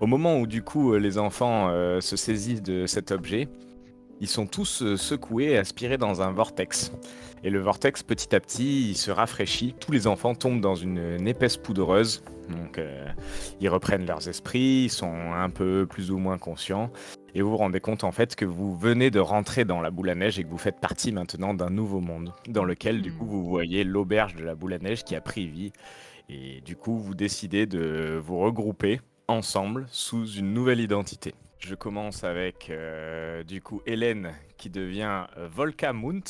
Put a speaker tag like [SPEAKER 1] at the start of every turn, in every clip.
[SPEAKER 1] Au moment où du coup les enfants se saisissent de cet objet, ils sont tous secoués et aspirés dans un vortex. Et le vortex, petit à petit, il se rafraîchit. Tous les enfants tombent dans une épaisse poudreuse. Donc, ils reprennent leurs esprits, ils sont un peu plus ou moins conscients. Et vous vous rendez compte en fait que vous venez de rentrer dans la boule à neige et que vous faites partie maintenant d'un nouveau monde, dans lequel du coup vous voyez l'auberge de la boule à neige qui a pris vie. Et du coup, vous décidez de vous regrouper ensemble sous une nouvelle identité. Je commence avec du coup Hélène qui devient Volkamount.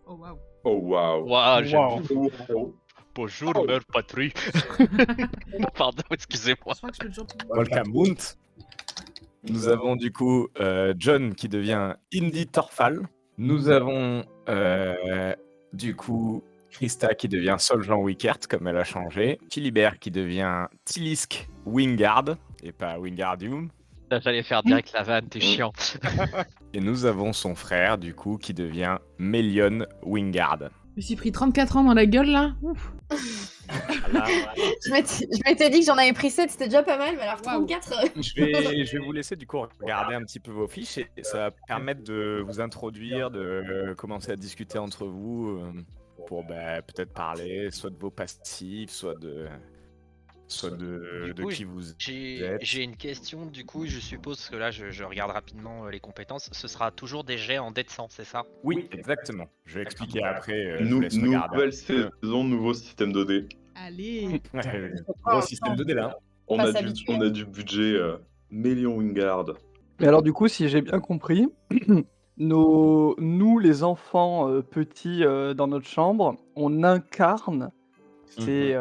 [SPEAKER 2] Oh waouh.
[SPEAKER 3] Oh waouh.
[SPEAKER 4] Waouh, j'aime
[SPEAKER 5] Wow.
[SPEAKER 4] beaucoup. Bonjour, mère patrie. Pardon, excusez-moi.
[SPEAKER 2] Je crois que je peux toujours.
[SPEAKER 1] Volkamount. Nous avons du coup John qui devient Indy Torfal. Nous avons du coup Krista qui devient Soljean Wickert comme elle a changé. Philibert qui devient Tilisk Wingard et pas Wingardium.
[SPEAKER 4] Là, j'allais faire direct la vanne, t'es chiant.
[SPEAKER 1] Et nous avons son frère du coup qui devient Melion Wingard.
[SPEAKER 2] Je me suis pris 34 ans dans la gueule là. Ouf.
[SPEAKER 1] Là,
[SPEAKER 6] Je m'étais dit que j'en avais pris 7, c'était déjà pas mal, mais alors
[SPEAKER 2] Waouh.
[SPEAKER 6] 34.
[SPEAKER 1] je vais vous laisser du coup regarder un petit peu vos fiches et ça va permettre de vous introduire, de commencer à discuter entre vous pour peut-être parler soit de vos passifs, soit de
[SPEAKER 4] Du coup,
[SPEAKER 1] qui vous êtes.
[SPEAKER 4] J'ai une question, du coup, je suppose que là, je regarde rapidement les compétences. Ce sera toujours des jets en dé de sang, c'est ça?
[SPEAKER 1] Oui, exactement. Je vais expliquer après. Je vous laisse regarder.
[SPEAKER 3] Nouvelle saison, nouveau système de dés.
[SPEAKER 2] Allez.
[SPEAKER 1] Ouais, gros système de dé là.
[SPEAKER 3] On
[SPEAKER 6] Pas
[SPEAKER 3] a,
[SPEAKER 6] s'habituer.
[SPEAKER 3] on a du budget Mélion Wingard.
[SPEAKER 5] Mais alors du coup, si j'ai bien compris, nous les enfants petits dans notre chambre, on incarne ces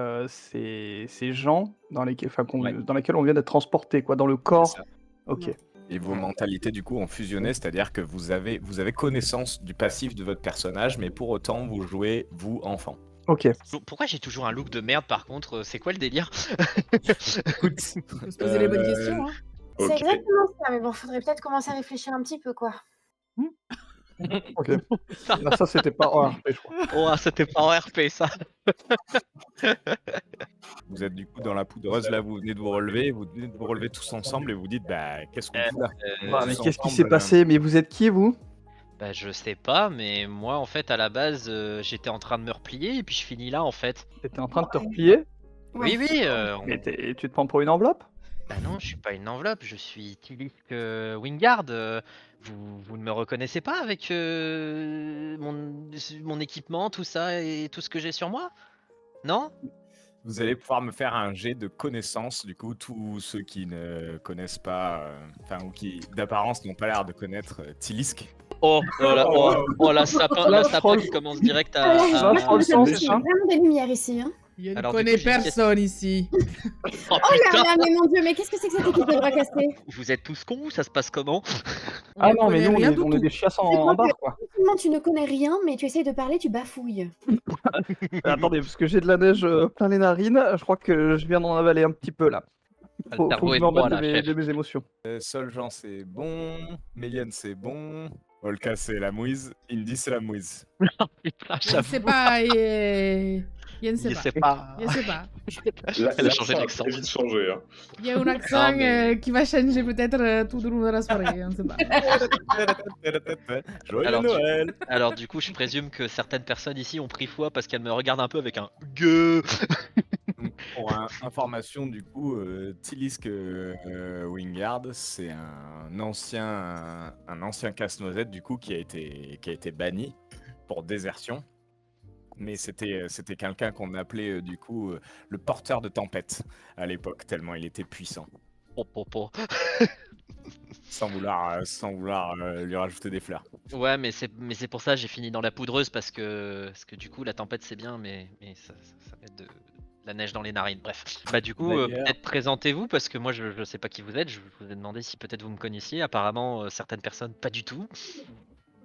[SPEAKER 5] gens dans lesquels,
[SPEAKER 1] Ouais.
[SPEAKER 5] dans lesquels on vient d'être transporté, quoi, dans le corps.
[SPEAKER 1] C'est ça.
[SPEAKER 5] Ok.
[SPEAKER 1] Et vos mentalités du coup ont fusionné, c'est-à-dire que vous avez connaissance du passif de votre personnage, mais pour autant vous jouez vous enfant.
[SPEAKER 5] Ok.
[SPEAKER 4] Pourquoi j'ai toujours un look de merde, par contre? C'est quoi le délire?
[SPEAKER 1] Écoute,
[SPEAKER 2] Faut se poser les bonnes questions. Hein.
[SPEAKER 6] C'est
[SPEAKER 3] Ok.
[SPEAKER 6] exactement ça, mais bon, faudrait peut-être commencer à réfléchir un petit peu, quoi.
[SPEAKER 5] Ok. Là, ça c'était pas ORP, je crois.
[SPEAKER 4] Oh, c'était pas en RP, ça.
[SPEAKER 1] vous êtes du coup dans la poudreuse, là vous venez de vous relever tous ensemble et vous dites qu'est-ce qu'on fout là
[SPEAKER 5] Ah, mais
[SPEAKER 1] tous
[SPEAKER 5] qu'est-ce qui
[SPEAKER 1] ensemble,
[SPEAKER 5] s'est passé? Mais vous êtes qui, vous?
[SPEAKER 4] Bah, je sais pas, mais moi, en fait, à la base, j'étais en train de me replier, et puis je finis là, en fait.
[SPEAKER 5] T'étais en train de te replier?
[SPEAKER 4] Oui, oui,
[SPEAKER 5] Mais tu te prends pour une enveloppe?
[SPEAKER 4] bah non, je suis pas une enveloppe, je suis Tilisk Wingard. Vous ne me reconnaissez pas avec mon équipement, tout ça et tout ce que j'ai sur moi? Non?
[SPEAKER 1] Vous allez pouvoir me faire un jet de connaissance, du coup, tous ceux qui ne connaissent pas, ou qui d'apparence n'ont pas l'air de connaître Tilisk.
[SPEAKER 4] Oh, la sapin qui commence direct à...
[SPEAKER 5] Là, je prends le sens,
[SPEAKER 6] Il y a
[SPEAKER 5] hein.
[SPEAKER 6] vraiment des lumières ici, hein.
[SPEAKER 2] Il ne
[SPEAKER 4] Alors, du
[SPEAKER 2] connaît
[SPEAKER 4] coup, j'ai une
[SPEAKER 2] personne ici.
[SPEAKER 4] Oh,
[SPEAKER 6] Oh
[SPEAKER 4] putain,
[SPEAKER 6] là là, mais mon dieu, mais qu'est-ce que c'est que cette équipe de bras cassés?
[SPEAKER 4] vous êtes tous cons ou ça se passe comment?
[SPEAKER 5] Ah
[SPEAKER 2] ne
[SPEAKER 5] non, mais
[SPEAKER 2] connaît
[SPEAKER 5] nous,
[SPEAKER 2] rien du
[SPEAKER 5] on est
[SPEAKER 2] tout.
[SPEAKER 5] des chiasses
[SPEAKER 6] C'est
[SPEAKER 5] en
[SPEAKER 6] quoi
[SPEAKER 5] barre, quoi.
[SPEAKER 6] Effectivement, tu ne connais rien, mais tu essayes de parler, tu bafouilles.
[SPEAKER 5] Attendez, parce que j'ai de la neige plein les narines, je crois que je viens d'en avaler un petit peu, là. Faut
[SPEAKER 4] Le cerveau
[SPEAKER 5] que
[SPEAKER 4] est
[SPEAKER 5] je me
[SPEAKER 4] droit,
[SPEAKER 5] remette
[SPEAKER 4] là, chef.
[SPEAKER 5] de mes émotions.
[SPEAKER 1] Soljean, c'est bon. Méliane, c'est bon. Volka, c'est la mouise. Indy, c'est la mouise.
[SPEAKER 4] Putain,
[SPEAKER 2] Je ne
[SPEAKER 4] j'avoue,
[SPEAKER 2] sais pas. Je ne sais
[SPEAKER 4] je
[SPEAKER 2] pas.
[SPEAKER 4] sais pas.
[SPEAKER 2] Je sais pas.
[SPEAKER 4] Elle a changé d'accent.
[SPEAKER 3] Très vite changé. Hein.
[SPEAKER 2] Il y a un accent
[SPEAKER 4] mais-
[SPEAKER 2] qui va changer peut-être tout au long de la soirée. On ne sait pas.
[SPEAKER 1] Joyeux
[SPEAKER 4] Alors,
[SPEAKER 1] Noël.
[SPEAKER 4] Alors du coup, je présume que certaines personnes ici ont pris foi parce qu'elles me regardent un peu avec un gueux.
[SPEAKER 1] Pour information, du coup, Tilisk Wingard, c'est un ancien casse-noisette du coup qui a été banni pour désertion. Mais c'était quelqu'un qu'on appelait du coup le porteur de tempête à l'époque, tellement il était puissant, sans vouloir lui rajouter des fleurs.
[SPEAKER 4] Ouais, mais c'est pour ça que j'ai fini dans la poudreuse parce que du coup la tempête c'est bien, mais ça va être de la neige dans les narines. Bref. Bah du coup,
[SPEAKER 1] D'ailleurs-
[SPEAKER 4] peut-être présentez-vous parce que moi je sais pas qui vous êtes. Je vous ai demandé si peut-être vous me connaissiez. Apparemment, certaines personnes pas du tout.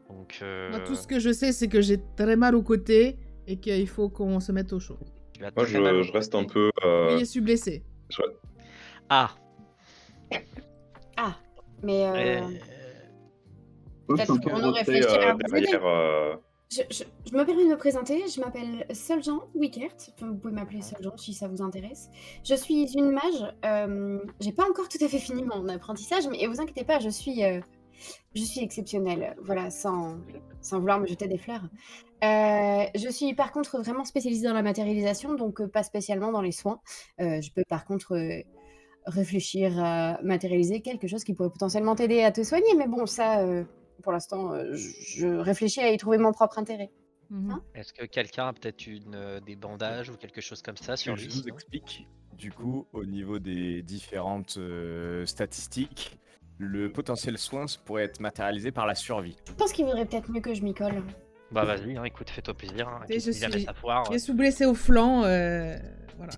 [SPEAKER 4] Donc.
[SPEAKER 2] Moi, tout ce que je sais, c'est que j'ai très mal au côté et qu'il faut qu'on se mette au chaud.
[SPEAKER 4] tu as
[SPEAKER 3] Moi,
[SPEAKER 4] très mal au
[SPEAKER 3] je reste
[SPEAKER 4] côté.
[SPEAKER 3] un peu.
[SPEAKER 2] Oui, je suis blessé.
[SPEAKER 4] Ah.
[SPEAKER 6] Mais
[SPEAKER 4] euh,
[SPEAKER 6] peut-être qu'on nous réfléchir à vous aider.
[SPEAKER 3] derrière
[SPEAKER 6] Je me permets de me présenter, je m'appelle Soljan Wickert, enfin, vous pouvez m'appeler Soljan si ça vous intéresse. Je suis une mage, j'ai pas encore tout à fait fini mon apprentissage, mais vous inquiétez pas, je suis exceptionnelle, voilà, sans vouloir me jeter des fleurs. Je suis par contre vraiment spécialisée dans la matérialisation, donc pas spécialement dans les soins. Je peux par contre réfléchir à matérialiser quelque chose qui pourrait potentiellement t'aider à te soigner, mais bon, ça, pour l'instant, je réfléchis à y trouver mon propre intérêt.
[SPEAKER 2] Mhm.
[SPEAKER 6] Hein?
[SPEAKER 4] Est-ce que quelqu'un a peut-être des bandages ou quelque chose comme ça sur
[SPEAKER 1] Je
[SPEAKER 4] lui
[SPEAKER 1] vous
[SPEAKER 4] sinon
[SPEAKER 1] explique, du coup, au niveau des différentes statistiques, le potentiel soin pourrait être matérialisé par la survie.
[SPEAKER 6] Je pense qu'il vaudrait peut-être mieux que je m'y colle.
[SPEAKER 4] Bah vas-y, hein, écoute, fais-toi plaisir. Hein.
[SPEAKER 2] Et je
[SPEAKER 4] Qui jamais
[SPEAKER 2] suis-
[SPEAKER 4] sa foire.
[SPEAKER 2] Je suis blessée au flanc. Voilà.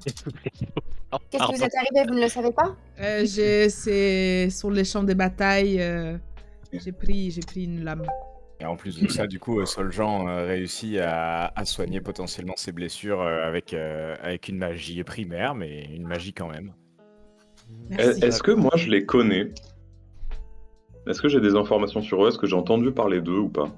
[SPEAKER 6] Qu'est-ce qui vous est arrivé, vous ne le savez pas?
[SPEAKER 2] C'est sur les champs des batailles. J'ai pris une lame.
[SPEAKER 1] Et en plus de ça, du coup, Soljan réussit à soigner potentiellement ses blessures avec une magie primaire, mais une magie quand même.
[SPEAKER 2] Merci.
[SPEAKER 3] Est-ce que moi je les connais? Est-ce que j'ai des informations sur eux? Est-ce que j'ai entendu parler d'eux ou pas?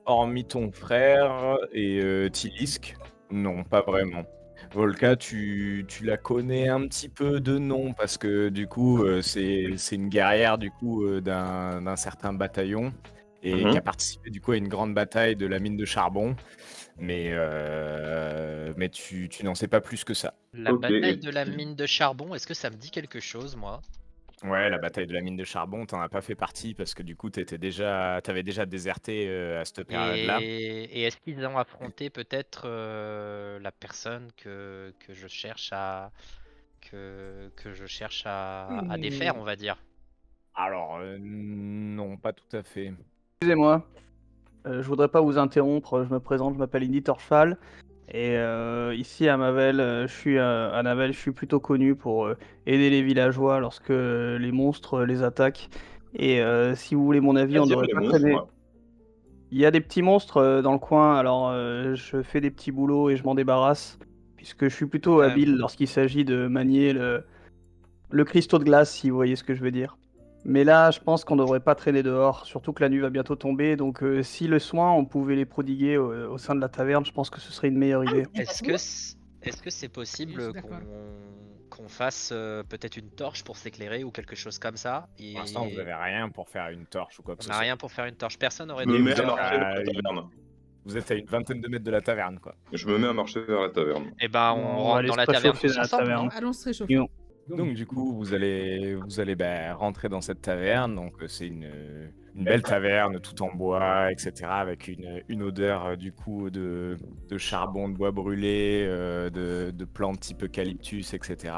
[SPEAKER 1] Hormis ton frère et Tilisk, non, pas vraiment. Volka, tu la connais un petit peu de nom parce que du coup, c'est une guerrière du coup d'un certain bataillon et qui a participé du coup à une grande bataille de la mine de charbon. Mais tu n'en sais pas plus que ça.
[SPEAKER 4] La
[SPEAKER 3] Ok,
[SPEAKER 4] bataille
[SPEAKER 3] et
[SPEAKER 4] de la
[SPEAKER 3] tu-
[SPEAKER 4] mine de charbon, est-ce que ça me dit quelque chose, moi?
[SPEAKER 1] Ouais, la bataille de la mine de charbon, t'en as pas fait partie parce que du coup, t'avais déjà déserté à cette période-là.
[SPEAKER 4] Et est-ce qu'ils ont affronté peut-être la personne que je cherche à à défaire, on va dire?
[SPEAKER 1] Alors, non, pas tout à fait.
[SPEAKER 5] Excusez-moi, je voudrais pas vous interrompre, je me présente, je m'appelle Indy Torchfall. Et ici à Navel, je suis plutôt connu pour aider les villageois lorsque les monstres les attaquent. Et si vous voulez mon avis, on
[SPEAKER 3] C'est-à-dire
[SPEAKER 5] devrait
[SPEAKER 3] les
[SPEAKER 5] pas
[SPEAKER 3] monstres,
[SPEAKER 5] traîner.
[SPEAKER 3] moi.
[SPEAKER 5] Il y a des petits monstres dans le coin, alors je fais des petits boulots et je m'en débarrasse, puisque je suis plutôt habile lorsqu'il s'agit de manier le cristaux de glace, si vous voyez ce que je veux dire. Mais là, je pense qu'on devrait pas traîner dehors, surtout que la nuit va bientôt tomber, donc si le soin, on pouvait les prodiguer au sein de la taverne, je pense que ce serait une meilleure idée.
[SPEAKER 4] Est-ce que c'est
[SPEAKER 2] Je
[SPEAKER 4] possible
[SPEAKER 2] suis d'accord.
[SPEAKER 4] qu'on fasse peut-être une torche pour s'éclairer ou quelque chose comme ça?
[SPEAKER 1] Pour l'instant, vous n'avez rien pour faire une torche ou quoi que
[SPEAKER 4] On
[SPEAKER 1] ce
[SPEAKER 4] n'a
[SPEAKER 1] soit.
[SPEAKER 4] rien pour faire une torche. Personne n'aurait
[SPEAKER 3] Je me
[SPEAKER 4] des
[SPEAKER 3] mets à
[SPEAKER 1] êtes
[SPEAKER 3] marcher vers
[SPEAKER 1] à
[SPEAKER 3] la
[SPEAKER 1] une-
[SPEAKER 3] taverne.
[SPEAKER 1] Vous êtes à une vingtaine de mètres de la taverne, quoi.
[SPEAKER 3] Je me mets à marcher vers la taverne.
[SPEAKER 4] Eh ben,
[SPEAKER 5] Bon,
[SPEAKER 4] on
[SPEAKER 5] on va
[SPEAKER 4] rentre
[SPEAKER 5] aller
[SPEAKER 4] dans
[SPEAKER 5] se
[SPEAKER 4] la taverne
[SPEAKER 5] préchauffer
[SPEAKER 4] tous
[SPEAKER 5] dans la
[SPEAKER 4] ensemble,
[SPEAKER 5] taverne.
[SPEAKER 4] non?
[SPEAKER 2] Allons se réchauffer.
[SPEAKER 5] Yo.
[SPEAKER 1] Donc du coup, vous allez rentrer dans cette taverne. Donc c'est une belle taverne, tout en bois, etc. Avec une odeur du coup de charbon, de bois brûlé, de plantes type eucalyptus, etc.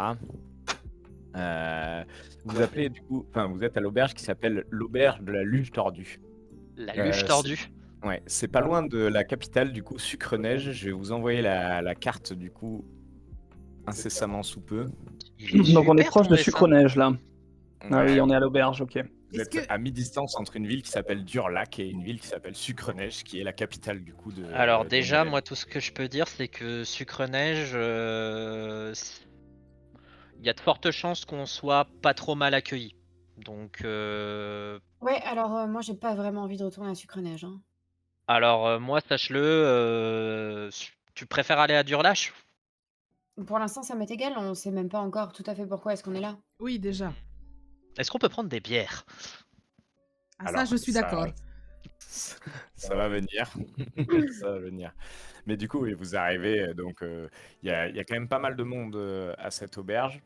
[SPEAKER 1] Vous appelez du coup, enfin vous êtes à l'auberge qui s'appelle l'auberge de la Luge Tordue.
[SPEAKER 4] La luge
[SPEAKER 1] c'est-
[SPEAKER 4] tordue.
[SPEAKER 1] Ouais, c'est pas loin de la capitale du coup, Sucre-Neige. Je vais vous envoyer la carte du coup incessamment sous peu.
[SPEAKER 4] Il est
[SPEAKER 5] Donc on est
[SPEAKER 4] super,
[SPEAKER 5] proche
[SPEAKER 4] ton
[SPEAKER 5] de
[SPEAKER 4] dessin.
[SPEAKER 5] Sucre-Neige là. Ah
[SPEAKER 1] Ouais,
[SPEAKER 5] oui, on est à l'auberge, ok.
[SPEAKER 1] Vous
[SPEAKER 2] Est-ce
[SPEAKER 1] êtes
[SPEAKER 2] que-
[SPEAKER 1] à mi-distance entre une ville qui s'appelle Durlac et une ville qui s'appelle Sucre-Neige, qui est la capitale du coup de.
[SPEAKER 4] Alors
[SPEAKER 1] de
[SPEAKER 4] déjà,
[SPEAKER 1] Nivelles.
[SPEAKER 4] moi, tout ce que je peux dire, c'est que Sucre-Neige, il y a de fortes chances qu'on soit pas trop mal accueillis. Donc,
[SPEAKER 6] Ouais, alors moi j'ai pas vraiment envie de retourner à Sucre-Neige. Hein.
[SPEAKER 4] alors moi, sache-le, tu préfères aller à Durlache?
[SPEAKER 6] Pour l'instant ça m'est égal, on sait même pas encore tout à fait pourquoi est-ce qu'on est là.
[SPEAKER 2] Oui, déjà.
[SPEAKER 4] Est-ce qu'on peut prendre des bières?
[SPEAKER 2] Ah, ça,
[SPEAKER 1] Alors,
[SPEAKER 2] je suis d'accord.
[SPEAKER 1] Ça va venir. Ça va venir. Mais du coup, oui, vous arrivez, donc il y a quand même pas mal de monde à cette auberge.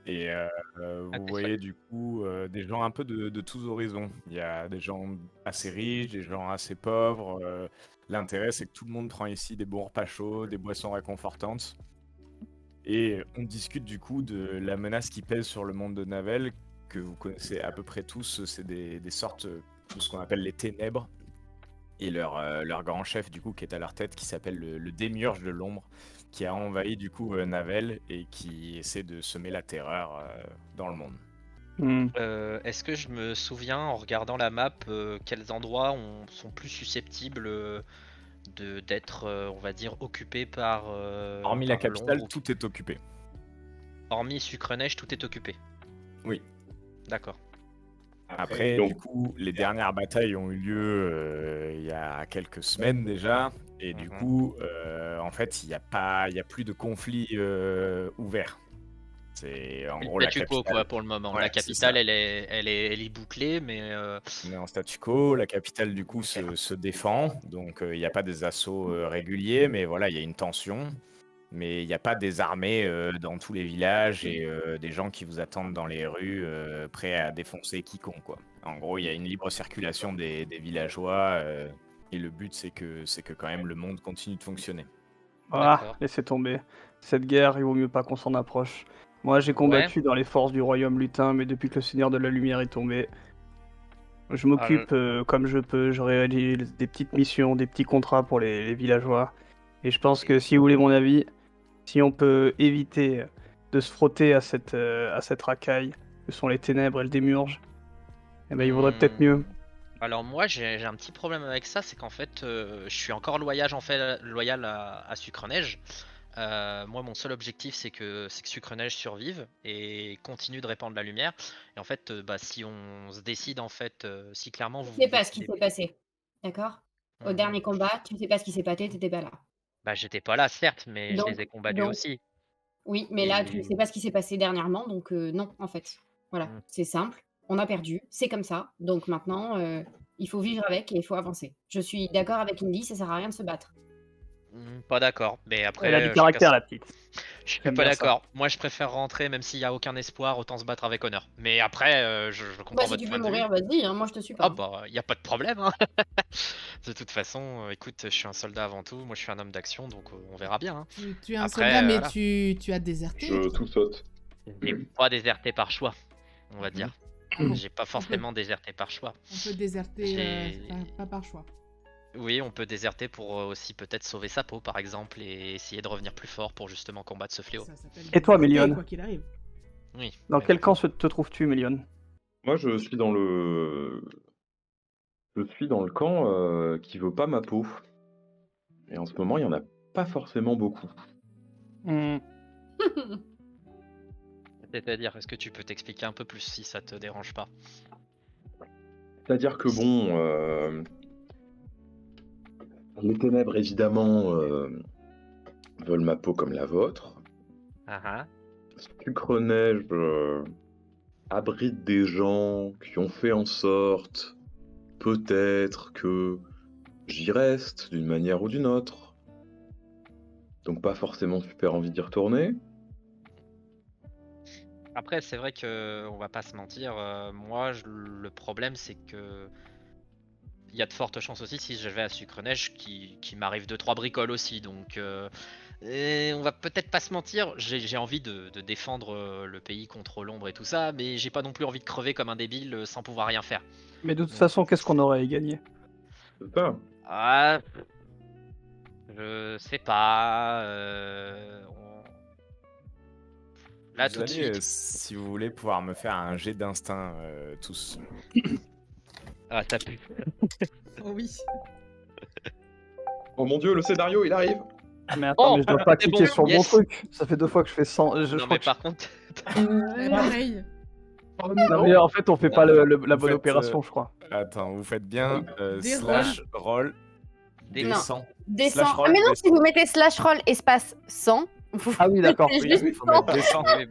[SPEAKER 1] Et vous
[SPEAKER 4] t'es
[SPEAKER 1] voyez du coup des gens un peu de tous horizons. Il y a des gens assez riches, des gens assez pauvres. L'intérêt, c'est que tout le monde prend ici des bons repas chauds, des boissons réconfortantes. Et on discute du coup de la menace qui pèse sur le monde de Navel, que vous connaissez à peu près tous. C'est des sortes de ce qu'on appelle les ténèbres. Et leur grand chef du coup qui est à leur tête, qui s'appelle le Démiurge de l'ombre, qui a envahi du coup Navel et qui essaie de semer la terreur dans le monde.
[SPEAKER 4] Est-ce que je me souviens, en regardant la map, quels endroits sont plus susceptibles d'être, on va dire, occupés par.
[SPEAKER 1] Hormis
[SPEAKER 4] par
[SPEAKER 1] la capitale,
[SPEAKER 4] l'ombre?
[SPEAKER 1] tout est occupé.
[SPEAKER 4] Hormis Sucre-Neige, tout est occupé.
[SPEAKER 1] Oui.
[SPEAKER 4] D'accord.
[SPEAKER 1] Après,
[SPEAKER 3] Donc-
[SPEAKER 1] du coup, les dernières batailles ont eu lieu il y a quelques semaines déjà. Et du
[SPEAKER 4] Mhm.
[SPEAKER 1] coup, en fait, il y a plus de conflit ouvert. C'est en gros la
[SPEAKER 4] Statu quo
[SPEAKER 1] capitale.
[SPEAKER 4] quoi pour le moment.
[SPEAKER 1] Ouais,
[SPEAKER 4] La
[SPEAKER 1] c'est
[SPEAKER 4] capitale
[SPEAKER 1] ça.
[SPEAKER 4] elle est bouclée, mais
[SPEAKER 1] On est en statu quo. La capitale, du coup, se défend. Donc, il n'y a pas des assauts réguliers, mais voilà, il y a une tension. Mais il n'y a pas des armées dans tous les villages et des gens qui vous attendent dans les rues prêts à défoncer quiconque, quoi. En gros, il y a une libre circulation des villageois et le but, c'est que quand même le monde continue de fonctionner.
[SPEAKER 5] Ah,
[SPEAKER 4] D'accord.
[SPEAKER 5] laissez tomber. Cette guerre, il vaut mieux pas qu'on s'en approche. Moi, j'ai combattu dans les forces du royaume lutin, mais depuis que le Seigneur de la Lumière est tombé, je m'occupe comme je peux. Je réalise des petites missions, des petits contrats pour les villageois. Et je pense que si vous voulez mon avis, si on peut éviter de se frotter à cette racaille que sont les ténèbres et le démiurge, eh ben, il vaudrait peut-être mieux.
[SPEAKER 4] Alors moi j'ai un petit problème avec ça, c'est qu'en fait je suis encore loyal à Sucre-Neige. Moi mon seul objectif c'est que Sucre-Neige survive et continue de répandre la lumière. Et en fait si on se décide en fait, si clairement vous
[SPEAKER 6] Tu sais pas ce qui
[SPEAKER 4] décidez...
[SPEAKER 6] s'est passé, d'accord? Au
[SPEAKER 4] Mhm.
[SPEAKER 6] dernier combat, tu sais pas ce qui s'est passé, t'étais pas là.
[SPEAKER 4] Bah j'étais pas là certes, mais je les ai combattus
[SPEAKER 6] Donc
[SPEAKER 4] aussi.
[SPEAKER 6] oui, mais là, tu ne sais pas ce qui s'est passé dernièrement, donc non, en fait. Voilà,
[SPEAKER 4] Mm.
[SPEAKER 6] c'est simple, on a perdu, c'est comme ça, donc maintenant, il faut vivre avec et il faut avancer. Je suis d'accord avec Indy, ça sert à rien de se battre.
[SPEAKER 4] Pas d'accord, mais après
[SPEAKER 5] Elle a du
[SPEAKER 4] chacun
[SPEAKER 5] caractère,
[SPEAKER 4] son-
[SPEAKER 5] la petite.
[SPEAKER 4] Je suis
[SPEAKER 5] J'aime
[SPEAKER 4] pas
[SPEAKER 5] bien ça.
[SPEAKER 4] d'accord. Moi, je préfère rentrer, même s'il y a aucun espoir, autant se battre avec honneur. Mais après, je comprends
[SPEAKER 6] Bah, si
[SPEAKER 4] votre
[SPEAKER 6] tu
[SPEAKER 4] point
[SPEAKER 6] veux
[SPEAKER 4] de vue.
[SPEAKER 6] mourir, vas-y, hein, moi je te suis pas.
[SPEAKER 4] Ah bah, y a pas de problème, hein. De toute façon, écoute, je suis un soldat avant tout. Moi, je suis un homme d'action, donc on verra bien, hein.
[SPEAKER 2] Tu es un
[SPEAKER 4] Après,
[SPEAKER 2] soldat, mais
[SPEAKER 4] voilà.
[SPEAKER 2] tu as déserté.
[SPEAKER 3] Je tout saute.
[SPEAKER 4] J'ai pas déserté par choix, on va dire.
[SPEAKER 2] Mhm.
[SPEAKER 4] J'ai pas forcément déserté par choix.
[SPEAKER 2] On peut déserter
[SPEAKER 4] J'ai-
[SPEAKER 2] pas par choix.
[SPEAKER 4] Oui, on peut déserter pour aussi peut-être sauver sa peau, par exemple, et essayer de revenir plus fort pour justement combattre ce fléau.
[SPEAKER 2] Ça s'appelle
[SPEAKER 5] Et toi,
[SPEAKER 2] déserter,
[SPEAKER 5] Mélione
[SPEAKER 2] quoi qu'il arrive.
[SPEAKER 4] Oui.
[SPEAKER 5] Dans
[SPEAKER 4] mais
[SPEAKER 5] quel
[SPEAKER 4] bon.
[SPEAKER 5] camp te trouves-tu, Mélione?
[SPEAKER 3] Moi, je suis dans le camp qui veut pas ma peau. Et en ce moment, il y en a pas forcément beaucoup.
[SPEAKER 5] Hmm.
[SPEAKER 4] C'est-à-dire, est-ce que tu peux t'expliquer un peu plus si ça te dérange pas?
[SPEAKER 3] C'est-à-dire que bon, les ténèbres évidemment veulent ma peau comme la vôtre.
[SPEAKER 4] Ah ah.
[SPEAKER 3] Sucre-Neige abrite des gens qui ont fait en sorte, peut-être, que j'y reste d'une manière ou d'une autre. Donc pas forcément super envie d'y retourner.
[SPEAKER 4] Après, c'est vrai que on va pas se mentir. Le problème, c'est que il y a de fortes chances aussi si je vais à Sucre-Neige qui m'arrive 2-3 bricoles aussi. Donc, et on va peut-être pas se mentir. J'ai envie de défendre le pays contre l'ombre et tout ça, mais j'ai pas non plus envie de crever comme un débile sans pouvoir rien faire.
[SPEAKER 5] Mais de toute façon, qu'est-ce qu'on aurait à y gagner?
[SPEAKER 3] C'est ça.
[SPEAKER 4] Ah, je sais pas. Là,
[SPEAKER 1] Vous
[SPEAKER 4] tout de
[SPEAKER 1] allez,
[SPEAKER 4] suite.
[SPEAKER 1] si vous voulez, pouvoir me faire un jet d'instinct tous.
[SPEAKER 4] Ah, t'as pu.
[SPEAKER 2] Oh oui.
[SPEAKER 3] Oh mon dieu, le scénario, il arrive.
[SPEAKER 5] Mais attends,
[SPEAKER 4] Oh,
[SPEAKER 5] mais je dois pas
[SPEAKER 4] c'est
[SPEAKER 5] cliquer
[SPEAKER 4] bon,
[SPEAKER 5] sur le bon
[SPEAKER 4] yes.
[SPEAKER 5] truc. Ça fait 2 fois que je fais 100. Je
[SPEAKER 4] Non,
[SPEAKER 5] crois
[SPEAKER 4] mais par contre,
[SPEAKER 2] Ouais, pareil.
[SPEAKER 5] Non, mais en fait, on fait pas la
[SPEAKER 1] Vous
[SPEAKER 5] bonne
[SPEAKER 1] faites,
[SPEAKER 5] opération, je crois.
[SPEAKER 1] Attends, vous faites bien
[SPEAKER 2] Des
[SPEAKER 1] slash roll
[SPEAKER 4] des-
[SPEAKER 6] Non.
[SPEAKER 1] descend.
[SPEAKER 6] Descends.
[SPEAKER 1] Slash roll,
[SPEAKER 6] Ah mais non,
[SPEAKER 1] descend.
[SPEAKER 6] si vous mettez slash roll espace 100, vous
[SPEAKER 5] Ah oui, d'accord.
[SPEAKER 6] mettez
[SPEAKER 1] Oui,
[SPEAKER 6] juste
[SPEAKER 1] il faut
[SPEAKER 6] 100.
[SPEAKER 1] mettre descend.
[SPEAKER 4] Oui,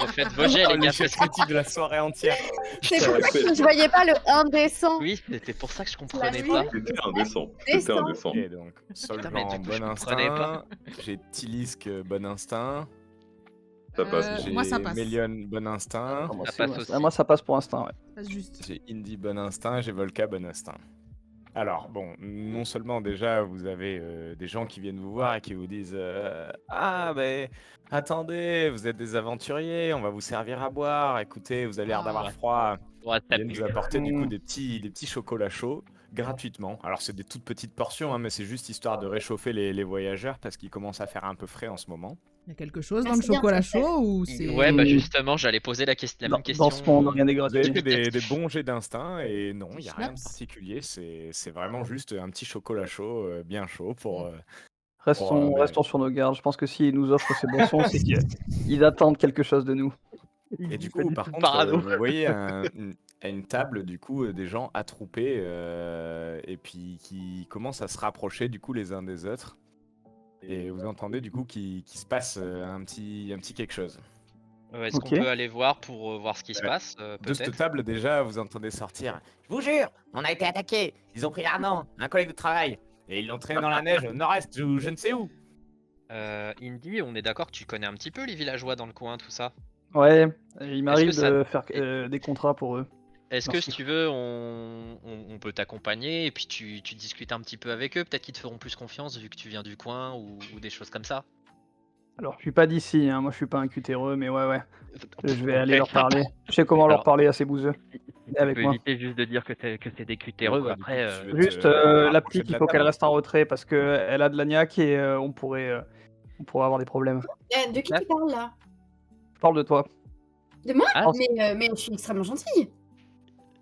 [SPEAKER 4] refaites vos jets,
[SPEAKER 1] Oh,
[SPEAKER 4] les gars.
[SPEAKER 1] l'échec critique de la soirée entière.
[SPEAKER 6] C'est pour ça que je voyais pas le 1 des 100.
[SPEAKER 4] Oui, c'était pour ça que je comprenais
[SPEAKER 2] oui.
[SPEAKER 4] pas.
[SPEAKER 3] C'était indécent. C'était
[SPEAKER 6] Descends.
[SPEAKER 3] indécent.
[SPEAKER 1] Ok, donc Soljan,
[SPEAKER 4] mais du coup, je
[SPEAKER 1] bon
[SPEAKER 4] comprenais
[SPEAKER 1] instinct. J'ai Tilisk, bon instinct.
[SPEAKER 3] Ça passe.
[SPEAKER 1] J'ai
[SPEAKER 2] Moi, ça passe.
[SPEAKER 1] Mélion, bon instinct.
[SPEAKER 5] Ah, moi,
[SPEAKER 4] Ça
[SPEAKER 5] c'est-
[SPEAKER 4] passe
[SPEAKER 5] moi,
[SPEAKER 4] aussi.
[SPEAKER 5] ah, moi, ça passe pour l'instant, ouais.
[SPEAKER 2] Passe juste.
[SPEAKER 1] J'ai Indy, bon instinct. J'ai Volca, bon instinct. Alors, bon, non seulement déjà, vous avez des gens qui viennent vous voir et qui vous disent ah, ben, attendez, vous êtes des aventuriers, on va vous servir à boire. Écoutez, vous avez l'air d'avoir
[SPEAKER 4] ouais.
[SPEAKER 1] froid.
[SPEAKER 4] Ouais,
[SPEAKER 1] Ils
[SPEAKER 4] t'as
[SPEAKER 1] viennent
[SPEAKER 4] pu.
[SPEAKER 1] vous apporter du coup
[SPEAKER 5] Mm.
[SPEAKER 1] des petits chocolats chauds gratuitement. Alors, c'est des toutes petites portions, hein, mais c'est juste histoire de réchauffer les voyageurs parce qu'il commence à faire un peu frais en ce moment.
[SPEAKER 2] Il y a quelque chose
[SPEAKER 6] Ah,
[SPEAKER 2] dans le
[SPEAKER 6] c'est bien,
[SPEAKER 2] chocolat
[SPEAKER 6] c'est fait.
[SPEAKER 2] chaud ou c'est.
[SPEAKER 4] Ouais, bah
[SPEAKER 5] Mm.
[SPEAKER 4] justement, j'allais poser la même question.
[SPEAKER 5] Dans ce monde, rien n'est
[SPEAKER 1] Vous avez
[SPEAKER 5] gratuit.
[SPEAKER 1] fait des bons jets d'instinct et non, il n'y a rien de
[SPEAKER 2] Schnaps.
[SPEAKER 1] particulier. C'est vraiment juste un petit chocolat chaud, bien chaud pour.
[SPEAKER 5] Restons,
[SPEAKER 1] Ouais.
[SPEAKER 5] restons sur nos gardes. Je pense que s'ils nous offrent ces boissons, c'est qu'ils attendent quelque chose de nous.
[SPEAKER 1] Et du coup, par contre,
[SPEAKER 4] Parano.
[SPEAKER 1] vous voyez à une table, du coup, des gens attroupés et puis qui commencent à se rapprocher, du coup, les uns des autres. Et vous entendez, du coup, qu'il se passe un petit quelque chose.
[SPEAKER 4] Est-ce qu'on
[SPEAKER 5] Ok.
[SPEAKER 4] peut aller voir pour voir ce qui se passe,
[SPEAKER 1] De cette
[SPEAKER 4] peut-être?
[SPEAKER 1] table, déjà, vous entendez sortir. Je vous jure, on a été attaqués. Ils ont pris Arnan, un collègue de travail. Et ils l'ont traîné dans la neige au nord-est ou je ne sais où.
[SPEAKER 4] Indy, on est d'accord que tu connais un petit peu les villageois dans le coin, tout ça?
[SPEAKER 5] Ouais, il m'arrive
[SPEAKER 4] que ça-
[SPEAKER 5] de faire des contrats pour eux.
[SPEAKER 4] Est-ce que
[SPEAKER 5] Merci.
[SPEAKER 4] si tu veux, on peut t'accompagner et puis tu discutes un petit peu avec eux? Peut-être qu'ils te feront plus confiance vu que tu viens du coin ou des choses comme ça?
[SPEAKER 5] Alors, je suis pas d'ici, hein, moi je suis pas un cutéreux, mais ouais, je vais aller
[SPEAKER 4] Ok.
[SPEAKER 5] leur parler. Je sais comment leur
[SPEAKER 4] Alors,
[SPEAKER 5] parler à ces bouseux.
[SPEAKER 4] si tu
[SPEAKER 5] Avec
[SPEAKER 4] peux
[SPEAKER 5] moi.
[SPEAKER 4] éviter juste de dire que c'est des
[SPEAKER 1] Donc,
[SPEAKER 4] cutéreux,
[SPEAKER 1] quoi, du coup,
[SPEAKER 4] après...
[SPEAKER 1] tu veux
[SPEAKER 5] Juste,
[SPEAKER 1] te
[SPEAKER 5] la
[SPEAKER 1] rapprocher
[SPEAKER 5] petite,
[SPEAKER 1] de
[SPEAKER 5] il
[SPEAKER 1] la
[SPEAKER 5] faut qu'elle
[SPEAKER 1] table.
[SPEAKER 5] reste en retrait parce qu'elle a de la niaque et on pourrait avoir des problèmes.
[SPEAKER 6] De qui
[SPEAKER 4] Ouais.
[SPEAKER 6] tu parles là?
[SPEAKER 5] Je parle de toi.
[SPEAKER 6] De moi?
[SPEAKER 4] Ah.
[SPEAKER 6] Mais je suis extrêmement gentille.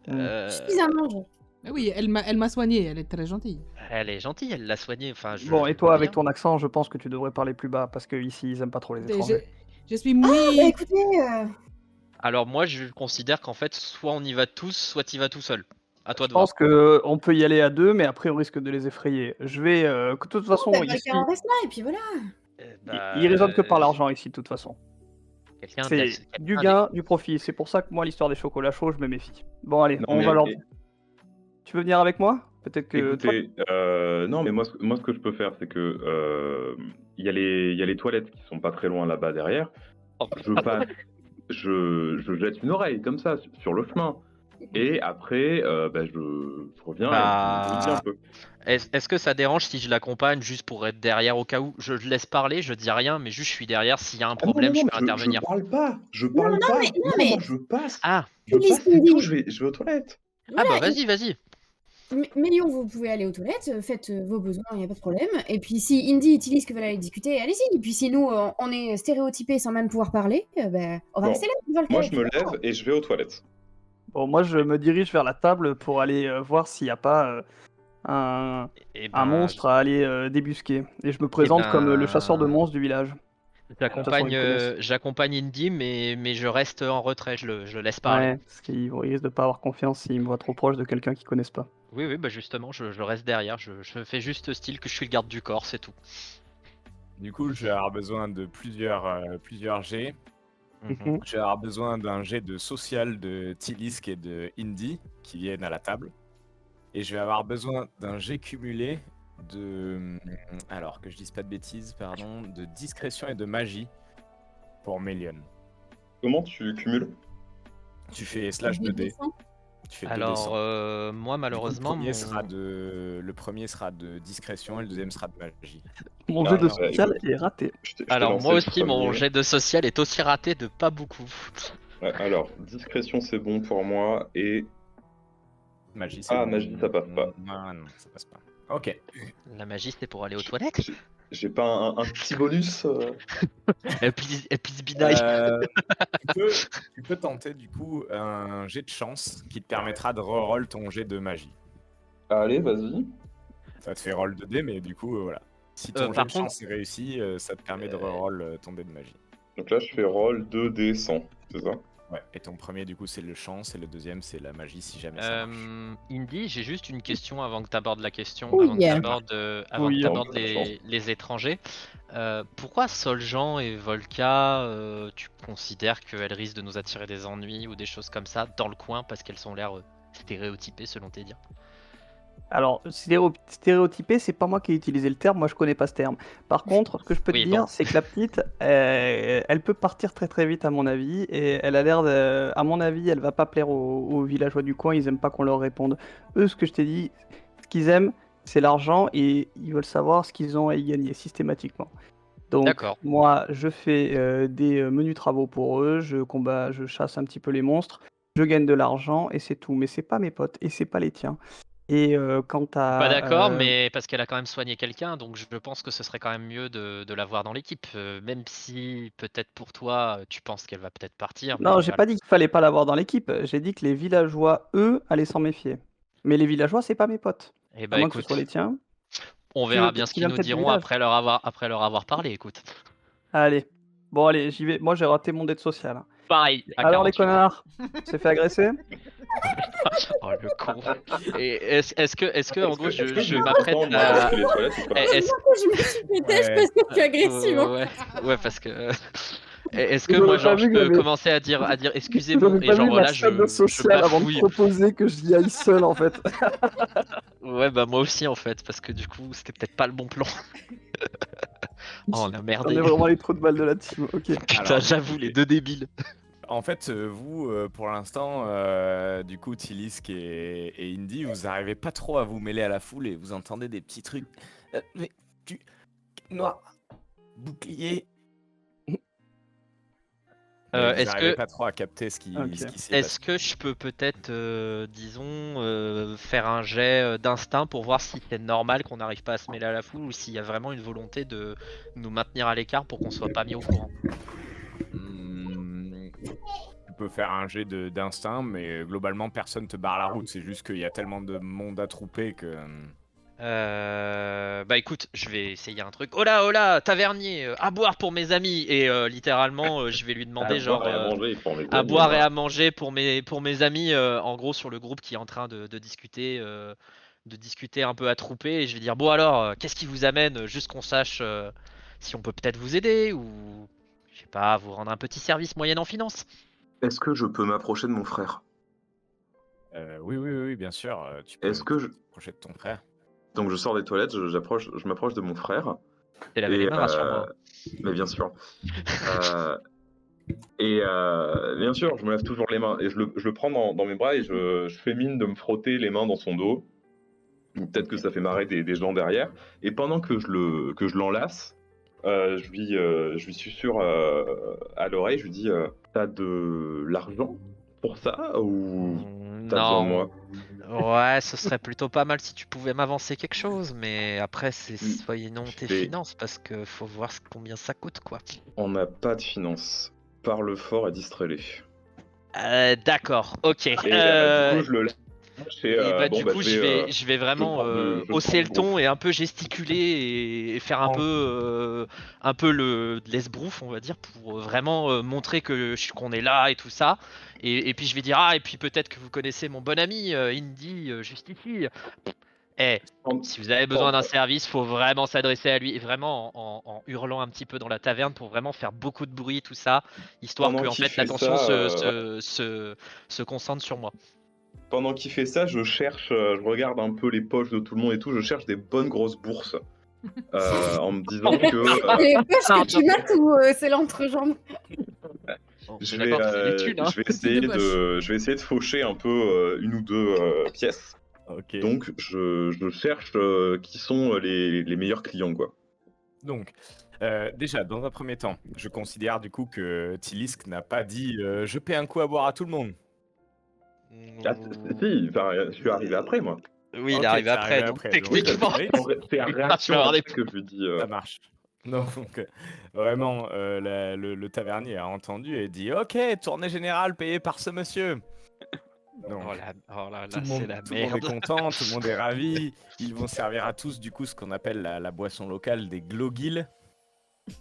[SPEAKER 4] Euh,
[SPEAKER 6] Je suis un ange.
[SPEAKER 2] Mais oui, elle m'a soignée, elle est très gentille.
[SPEAKER 4] Elle est gentille, elle l'a soignée. Enfin,
[SPEAKER 5] Bon,
[SPEAKER 4] je
[SPEAKER 5] et toi,
[SPEAKER 4] vois
[SPEAKER 5] avec
[SPEAKER 4] bien.
[SPEAKER 5] ton accent, je pense que tu devrais parler plus bas parce que ici ils aiment pas trop les
[SPEAKER 2] Écoutez,
[SPEAKER 5] étrangers.
[SPEAKER 2] je suis
[SPEAKER 6] Bah
[SPEAKER 2] muy...
[SPEAKER 6] écoutez,
[SPEAKER 4] Alors moi, je considère qu'en fait, soit on y va tous, soit tu y vas tout seul. À toi
[SPEAKER 5] Je
[SPEAKER 4] de voir.
[SPEAKER 5] pense que on peut y aller à deux, mais après on risque de les effrayer. Je vais, de toute façon,
[SPEAKER 6] bah,
[SPEAKER 5] ici,
[SPEAKER 6] Volcan reste là et puis voilà.
[SPEAKER 5] ils raisonnent que par l'argent ici, de toute façon.
[SPEAKER 4] Quelqu'un
[SPEAKER 5] C'est du gain, du profit. C'est pour ça que moi, l'histoire des chocolats chauds, je me méfie. Bon, allez,
[SPEAKER 3] Non,
[SPEAKER 5] on
[SPEAKER 3] mais-
[SPEAKER 5] va leur.
[SPEAKER 3] et-
[SPEAKER 5] Tu veux venir avec moi? Peut-être que toi.
[SPEAKER 3] Écoutez, non, mais moi, ce que je peux faire, c'est que il y a les toilettes qui sont pas très loin là-bas derrière. Je passe, je jette une oreille comme ça sur le chemin. Et après, je reviens et je vous dis un peu.
[SPEAKER 4] Est-ce que ça dérange si je l'accompagne juste pour être derrière au cas où? Je le laisse parler, je dis rien, mais juste je suis derrière. S'il y a un
[SPEAKER 3] Ah
[SPEAKER 4] problème, je peux
[SPEAKER 3] je
[SPEAKER 4] intervenir.
[SPEAKER 3] parle pas, je parle pas.
[SPEAKER 6] non, mais-
[SPEAKER 3] moi je passe,
[SPEAKER 4] Ah,
[SPEAKER 3] je
[SPEAKER 6] Ulysse
[SPEAKER 3] passe, c'est
[SPEAKER 6] nous dit-
[SPEAKER 3] tout. Je vais aux toilettes.
[SPEAKER 4] ah
[SPEAKER 6] Voilà,
[SPEAKER 4] bah vas-y.
[SPEAKER 6] Mélion, vous pouvez aller aux toilettes, faites vos besoins, il n'y a pas de problème. Et puis si Indy utilise que veulent aller discuter, allez-y. Et puis si nous, on est stéréotypés sans même pouvoir parler, on va
[SPEAKER 3] Bon,
[SPEAKER 6] rester là. Volcan,
[SPEAKER 3] Moi
[SPEAKER 6] et
[SPEAKER 3] je
[SPEAKER 6] puis
[SPEAKER 3] me
[SPEAKER 6] voilà.
[SPEAKER 3] lève et je vais aux toilettes.
[SPEAKER 5] Bon, moi, je me dirige vers la table pour aller voir s'il n'y a pas un
[SPEAKER 4] Et
[SPEAKER 5] un monstre à aller débusquer. Et je me présente comme le chasseur de monstres du village.
[SPEAKER 4] J'accompagne
[SPEAKER 5] ils connaissent.
[SPEAKER 4] j'accompagne Indy, mais je reste en retrait, je le laisse parler.
[SPEAKER 5] Ouais, parce qu'ils risquent de pas avoir confiance s'ils me voient trop proche de quelqu'un qu'ils connaissent pas.
[SPEAKER 4] Oui, bah justement, je reste derrière, je fais juste style que je suis le garde du corps, c'est tout.
[SPEAKER 1] Du coup, je vais avoir besoin de plusieurs jets.
[SPEAKER 5] Mhm.
[SPEAKER 1] Je vais avoir besoin d'un jet de social de Tilisk et de Indy qui viennent à la table. Et je vais avoir besoin d'un jet cumulé de. Alors, que je dise pas de bêtises, pardon, de discrétion et de magie pour Mélion.
[SPEAKER 3] Comment tu cumules?
[SPEAKER 1] Tu fais slash 2D. Tu fais 2D100.
[SPEAKER 4] Alors, moi malheureusement,
[SPEAKER 1] le premier sera de discrétion et le deuxième sera de magie.
[SPEAKER 5] Mon
[SPEAKER 3] Ah,
[SPEAKER 5] jet de
[SPEAKER 3] ouais,
[SPEAKER 5] social
[SPEAKER 3] écoute.
[SPEAKER 5] est raté.
[SPEAKER 3] Je t'ai
[SPEAKER 4] Alors
[SPEAKER 3] lancé
[SPEAKER 4] moi
[SPEAKER 3] le
[SPEAKER 4] aussi, mon
[SPEAKER 3] premier.
[SPEAKER 4] jet de social est aussi raté de pas beaucoup.
[SPEAKER 3] Ouais, alors, discrétion c'est bon pour moi et
[SPEAKER 1] Magie, c'est
[SPEAKER 3] Ah,
[SPEAKER 1] bon.
[SPEAKER 3] magie, ça passe pas.
[SPEAKER 1] Non, ça passe pas. Ok.
[SPEAKER 4] La magie, c'est pour aller aux toilettes.
[SPEAKER 3] J'ai pas un petit bonus
[SPEAKER 4] Et puis Binaï.
[SPEAKER 1] Tu peux tenter du coup un jet de chance qui te permettra de reroll ton jet de magie.
[SPEAKER 3] Allez, vas-y.
[SPEAKER 1] Ça te fait roll de dés, mais du coup, voilà. Si ton jet
[SPEAKER 4] par
[SPEAKER 1] de
[SPEAKER 4] contre-
[SPEAKER 1] chance est réussi, ça te permet de reroll ton dé de magie.
[SPEAKER 3] Donc là, je fais roll 2d100, c'est ça?
[SPEAKER 1] Ouais. Et ton premier, du coup, c'est le chance, et le deuxième, c'est la magie, si jamais ça marche.
[SPEAKER 4] Indy, j'ai juste une question avant que tu abordes la question,
[SPEAKER 6] Oui.
[SPEAKER 4] avant que tu abordes,
[SPEAKER 5] Oui,
[SPEAKER 3] donc,
[SPEAKER 4] les étrangers. Pourquoi Soljan et Volca, tu considères qu'elles risquent de nous attirer des ennuis ou des choses comme ça dans le coin parce qu'elles ont l'air stéréotypées selon tes dires?
[SPEAKER 5] Alors, stéréotypé, c'est pas moi qui ai utilisé le terme, moi je connais pas ce terme. Par contre, ce que je peux
[SPEAKER 4] Oui,
[SPEAKER 5] te dire,
[SPEAKER 4] bon.
[SPEAKER 5] c'est que la petite, elle peut partir très très vite à mon avis, et elle a l'air de, à mon avis, elle va pas plaire aux villageois du coin, ils aiment pas qu'on leur réponde. Eux, ce que je t'ai dit, ce qu'ils aiment, c'est l'argent, et ils veulent savoir ce qu'ils ont à y gagner systématiquement. Donc,
[SPEAKER 4] D'accord.
[SPEAKER 5] moi, je fais des menus travaux pour eux, je chasse un petit peu les monstres, je gagne de l'argent, et c'est tout. Mais c'est pas mes potes, et c'est pas les tiens. Et quant à...
[SPEAKER 4] Pas d'accord, mais parce qu'elle a quand même soigné quelqu'un, donc je pense que ce serait quand même mieux de l'avoir dans l'équipe, même si peut-être pour toi, tu penses qu'elle va peut-être partir.
[SPEAKER 5] Non,
[SPEAKER 4] mais
[SPEAKER 5] j'ai
[SPEAKER 4] voilà.
[SPEAKER 5] pas dit qu'il fallait pas l'avoir dans l'équipe. J'ai dit que les villageois, eux, allaient s'en méfier. Mais les villageois, c'est pas mes potes.
[SPEAKER 4] Eh
[SPEAKER 5] À
[SPEAKER 4] bah
[SPEAKER 5] moins que ce
[SPEAKER 4] écoute,
[SPEAKER 5] soit les tiens.
[SPEAKER 4] on
[SPEAKER 5] Tu
[SPEAKER 4] verra
[SPEAKER 5] veux-
[SPEAKER 4] bien
[SPEAKER 5] tu
[SPEAKER 4] ce qu'ils
[SPEAKER 5] viens
[SPEAKER 4] nous
[SPEAKER 5] peut-être du
[SPEAKER 4] diront
[SPEAKER 5] village.
[SPEAKER 4] après leur avoir parlé, écoute.
[SPEAKER 5] Allez. Bon, allez, j'y vais. Moi, j'ai raté mon dé de social, hein.
[SPEAKER 4] pareil. À
[SPEAKER 5] Alors les
[SPEAKER 4] 48.
[SPEAKER 5] connards, c'est fait agresser?
[SPEAKER 4] Oh le con. Et est-ce que en gros
[SPEAKER 3] Est-ce que
[SPEAKER 4] je
[SPEAKER 3] vous
[SPEAKER 4] m'apprête
[SPEAKER 3] entendez
[SPEAKER 4] à.
[SPEAKER 3] depuis les toilettes ou pas?
[SPEAKER 4] Est-ce
[SPEAKER 6] Je me suis fait têche
[SPEAKER 1] Ouais.
[SPEAKER 6] parce que je suis agressive. Hein.
[SPEAKER 4] ouais parce que est-ce que
[SPEAKER 5] Vous
[SPEAKER 4] moi
[SPEAKER 5] avez pas
[SPEAKER 4] genre je
[SPEAKER 5] vu que
[SPEAKER 4] peux
[SPEAKER 5] j'avais-
[SPEAKER 4] commencer à dire
[SPEAKER 5] Vous
[SPEAKER 4] excusez-moi
[SPEAKER 5] avez
[SPEAKER 4] et
[SPEAKER 5] pas
[SPEAKER 4] genre
[SPEAKER 5] vu ma
[SPEAKER 4] là
[SPEAKER 5] salle de
[SPEAKER 4] je
[SPEAKER 5] social avant de
[SPEAKER 4] bafouille.
[SPEAKER 5] proposer que j'y aille seul en fait.
[SPEAKER 4] Ouais bah moi aussi en fait parce que du coup c'était peut-être pas le bon plan. Oh on a
[SPEAKER 5] J'en
[SPEAKER 4] merdé.
[SPEAKER 5] ai vraiment les trous de balles de la team, ok.
[SPEAKER 4] Putain
[SPEAKER 1] Alors,
[SPEAKER 4] j'avoue les deux débiles.
[SPEAKER 1] En fait, vous, pour l'instant, du coup, Tilisk et Indy, vous arrivez pas trop à vous mêler à la foule et vous entendez des petits trucs. Mais tu... Noir, bouclier. Mais vous
[SPEAKER 4] Est-ce
[SPEAKER 1] arrivez
[SPEAKER 4] que
[SPEAKER 1] pas trop à capter ce qui
[SPEAKER 5] Ok.
[SPEAKER 1] s'est passé.
[SPEAKER 4] est-ce que je peux peut-être disons faire un jet d'instinct pour voir si c'est normal qu'on n'arrive pas à se mêler à la foule ou s'il y a vraiment une volonté de nous maintenir à l'écart pour qu'on soit pas mis au courant.
[SPEAKER 1] Tu peux faire un jet d'instinct, mais globalement, personne te barre la route. C'est juste qu'il y a tellement de monde attrouper que...
[SPEAKER 4] Bah écoute, je vais essayer un truc. Oh là, tavernier, à boire pour mes amis. Et littéralement, je vais lui demander
[SPEAKER 3] À
[SPEAKER 4] genre
[SPEAKER 3] boire et à manger, il faut en les
[SPEAKER 4] à
[SPEAKER 3] amis,
[SPEAKER 4] boire et
[SPEAKER 3] moi.
[SPEAKER 4] à manger pour mes amis, en gros sur le groupe qui est en train de discuter un peu attroupé. Et je vais dire bon alors, qu'est-ce qui vous amène, juste qu'on sache si on peut peut-être vous aider ou je sais pas, vous rendre un petit service moyen en finance.
[SPEAKER 3] Est-ce que je peux m'approcher de mon frère?
[SPEAKER 1] Oui, bien sûr. Tu peux
[SPEAKER 3] Est-ce que je...
[SPEAKER 1] t'approcher de ton frère.
[SPEAKER 3] Donc je sors des toilettes, je m'approche de mon frère.
[SPEAKER 4] T'es lavé les mains, rassure-moi.
[SPEAKER 3] Mais bien sûr. Bien sûr, je me lave toujours les mains. Et je le prends dans mes bras et je fais mine de me frotter les mains dans son dos. Ou peut-être que ça fait marrer des gens derrière. Et pendant que je l'enlace, je lui susurre à l'oreille, je lui dis t'as de l'argent pour ça ou t'as besoin de moi?
[SPEAKER 4] Ouais, ce serait plutôt pas mal si tu pouvais m'avancer quelque chose, mais après c'est soyez non tes
[SPEAKER 3] fais-
[SPEAKER 4] finances parce que faut voir combien ça coûte quoi.
[SPEAKER 3] On n'a pas de finances. Parle fort et distrais-les.
[SPEAKER 4] D'accord, ok.
[SPEAKER 3] Et du coup, je le lâche.
[SPEAKER 4] Et bah du coup je vais
[SPEAKER 3] je
[SPEAKER 4] vraiment
[SPEAKER 3] prends je
[SPEAKER 4] hausser
[SPEAKER 3] prends
[SPEAKER 4] le ton et un peu gesticuler et faire un peu de l'esbrouf on va dire pour vraiment montrer qu'on est là et tout ça. Et puis je vais dire ah et puis peut-être que vous connaissez mon bon ami Indy juste ici. Eh, si vous avez besoin d'un service, faut vraiment s'adresser à lui, et vraiment en hurlant un petit peu dans la taverne pour vraiment faire beaucoup de bruit, tout ça, histoire
[SPEAKER 3] Pendant
[SPEAKER 4] que en
[SPEAKER 3] qu'il
[SPEAKER 4] fait
[SPEAKER 3] fait
[SPEAKER 4] l'attention
[SPEAKER 3] ça,
[SPEAKER 4] se concentre sur moi.
[SPEAKER 3] pendant qu'il fait ça, je cherche, je regarde un peu les poches de tout le monde et tout, je cherche des bonnes grosses bourses. En me disant que
[SPEAKER 6] Les poches que tu mates ou c'est l'entrejambe?
[SPEAKER 3] je
[SPEAKER 4] On est d'accord, c'est des
[SPEAKER 3] vais,
[SPEAKER 4] thunes, hein.
[SPEAKER 3] je vais essayer
[SPEAKER 2] Deux
[SPEAKER 3] je vais essayer de faucher un peu une ou deux pièces.
[SPEAKER 1] Ok.
[SPEAKER 3] Donc je cherche qui sont les meilleurs clients, quoi.
[SPEAKER 1] Donc, déjà, dans un premier temps, je considère du coup que Tilisk n'a pas dit je paie un coup à boire à tout le monde.
[SPEAKER 3] Ah, si, enfin, je suis arrivé après, moi.
[SPEAKER 4] Oui, il
[SPEAKER 1] Ok,
[SPEAKER 4] est arrivé
[SPEAKER 1] t'es
[SPEAKER 4] après,
[SPEAKER 1] arrivé
[SPEAKER 4] donc
[SPEAKER 1] après, donc,
[SPEAKER 4] techniquement.
[SPEAKER 3] C'est à
[SPEAKER 4] Tu vas
[SPEAKER 3] réaction
[SPEAKER 4] avoir des-
[SPEAKER 3] que je lui dis.
[SPEAKER 1] Ça marche. Donc, vraiment, le tavernier a entendu et dit ok, tournée générale payée par ce monsieur. Donc,
[SPEAKER 4] Oh là
[SPEAKER 1] tout
[SPEAKER 4] là,
[SPEAKER 1] le
[SPEAKER 4] c'est
[SPEAKER 1] monde,
[SPEAKER 4] la
[SPEAKER 1] tout le monde est
[SPEAKER 4] merde.
[SPEAKER 1] content, tout le monde est ravi. Ils vont servir à tous du coup ce qu'on appelle la boisson locale des glogils,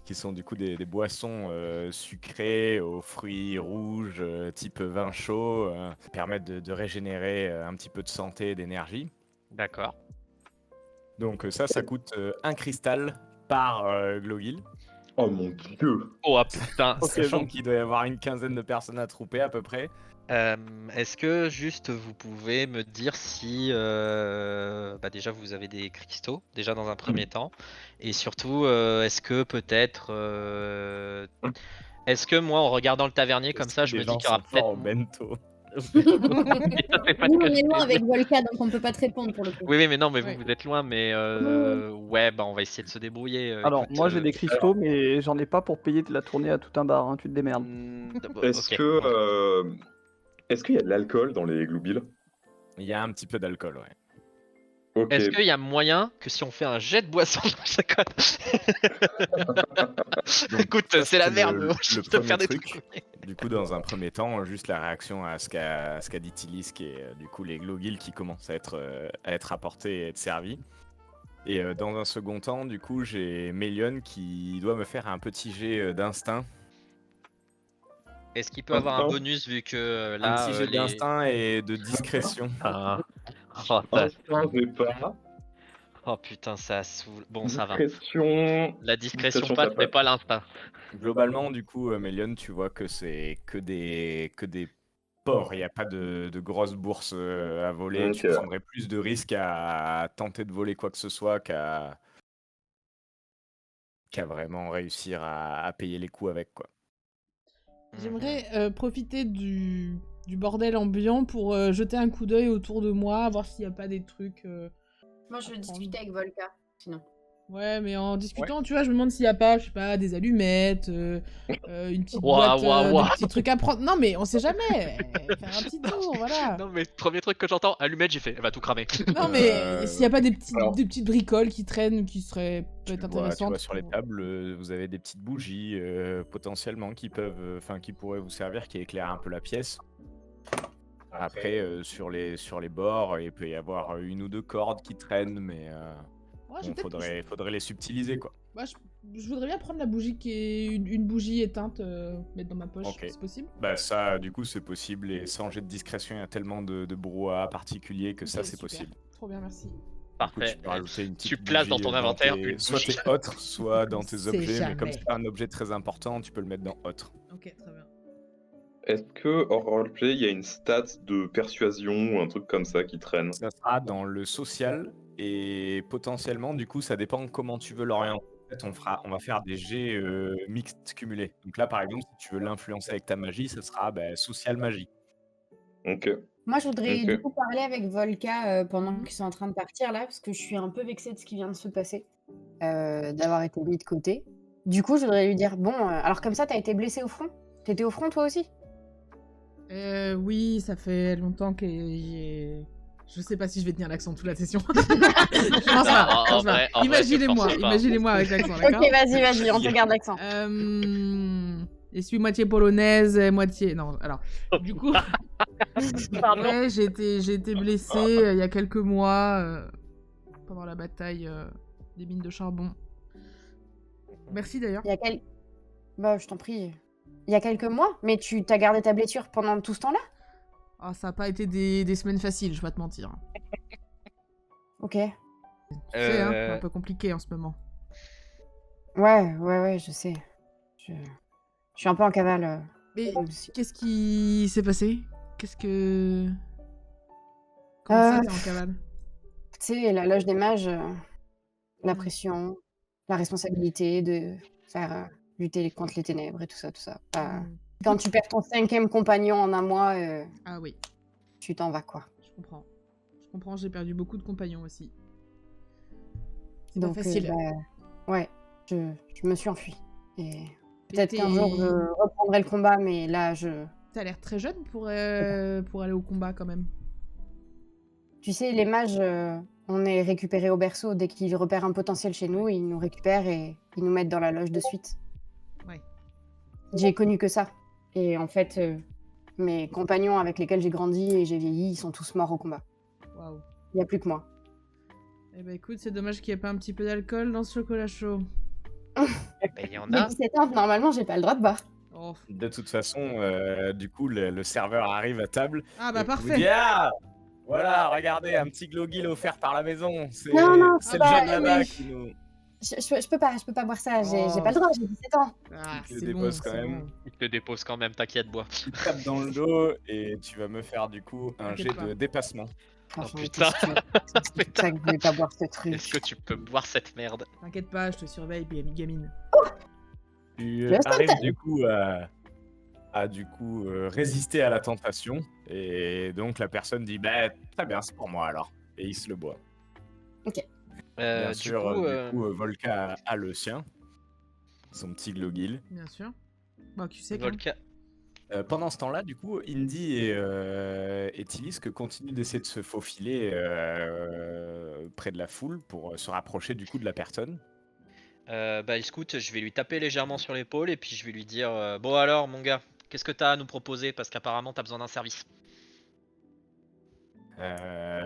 [SPEAKER 1] qui sont du coup des boissons sucrées aux fruits rouges, type vin chaud, qui permettent de régénérer un petit peu de santé et d'énergie.
[SPEAKER 4] D'accord.
[SPEAKER 1] Donc ça coûte un cristal par glogil.
[SPEAKER 3] Oh mon dieu!
[SPEAKER 4] Oh putain.
[SPEAKER 5] Ok,
[SPEAKER 1] Sachant
[SPEAKER 5] donc-
[SPEAKER 1] qu'il doit y avoir une quinzaine de personnes à trouper à peu près.
[SPEAKER 4] Est-ce que juste vous pouvez me dire si bah déjà vous avez des cristaux déjà dans un premier temps et surtout est-ce que peut-être est-ce que moi en regardant le tavernier comme ça je
[SPEAKER 1] Les
[SPEAKER 4] me dis
[SPEAKER 1] gens
[SPEAKER 4] qu'il y aura
[SPEAKER 1] sont forts au
[SPEAKER 4] peut-être
[SPEAKER 1] bento.
[SPEAKER 6] Nous,
[SPEAKER 4] pas
[SPEAKER 6] on
[SPEAKER 4] ce que
[SPEAKER 6] est
[SPEAKER 4] je
[SPEAKER 6] loin
[SPEAKER 4] voulais
[SPEAKER 6] avec Volca, donc on peut pas te répondre pour le coup.
[SPEAKER 4] Oui, mais non, mais vous,
[SPEAKER 2] Ouais.
[SPEAKER 4] vous êtes loin, mais ouais, bah on va essayer de se débrouiller.
[SPEAKER 5] Alors,
[SPEAKER 4] Écoute,
[SPEAKER 5] moi j'ai des cristaux, mais j'en ai pas pour payer de la tournée à tout un bar, hein, tu te démerdes.
[SPEAKER 3] Est-ce
[SPEAKER 4] ok.
[SPEAKER 3] que est-ce qu'il y a de l'alcool dans les Gloobil?
[SPEAKER 1] Il y a un petit peu d'alcool, ouais.
[SPEAKER 3] Ok.
[SPEAKER 4] Est-ce qu'il y a moyen que si on fait un jet de boisson dans sa cote Écoute,
[SPEAKER 1] ça,
[SPEAKER 4] c'est la
[SPEAKER 1] c'était
[SPEAKER 4] merde,
[SPEAKER 1] le
[SPEAKER 4] je te
[SPEAKER 1] premier
[SPEAKER 4] faire des
[SPEAKER 1] truc.
[SPEAKER 4] trucs.
[SPEAKER 1] Du coup, dans un premier temps, juste la réaction à ce qu'a dit Tilisk et du coup les glogils qui commencent à être apportés et être servis. Et dans un second temps, du coup, j'ai Mélion qui doit me faire un petit jet d'instinct.
[SPEAKER 4] Est-ce qu'il peut avoir un
[SPEAKER 3] Instinct.
[SPEAKER 4] bonus vu que
[SPEAKER 1] Un
[SPEAKER 4] là,
[SPEAKER 1] petit jet d'instinct et de discrétion.
[SPEAKER 4] Ah. Oh,
[SPEAKER 3] Instinct, j'ai pas.
[SPEAKER 4] oh, putain, ça saoule. Bon, ça va.
[SPEAKER 3] Discrétion.
[SPEAKER 4] La discrétion
[SPEAKER 3] Discrétion,
[SPEAKER 4] passe,
[SPEAKER 3] ça
[SPEAKER 4] mais
[SPEAKER 3] passe.
[SPEAKER 4] pas l'instinct.
[SPEAKER 1] Globalement, du coup, Mélione, tu vois que c'est que des ports. Il n'y a pas de grosses bourses à voler. Tu
[SPEAKER 3] Ok.
[SPEAKER 1] prendrais plus de risques à tenter de voler quoi que ce soit qu'à vraiment réussir à payer les coups avec, quoi.
[SPEAKER 2] J'aimerais profiter du bordel ambiant pour jeter un coup d'œil autour de moi, voir s'il n'y a pas des trucs.
[SPEAKER 6] Moi, je veux discuter avec Volca, sinon.
[SPEAKER 2] Ouais, mais en discutant, tu vois, je me demande s'il n'y a pas, je sais pas, des allumettes, une petite boîte, des petits trucs à prendre. Non, mais on sait jamais. Faire un petit tour, voilà.
[SPEAKER 4] Non, mais premier truc que j'entends, allumette, j'ai fait, elle va tout cramer.
[SPEAKER 2] Non, mais s'il n'y a pas des
[SPEAKER 3] alors-
[SPEAKER 2] petites bricoles qui traînent, qui seraient
[SPEAKER 1] Tu
[SPEAKER 2] peut-être
[SPEAKER 1] vois
[SPEAKER 2] intéressantes.
[SPEAKER 1] sur les tables, vous avez des petites bougies potentiellement qui pourraient vous servir, qui éclairent un peu la pièce. Après, sur les bords, il peut y avoir une ou deux cordes qui traînent, mais
[SPEAKER 2] Ouais, j'ai
[SPEAKER 1] bon,
[SPEAKER 2] peut-être-
[SPEAKER 1] faudrait les subtiliser, quoi.
[SPEAKER 2] Ouais, je voudrais bien prendre la bougie qui est une bougie éteinte, mettre dans ma poche,
[SPEAKER 1] Ok.
[SPEAKER 2] c'est possible?
[SPEAKER 1] Bah ça, du coup, c'est possible, et sans jet de discrétion, il y a tellement de brouhaha particulier que ça,
[SPEAKER 2] Ok,
[SPEAKER 1] c'est
[SPEAKER 2] super.
[SPEAKER 1] possible.
[SPEAKER 2] Trop bien, merci.
[SPEAKER 1] Du coup,
[SPEAKER 4] Parfait.
[SPEAKER 1] tu peux rajouter une petite
[SPEAKER 4] Tu places dans
[SPEAKER 1] bougie,
[SPEAKER 4] ton inventaire
[SPEAKER 1] tes-
[SPEAKER 4] une
[SPEAKER 1] soit
[SPEAKER 4] bougie.
[SPEAKER 1] tes autres, soit dans tes
[SPEAKER 2] C'est
[SPEAKER 1] objets, mais comme
[SPEAKER 2] jamais.
[SPEAKER 1] c'est pas un objet très important, tu peux le mettre dans autre.
[SPEAKER 2] Ok, très bien.
[SPEAKER 3] Est-ce que hors roleplay, il y a une stat de persuasion ou un truc comme ça qui traîne?
[SPEAKER 1] Ça sera dans le social, et potentiellement, du coup, ça dépend comment tu veux l'orienter. En fait, on va faire des jets mixtes cumulés. Donc là, par exemple, si tu veux l'influencer avec ta magie, ça sera social magie.
[SPEAKER 3] Ok.
[SPEAKER 6] Moi, je voudrais
[SPEAKER 3] Ok.
[SPEAKER 6] du coup parler avec Volca pendant qu'ils sont en train de partir là, parce que je suis un peu vexée de ce qui vient de se passer, d'avoir été mis de côté. Du coup, je voudrais lui dire, bon, alors comme ça, t'as été blessé au front? T'étais au front toi aussi?
[SPEAKER 2] Oui, ça fait longtemps que j'ai... Je sais pas si je vais tenir l'accent toute la session. Je pense pas.
[SPEAKER 4] En vrai, te
[SPEAKER 2] Imaginez-moi,
[SPEAKER 4] force pas.
[SPEAKER 2] imaginez-moi avec l'accent, d'accord?
[SPEAKER 6] Ok, vas-y, on te garde l'accent.
[SPEAKER 2] Je suis moitié polonaise, moitié... Non, alors, du coup...
[SPEAKER 4] Pardon.
[SPEAKER 2] Ouais, j'ai été blessée il y a quelques mois, pendant la bataille des mines de charbon. Merci d'ailleurs.
[SPEAKER 6] Il y a quel... Bah, je t'en prie. Il y a quelques mois? Mais tu t'as gardé ta blessure pendant tout ce temps-là?
[SPEAKER 2] Ah, ça a pas été des semaines faciles, je vais pas te mentir.
[SPEAKER 6] Ok.
[SPEAKER 2] Tu sais, hein, c'est un peu compliqué en ce moment.
[SPEAKER 6] Ouais, je sais. Je suis un peu en cavale.
[SPEAKER 2] Mais
[SPEAKER 6] aussi.
[SPEAKER 2] qu'est-ce qui s'est passé? Comment ça, t'es en cavale?
[SPEAKER 6] Tu sais, la loge des mages, la pression, la responsabilité de faire lutter contre les ténèbres et tout ça. Quand tu perds ton 5e compagnon en un mois,
[SPEAKER 2] Ah oui,
[SPEAKER 6] tu t'en vas, quoi.
[SPEAKER 2] je comprends. Je comprends, j'ai perdu beaucoup de compagnons aussi. C'est
[SPEAKER 6] Donc,
[SPEAKER 2] pas facile.
[SPEAKER 6] ouais, je me suis enfuie. Et
[SPEAKER 2] Mais
[SPEAKER 6] peut-être qu'un jour, je reprendrai le combat, mais là,
[SPEAKER 2] T'as l'air très jeune pour aller au combat quand même.
[SPEAKER 6] Tu sais, les mages, on est récupérés au berceau. Dès qu'ils repèrent un potentiel chez nous, ils nous récupèrent et ils nous mettent dans la loge de suite.
[SPEAKER 2] Ouais.
[SPEAKER 6] J'ai connu que ça. Et en fait, mes compagnons avec lesquels j'ai grandi et j'ai vieilli, ils sont tous morts au combat.
[SPEAKER 2] Waouh.
[SPEAKER 6] Il n'y a plus que moi.
[SPEAKER 2] Eh ben écoute, c'est dommage qu'il n'y ait pas un petit peu d'alcool dans ce chocolat chaud.
[SPEAKER 4] Il y en
[SPEAKER 6] J'ai
[SPEAKER 4] a.
[SPEAKER 6] 17 ans, normalement, j'ai pas le droit de boire.
[SPEAKER 2] Oh.
[SPEAKER 1] De toute façon, du coup, le serveur arrive à table.
[SPEAKER 2] Ah bah
[SPEAKER 1] et vous
[SPEAKER 2] parfait.
[SPEAKER 1] dit, ah, voilà, regardez, un petit glowgill offert par la maison. C'est
[SPEAKER 6] Non,
[SPEAKER 1] c'est le
[SPEAKER 6] bah,
[SPEAKER 1] jeune là-bas
[SPEAKER 6] oui.
[SPEAKER 1] qui nous
[SPEAKER 6] Je peux pas boire ça. J'ai
[SPEAKER 2] Oh.
[SPEAKER 6] pas le droit, j'ai 17 ans.
[SPEAKER 2] Ah,
[SPEAKER 1] te
[SPEAKER 2] c'est
[SPEAKER 1] dépose
[SPEAKER 2] bon,
[SPEAKER 1] quand
[SPEAKER 2] c'est
[SPEAKER 1] même.
[SPEAKER 2] bon.
[SPEAKER 4] Il te dépose quand même, t'inquiète, bois.
[SPEAKER 1] Tu te tapes dans le dos et tu vas me faire du coup un
[SPEAKER 2] T'inquiète
[SPEAKER 1] jet
[SPEAKER 2] pas.
[SPEAKER 1] de dépassement.
[SPEAKER 6] Franchement,
[SPEAKER 4] putain.
[SPEAKER 6] C'est pour ça que je voulais pas boire ce truc.
[SPEAKER 4] Est-ce que tu peux boire cette merde?
[SPEAKER 2] T'inquiète pas, je te surveille, puis gamine.
[SPEAKER 1] Tu
[SPEAKER 6] Just in
[SPEAKER 1] arrives
[SPEAKER 6] time.
[SPEAKER 1] du coup à résister à la tentation, et donc la personne dit, bah très bien, c'est pour moi alors, et il se le boit. Bien
[SPEAKER 4] Du
[SPEAKER 1] sûr,
[SPEAKER 4] coup,
[SPEAKER 1] Volca a le sien, son petit glowgill.
[SPEAKER 2] Bien sûr. Bah, tu sais
[SPEAKER 4] Volca.
[SPEAKER 1] Pendant ce temps-là, du coup, Indy et Tilisk continuent d'essayer de se faufiler près de la foule pour se rapprocher du coup de la personne.
[SPEAKER 4] Bah, Scout, je vais lui taper légèrement sur l'épaule et puis je vais lui dire bon, alors, mon gars, qu'est-ce que t'as à nous proposer? Parce qu'apparemment, t'as besoin d'un service.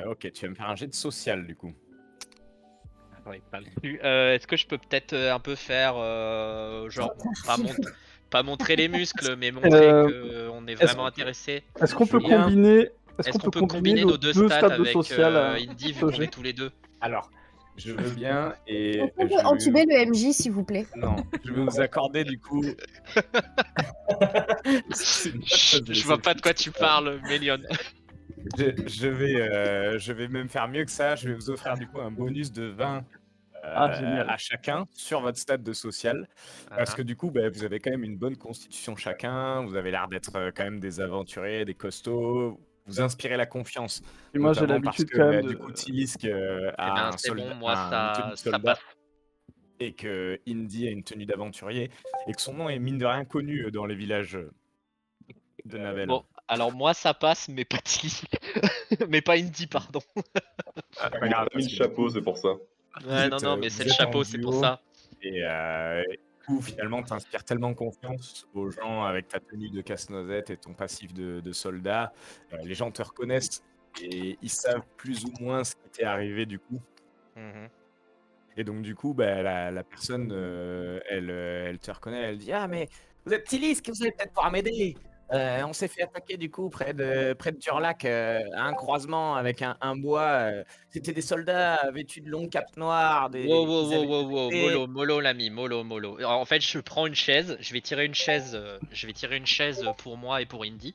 [SPEAKER 1] Ok, tu vas me faire un jet de social du coup.
[SPEAKER 4] Ouais, pas le plus. Est-ce que je peux peut-être un peu faire genre Pas montrer les muscles, mais montrer qu'on est vraiment intéressé.
[SPEAKER 5] Est-ce qu'on peut
[SPEAKER 1] Julien,
[SPEAKER 5] combiner
[SPEAKER 4] Est-ce qu'on peut combiner nos deux stats
[SPEAKER 5] stades de
[SPEAKER 4] avec
[SPEAKER 5] social
[SPEAKER 4] Indy, vu qu'on est tous les deux?
[SPEAKER 1] Alors, je veux bien et
[SPEAKER 6] Est-ce qu'on peut entuber le MJ, s'il vous plaît?
[SPEAKER 1] Non, je vais vous accorder du coup.
[SPEAKER 4] Je vois pas de quoi tu parles, Mélion.
[SPEAKER 1] Je vais même faire mieux que ça. Je vais vous offrir du coup un bonus de 20
[SPEAKER 5] génial.
[SPEAKER 1] à chacun sur votre stade de social. Parce que du coup, vous avez quand même une bonne constitution chacun. Vous avez l'air d'être quand même des aventuriers, des costauds. Vous inspirez la confiance.
[SPEAKER 5] Et moi, j'ai
[SPEAKER 1] Notamment parce
[SPEAKER 5] l'habitude
[SPEAKER 1] que
[SPEAKER 5] quand même
[SPEAKER 1] du
[SPEAKER 5] de.
[SPEAKER 1] coup, Tilisk
[SPEAKER 4] Eh
[SPEAKER 1] a
[SPEAKER 4] ben,
[SPEAKER 1] un
[SPEAKER 4] c'est
[SPEAKER 1] soldat,
[SPEAKER 4] bon, moi
[SPEAKER 1] une tenue de
[SPEAKER 4] ça
[SPEAKER 1] soldat
[SPEAKER 4] passe.
[SPEAKER 1] et que Indy a une tenue d'aventurier et que son nom est mine de rien connu dans les villages de Navel.
[SPEAKER 4] Bon, alors moi ça passe, mais pas Tilly. Mais pas Indy, pardon.
[SPEAKER 1] Pas
[SPEAKER 3] Il
[SPEAKER 1] grave,
[SPEAKER 3] a mis le chapeau, c'est pour ça.
[SPEAKER 4] Ouais, non, mais c'est le chapeau, c'est pour ça.
[SPEAKER 1] Et du coup, finalement, t'inspires tellement confiance aux gens avec ta tenue de casse-noisette et ton passif de soldat. Les gens te reconnaissent et ils savent plus ou moins ce qui t'est arrivé du coup.
[SPEAKER 4] Mhm.
[SPEAKER 1] Et donc du coup, la personne, elle te reconnaît, elle dit: Ah mais vous êtes Tilisk, vous allez peut-être pouvoir m'aider. On s'est fait attaquer du coup près de Durlac, à un croisement avec un bois. C'était des soldats vêtus de longues capes noires. Ils avaient des épées.
[SPEAKER 4] Mollo l'ami, mollo. Alors, en fait, je prends une chaise, je vais tirer une chaise pour moi et pour Indy.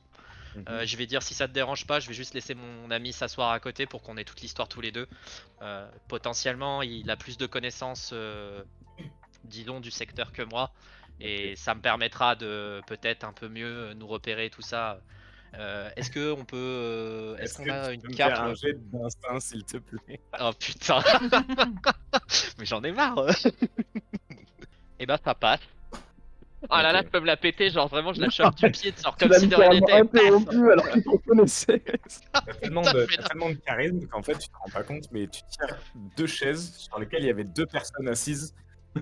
[SPEAKER 4] Je vais dire si ça te dérange pas, je vais juste laisser mon ami s'asseoir à côté pour qu'on ait toute l'histoire tous les deux. Potentiellement, il a plus de connaissances, disons, du secteur que moi, et ça me permettra de peut-être un peu mieux nous repérer tout ça. Est-ce que on peut, est-ce qu'on a une
[SPEAKER 1] Tu peux me
[SPEAKER 4] carte
[SPEAKER 1] faire un jet d'instinct, s'il te plaît?
[SPEAKER 4] Oh putain, mais j'en ai marre. Et ben ça passe. Oh là là,
[SPEAKER 1] Ok.
[SPEAKER 4] je peux me la péter, genre vraiment je la chope du pied, de sort
[SPEAKER 5] Tu
[SPEAKER 4] comme
[SPEAKER 5] l'as
[SPEAKER 4] si de rien
[SPEAKER 5] littéralement
[SPEAKER 4] n'était. Paf.
[SPEAKER 5] interrompu alors qu'il te reconnaissait.
[SPEAKER 1] T'as tellement de charisme qu'en fait, tu te rends pas compte, mais tu tires 2 chaises sur lesquelles il y avait 2 personnes assises.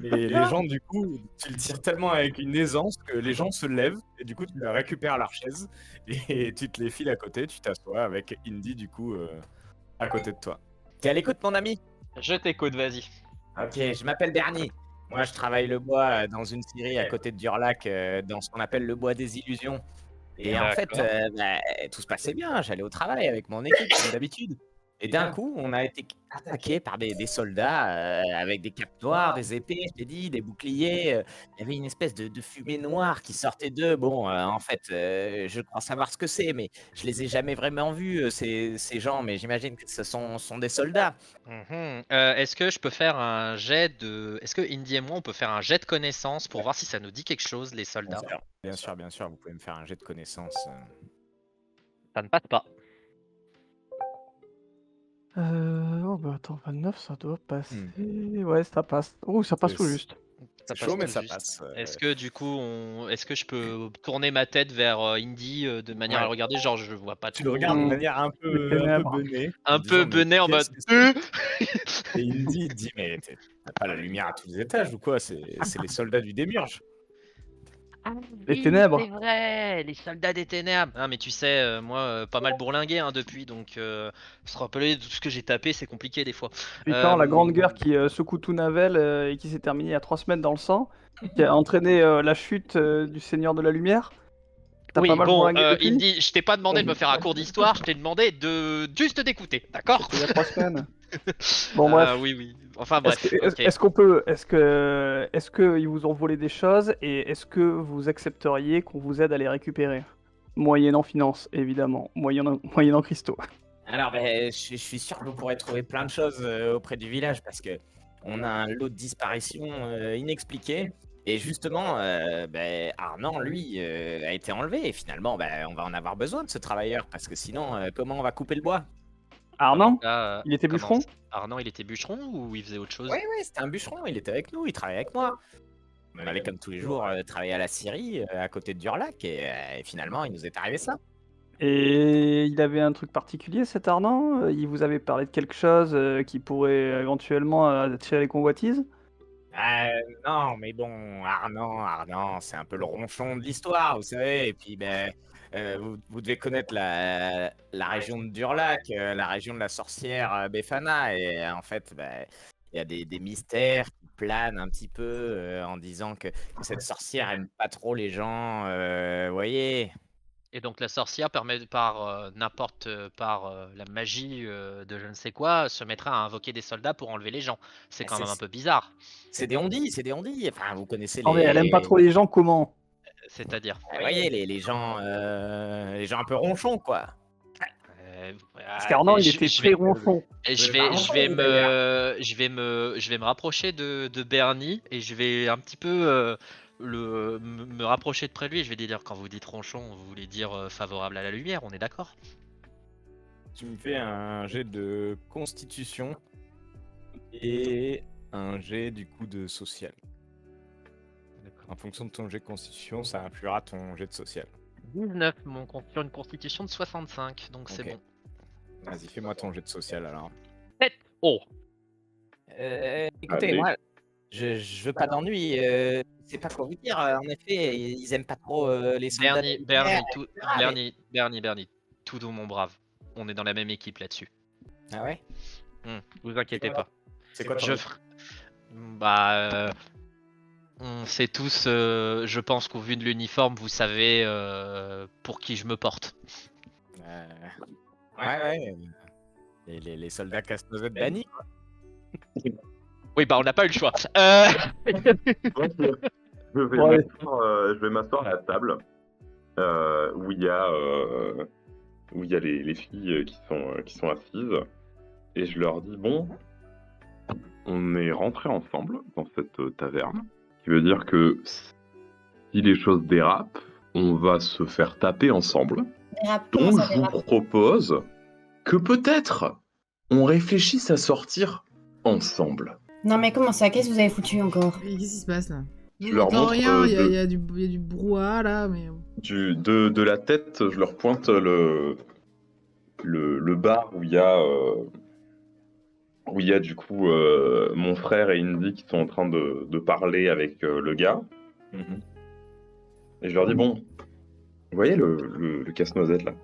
[SPEAKER 1] Et les gens, du coup, tu le tires tellement avec une aisance que les gens se lèvent et du coup, tu leur récupères leur chaise et tu te les files à côté, tu t'assois avec Indy, du coup, à côté de toi. T'es à l'écoute, mon ami?
[SPEAKER 4] Je t'écoute, vas-y.
[SPEAKER 1] Ok, je m'appelle Bernie. Moi, je travaille le bois dans une scierie à côté de Durlac, dans ce qu'on appelle le bois des illusions. Et en fait, tout se passait bien. J'allais au travail avec mon équipe, comme d'habitude. Et d'un coup, on a été attaqué par des soldats avec des capes noires, des épées, je t'ai dit, des boucliers. Il y avait une espèce de fumée noire qui sortait d'eux. Bon, en fait, je crois savoir ce que c'est, mais je les ai jamais vraiment vus, ces gens. Mais j'imagine que ce sont des soldats.
[SPEAKER 4] Est-ce que je peux faire un jet de. Est-ce que Indy et moi on peut faire un jet de connaissance pour voir si ça nous dit quelque chose, les soldats?
[SPEAKER 1] Bien sûr, vous pouvez me faire un jet de connaissance.
[SPEAKER 4] Ça ne passe pas.
[SPEAKER 5] Oh bah attends, 29, ça doit passer. Ouais, ça passe. Oh, ça passe tout juste.
[SPEAKER 4] Ça
[SPEAKER 1] C'est chaud,
[SPEAKER 4] passe
[SPEAKER 1] mais
[SPEAKER 4] tout
[SPEAKER 1] ça
[SPEAKER 4] juste.
[SPEAKER 1] passe.
[SPEAKER 4] Est-ce que du coup, est-ce que je peux tourner ma tête vers Indy de manière à le regarder? Genre, je vois pas
[SPEAKER 1] Tu
[SPEAKER 4] trop.
[SPEAKER 1] le regardes de manière un peu
[SPEAKER 5] ténèbres.
[SPEAKER 1] benée.
[SPEAKER 4] Un peu
[SPEAKER 1] disant, mais
[SPEAKER 4] bené en mode.
[SPEAKER 1] qu'est-ce que c'est? Et Indy dit: Mais t'as pas la lumière à tous les étages ou quoi? C'est les soldats du Démurge.
[SPEAKER 5] Les ténèbres.
[SPEAKER 4] C'est vrai, les soldats des ténèbres. Ah, mais tu sais, moi, pas mal bourlingué depuis, donc se rappeler de tout ce que j'ai tapé, c'est compliqué des fois.
[SPEAKER 5] Putain, la grande guerre qui secoue tout Navel et qui s'est terminée il y a 3 semaines dans le sang, qui a entraîné la chute du Seigneur de la Lumière. T'as
[SPEAKER 4] Oui,
[SPEAKER 5] pas mal
[SPEAKER 4] bon,
[SPEAKER 5] bourlingué depuis
[SPEAKER 4] Indy, je t'ai pas demandé de me faire un cours d'histoire, je t'ai demandé de juste d'écouter, d'accord?
[SPEAKER 5] Il y a 3 semaines. Bon bref.
[SPEAKER 4] Oui. Enfin bref. Ok.
[SPEAKER 5] Est-ce que ils vous ont volé des choses et est-ce que vous accepteriez qu'on vous aide à les récupérer? Moyennant finance, évidemment. Moyennant cristaux.
[SPEAKER 1] Alors, je suis sûr que vous pourrez trouver plein de choses auprès du village parce que on a un lot de disparitions inexpliquées. Et justement, Arnan, lui, a été enlevé. Et finalement, on va en avoir besoin de ce travailleur parce que sinon, comment on va couper le bois?
[SPEAKER 5] Arnan,
[SPEAKER 4] Là,
[SPEAKER 5] il était bûcheron?
[SPEAKER 4] Arnan, il était bûcheron ou il faisait autre chose?
[SPEAKER 1] Oui, c'était un bûcheron. Il était avec nous, il travaillait avec moi. On allait comme tous les jours travailler à la scierie à côté de Durlac. Et finalement, il nous est arrivé ça.
[SPEAKER 5] Et il avait un truc particulier cet Arnan? Il vous avait parlé de quelque chose qui pourrait éventuellement attirer les convoitises?
[SPEAKER 1] Non, mais bon, Arnan, c'est un peu le ronchon de l'histoire, vous savez. Et puis, vous devez connaître la région de Durlac, la région de la sorcière Befana. Et en fait, il il y a des mystères qui planent un petit peu en disant que cette sorcière aime pas trop les gens, vous voyez?
[SPEAKER 4] Et donc la sorcière permet par la magie de je ne sais quoi, se mettra à invoquer des soldats pour enlever les gens. C'est
[SPEAKER 1] Bah,
[SPEAKER 4] quand même un peu bizarre.
[SPEAKER 1] c'est des on-dit, c'est des on-dit. Enfin, vous connaissez
[SPEAKER 5] Non mais elle aime pas trop les gens, comment?
[SPEAKER 4] C'est-à-dire.
[SPEAKER 1] vous voyez les gens un peu ronchons, quoi.
[SPEAKER 5] Parce qu'Arnaud, il
[SPEAKER 4] je-
[SPEAKER 5] était
[SPEAKER 4] je
[SPEAKER 5] très
[SPEAKER 4] vais-
[SPEAKER 5] ronchon.
[SPEAKER 4] Et
[SPEAKER 1] Je
[SPEAKER 4] je vais me rapprocher de Bernie et je vais un petit peu me rapprocher de près de lui et je vais lui dire quand vous dites ronchon, vous voulez dire favorable à la lumière, on est d'accord?
[SPEAKER 1] Tu me fais un jet de constitution et un jet du coup de social. En fonction de ton jet de constitution, ça influera ton jet de social.
[SPEAKER 4] 19, sur une constitution de 65, donc c'est
[SPEAKER 1] Ok.
[SPEAKER 4] bon.
[SPEAKER 1] Vas-y, fais-moi ton jet de social alors.
[SPEAKER 4] 7. Oh,
[SPEAKER 1] Écoutez,
[SPEAKER 3] Allez.
[SPEAKER 1] moi, je veux pas d'ennui. C'est pas quoi vous dire. En effet, ils aiment pas trop les soldats.
[SPEAKER 4] Bernie, tout doux mon brave. On est dans la même équipe là-dessus.
[SPEAKER 1] Ah ouais?
[SPEAKER 4] Vous inquiétez pas.
[SPEAKER 1] C'est quoi ton
[SPEAKER 4] Je ferai. Bah, on sait tous, je pense qu'au vu de l'uniforme, vous savez pour qui je me porte.
[SPEAKER 1] Ouais. Les soldats casse-noisette bannis, quoi.
[SPEAKER 4] Oui, bah on n'a pas eu le choix.
[SPEAKER 3] Je vais m'asseoir à la table où il y a les filles qui sont assises et je leur dis bon, on est rentrés ensemble dans cette taverne, ce qui veut dire que si les choses dérapent, on va se faire taper ensemble.
[SPEAKER 6] Comment
[SPEAKER 3] Donc
[SPEAKER 6] ça
[SPEAKER 3] je vous
[SPEAKER 6] dérape?
[SPEAKER 3] propose que peut-être on réfléchisse à sortir ensemble.
[SPEAKER 6] Non mais comment ça? Qu'est-ce que vous avez foutu encore?
[SPEAKER 2] Et qu'est-ce qui se passe là?
[SPEAKER 3] Je
[SPEAKER 2] On
[SPEAKER 3] leur
[SPEAKER 2] n'entend
[SPEAKER 3] montre,
[SPEAKER 2] rien, il y a du brouhaha là, mais.
[SPEAKER 3] De la tête, je leur pointe le bar où il y a du coup mon frère et Indy qui sont en train de parler avec le gars. Et je leur dis bon, vous voyez le casse-noisette là?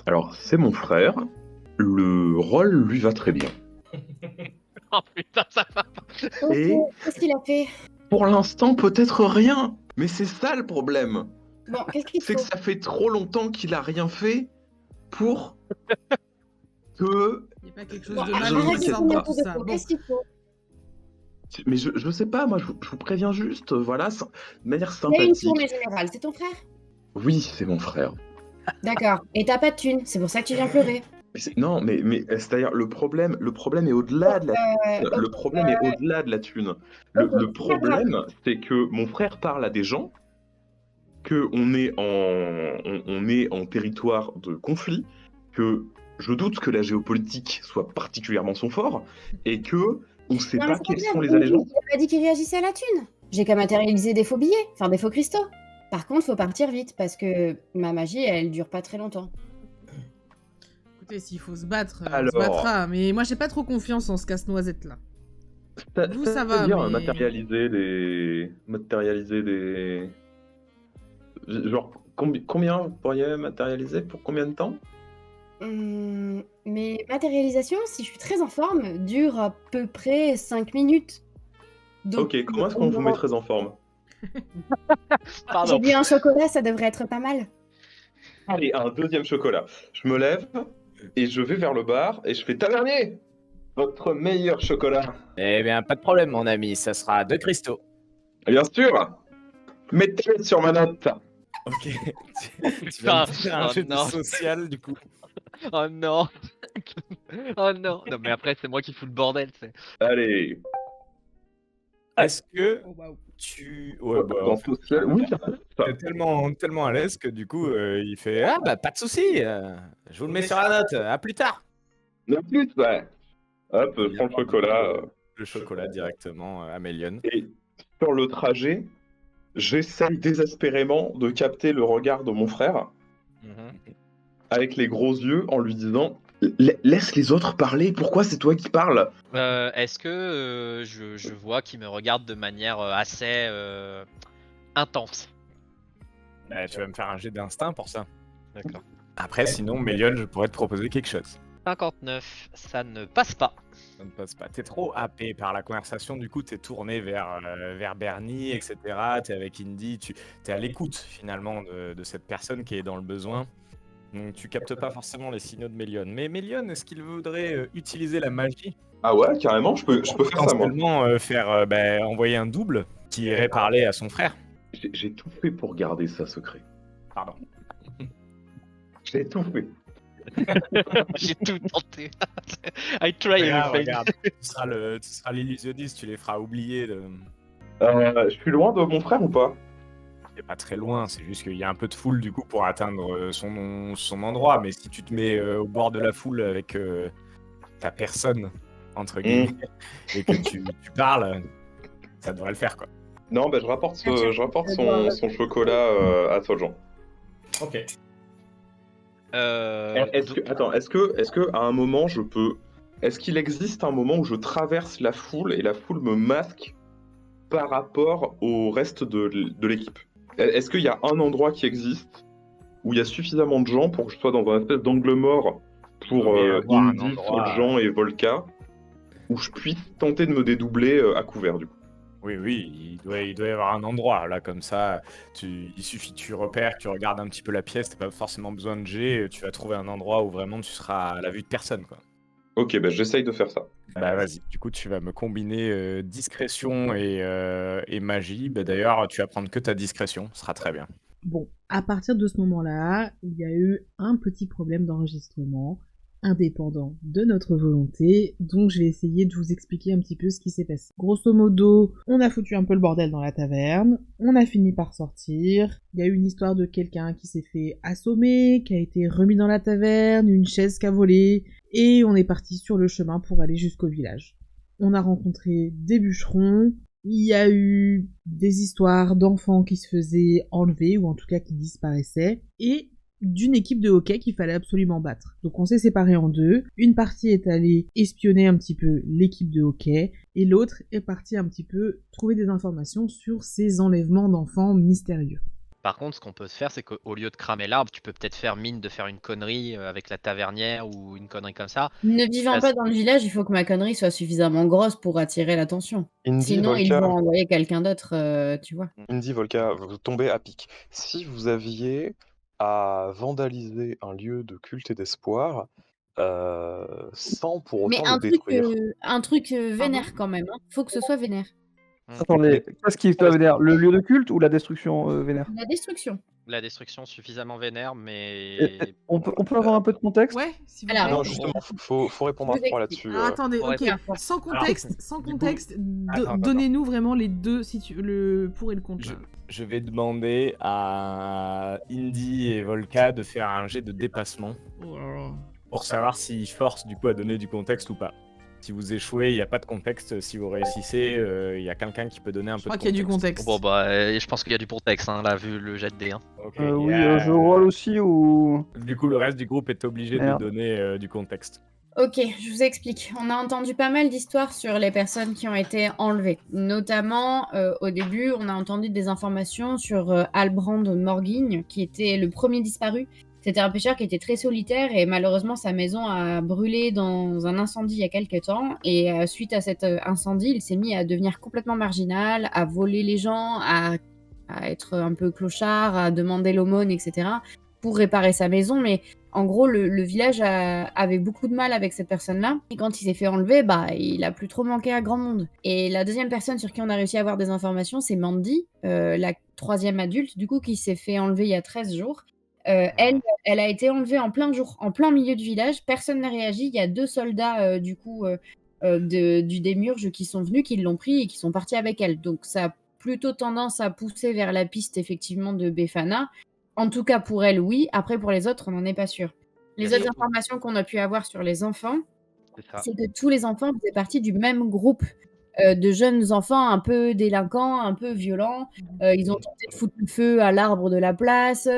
[SPEAKER 3] Alors c'est mon frère, le rôle lui va très bien.
[SPEAKER 4] Oh putain, ça va pas.
[SPEAKER 3] Et
[SPEAKER 6] Qu'est-ce qu'il a fait?
[SPEAKER 3] pour l'instant peut-être rien, mais c'est ça le problème.
[SPEAKER 6] Bon, qu'est-ce qu'il
[SPEAKER 3] C'est
[SPEAKER 6] faut?
[SPEAKER 3] que ça fait trop longtemps qu'il a rien fait pour que...
[SPEAKER 2] Il n'y a pas quelque chose
[SPEAKER 6] Bon,
[SPEAKER 2] de
[SPEAKER 3] arrête
[SPEAKER 2] mal
[SPEAKER 3] de
[SPEAKER 2] qui
[SPEAKER 3] dire
[SPEAKER 2] sort de
[SPEAKER 6] n'importe
[SPEAKER 2] tout ça.
[SPEAKER 6] quoi.
[SPEAKER 2] Bon.
[SPEAKER 6] Qu'est-ce qu'il faut?
[SPEAKER 3] Mais je sais pas, moi je vous préviens juste, voilà, de manière
[SPEAKER 6] Il y a une
[SPEAKER 3] sympathique.
[SPEAKER 6] tournée générale, c'est ton frère?
[SPEAKER 3] Oui, c'est mon frère.
[SPEAKER 6] D'accord. Et t'as pas de thune, c'est pour ça que tu viens pleurer.
[SPEAKER 3] Non, mais c'est-à-dire le problème est au-delà de la
[SPEAKER 6] Ok,
[SPEAKER 3] le problème est au-delà de la thune. Le problème, c'est que mon frère parle à des gens, que on est en territoire de conflit, que je doute que la géopolitique soit particulièrement son fort, et que on sait
[SPEAKER 6] Non, mais
[SPEAKER 3] pas
[SPEAKER 6] c'est
[SPEAKER 3] quels
[SPEAKER 6] grave,
[SPEAKER 3] sont les allégeances.
[SPEAKER 6] Il a pas dit qu'il réagissait à la thune. J'ai qu'à matérialiser des faux billets, enfin des faux cristaux. Par contre, faut partir vite parce que ma magie, elle dure pas très longtemps.
[SPEAKER 2] Écoutez, s'il faut se battre, on
[SPEAKER 3] Alors.
[SPEAKER 2] se battra. Mais moi, j'ai pas trop confiance en ce casse-noisette là. Vous, ça va,
[SPEAKER 3] C'est-à-dire
[SPEAKER 2] mais-
[SPEAKER 3] matérialiser des... Genre, combien vous pourriez matérialiser pour combien de temps?
[SPEAKER 6] Mes matérialisations, si je suis très en forme, durent à peu près 5 minutes. Donc,
[SPEAKER 3] Ok, comment est-ce qu'on vous met très en forme?
[SPEAKER 6] J'ai
[SPEAKER 4] Pardon.
[SPEAKER 6] bu un chocolat, ça devrait être pas mal.
[SPEAKER 3] Allez, un deuxième chocolat. Je me lève et je vais vers le bar et je fais tavernier, votre meilleur chocolat.
[SPEAKER 1] Eh bien, pas de problème, mon ami, ça sera 2 cristaux.
[SPEAKER 3] Bien sûr. Mettez sur ma note.
[SPEAKER 1] Ok. tu
[SPEAKER 4] Putain,
[SPEAKER 1] vas me faire un
[SPEAKER 4] oh
[SPEAKER 1] jet de
[SPEAKER 4] non.
[SPEAKER 1] social, du coup.
[SPEAKER 4] Oh non. Oh non. Non mais après c'est moi qui fous le bordel, c'est.
[SPEAKER 3] Allez.
[SPEAKER 1] Est-ce que
[SPEAKER 2] Oh, waouh.
[SPEAKER 1] tu... Ouais, bah,
[SPEAKER 3] Dans
[SPEAKER 1] en fait,
[SPEAKER 3] social, oui,
[SPEAKER 1] t'es tellement à l'aise que du coup, il fait « Ah, bah, pas de souci, je vous le mets sur la note, à plus tard !»
[SPEAKER 3] de plus, ouais. Hop, je prends le chocolat.
[SPEAKER 1] Le chocolat directement à Mélione.
[SPEAKER 3] Et sur le trajet, j'essaye désespérément de capter le regard de mon frère avec les gros yeux en lui disant laisse les autres parler, pourquoi c'est toi qui parles?
[SPEAKER 4] Est-ce que je vois qu'il me regarde de manière assez intense?
[SPEAKER 1] Tu vas me faire un jet d'instinct pour ça.
[SPEAKER 4] D'accord.
[SPEAKER 1] Après, sinon, Mélione, je pourrais te proposer quelque chose.
[SPEAKER 4] 59, ça ne passe pas.
[SPEAKER 1] Ça ne passe pas. T'es trop happé par la conversation, du coup, t'es tourné vers Bernie, etc. T'es avec Indy, t'es à l'écoute finalement de cette personne qui est dans le besoin. Donc tu captes pas forcément les signaux de Mélion. Mais Mélion, est-ce qu'il voudrait utiliser la magie
[SPEAKER 3] Ah ouais, carrément, je peux faire ça, moi.
[SPEAKER 1] potentiellement envoyer un double qui irait parler à son frère?
[SPEAKER 3] J'ai tout fait pour garder ça secret.
[SPEAKER 1] Pardon.
[SPEAKER 3] J'ai tout fait.
[SPEAKER 4] J'ai tout tenté. I try
[SPEAKER 1] Regarde,
[SPEAKER 4] everything.
[SPEAKER 1] regarde, tu seras l'illusionniste, tu les feras oublier.
[SPEAKER 3] Je suis loin de mon frère ou pas?
[SPEAKER 1] C'est pas très loin, c'est juste qu'il y a un peu de foule du coup pour atteindre son endroit. Mais si tu te mets au bord de la foule avec ta personne, entre guillemets, et que tu parles, ça devrait le faire quoi.
[SPEAKER 3] Non, bah, je rapporte son chocolat à Soljan.
[SPEAKER 1] Ok.
[SPEAKER 3] Est-ce que à un moment je peux... Est-ce qu'il existe un moment où je traverse la foule et la foule me masque par rapport au reste de l'équipe? Est-ce qu'il y a un endroit qui existe où il y a suffisamment de gens pour que je sois dans un espèce d'angle mort pour
[SPEAKER 1] Il doit y avoir un
[SPEAKER 3] Indy,
[SPEAKER 1] endroit,
[SPEAKER 3] Soljan et Volka, où je puisse tenter de me dédoubler à couvert du coup?
[SPEAKER 1] Oui, il doit y avoir un endroit là comme ça. Il suffit que tu repères, que tu regardes un petit peu la pièce, t'as pas forcément besoin de jet, tu vas trouver un endroit où vraiment tu seras à la vue de personne quoi.
[SPEAKER 3] Ok, bah j'essaye de faire ça.
[SPEAKER 1] Bah vas-y, du coup tu vas me combiner discrétion et magie. Bah, d'ailleurs tu vas prendre que ta discrétion, ce sera très bien.
[SPEAKER 2] Bon, à partir de ce moment-là, il y a eu un petit problème d'enregistrement indépendant de notre volonté, donc je vais essayer de vous expliquer un petit peu ce qui s'est passé. Grosso modo, on a foutu un peu le bordel dans la taverne, on a fini par sortir, il y a eu une histoire de quelqu'un qui s'est fait assommer, qui a été remis dans la taverne, une chaise qui a volé, et on est parti sur le chemin pour aller jusqu'au village. On a rencontré des bûcherons, il y a eu des histoires d'enfants qui se faisaient enlever, ou en tout cas qui disparaissaient, et d'une équipe de hockey qu'il fallait absolument battre. Donc on s'est séparés en deux. Une partie est allée espionner un petit peu l'équipe de hockey, et l'autre est partie un petit peu trouver des informations sur ces enlèvements d'enfants mystérieux.
[SPEAKER 4] Par contre, ce qu'on peut se faire, c'est qu'au lieu de cramer l'arbre, tu peux peut-être faire mine de faire une connerie avec la tavernière ou une connerie comme ça.
[SPEAKER 6] Ne vivant pas dans le village, il faut que ma connerie soit suffisamment grosse pour attirer l'attention.
[SPEAKER 7] Indy,
[SPEAKER 6] Sinon, ils
[SPEAKER 7] Volka,
[SPEAKER 6] vont envoyer quelqu'un d'autre, tu vois.
[SPEAKER 7] Indy, Volka, vous tombez à pic. Si vous aviez à vandaliser un lieu de culte et d'espoir, sans pour
[SPEAKER 6] Mais
[SPEAKER 7] autant le détruire.
[SPEAKER 6] un truc vénère quand même. Hein. Faut que ce soit vénère.
[SPEAKER 5] Attendez, qu'est-ce qui est vénère? Le lieu de culte ou la destruction vénère?
[SPEAKER 6] La destruction.
[SPEAKER 4] La destruction suffisamment vénère,
[SPEAKER 5] Et-
[SPEAKER 4] mais
[SPEAKER 5] on peut avoir un peu de contexte?
[SPEAKER 2] Ouais, si vous
[SPEAKER 6] Alors,
[SPEAKER 2] plaît.
[SPEAKER 7] Non, justement, faut répondre à
[SPEAKER 6] Je vous
[SPEAKER 7] froid
[SPEAKER 6] explique.
[SPEAKER 7] là-dessus.
[SPEAKER 2] Alors, attendez,
[SPEAKER 4] Ouais,
[SPEAKER 2] ok,
[SPEAKER 6] d'accord.
[SPEAKER 2] sans
[SPEAKER 1] Alors,
[SPEAKER 2] contexte,
[SPEAKER 1] du coup, attends.
[SPEAKER 2] donnez-nous vraiment les deux, le pour et le contre.
[SPEAKER 1] Je vais demander à Indy et Volka de faire un jet de dépassement
[SPEAKER 2] Oh là là.
[SPEAKER 1] pour savoir s'ils forcent du coup à donner du contexte ou pas. Si vous échouez, il n'y a pas de contexte. Si vous réussissez, il y a quelqu'un qui peut donner un
[SPEAKER 2] Je
[SPEAKER 1] peu de
[SPEAKER 2] crois qu'il y a du contexte.
[SPEAKER 4] bon bah, je pense qu'il y a du contexte, hein, là, vu le jet de dés. Hein.
[SPEAKER 1] Ok,
[SPEAKER 5] Oui,
[SPEAKER 1] il y a-
[SPEAKER 5] je roll aussi ou...
[SPEAKER 1] Du coup, le reste du groupe est obligé de
[SPEAKER 5] Merde.
[SPEAKER 1] donner du contexte.
[SPEAKER 6] Ok, je vous explique. On a entendu pas mal d'histoires sur les personnes qui ont été enlevées. Notamment, au début, on a entendu des informations sur Albrand Morgigne, qui était le premier disparu. C'était un pêcheur qui était très solitaire et malheureusement, sa maison a brûlé dans un incendie il y a quelques temps. Et suite à cet incendie, il s'est mis à devenir complètement marginal, à voler les gens, à être un peu clochard, à demander l'aumône, etc. pour réparer sa maison. Mais en gros, le village avait beaucoup de mal avec cette personne-là. Et quand il s'est fait enlever, bah, il a plus trop manqué à grand monde. Et la deuxième personne sur qui on a réussi à avoir des informations, c'est Mandy, la troisième adulte, du coup, qui s'est fait enlever il y a 13 jours. Elle a été enlevée en plein jour, en plein milieu du village. Personne n'a réagi. Il y a 2 soldats, du Démiurge qui sont venus, qui l'ont pris et qui sont partis avec elle. Donc ça a plutôt tendance à pousser vers la piste, effectivement, de Befana. En tout cas, pour elle, oui. Après, pour les autres, on n'en est pas sûr. Les autres informations qu'on a pu avoir sur les enfants, c'est que tous les enfants faisaient partie du même groupe de jeunes enfants un peu délinquants, un peu violents. Ils ont tenté de foutre le feu à l'arbre de la place.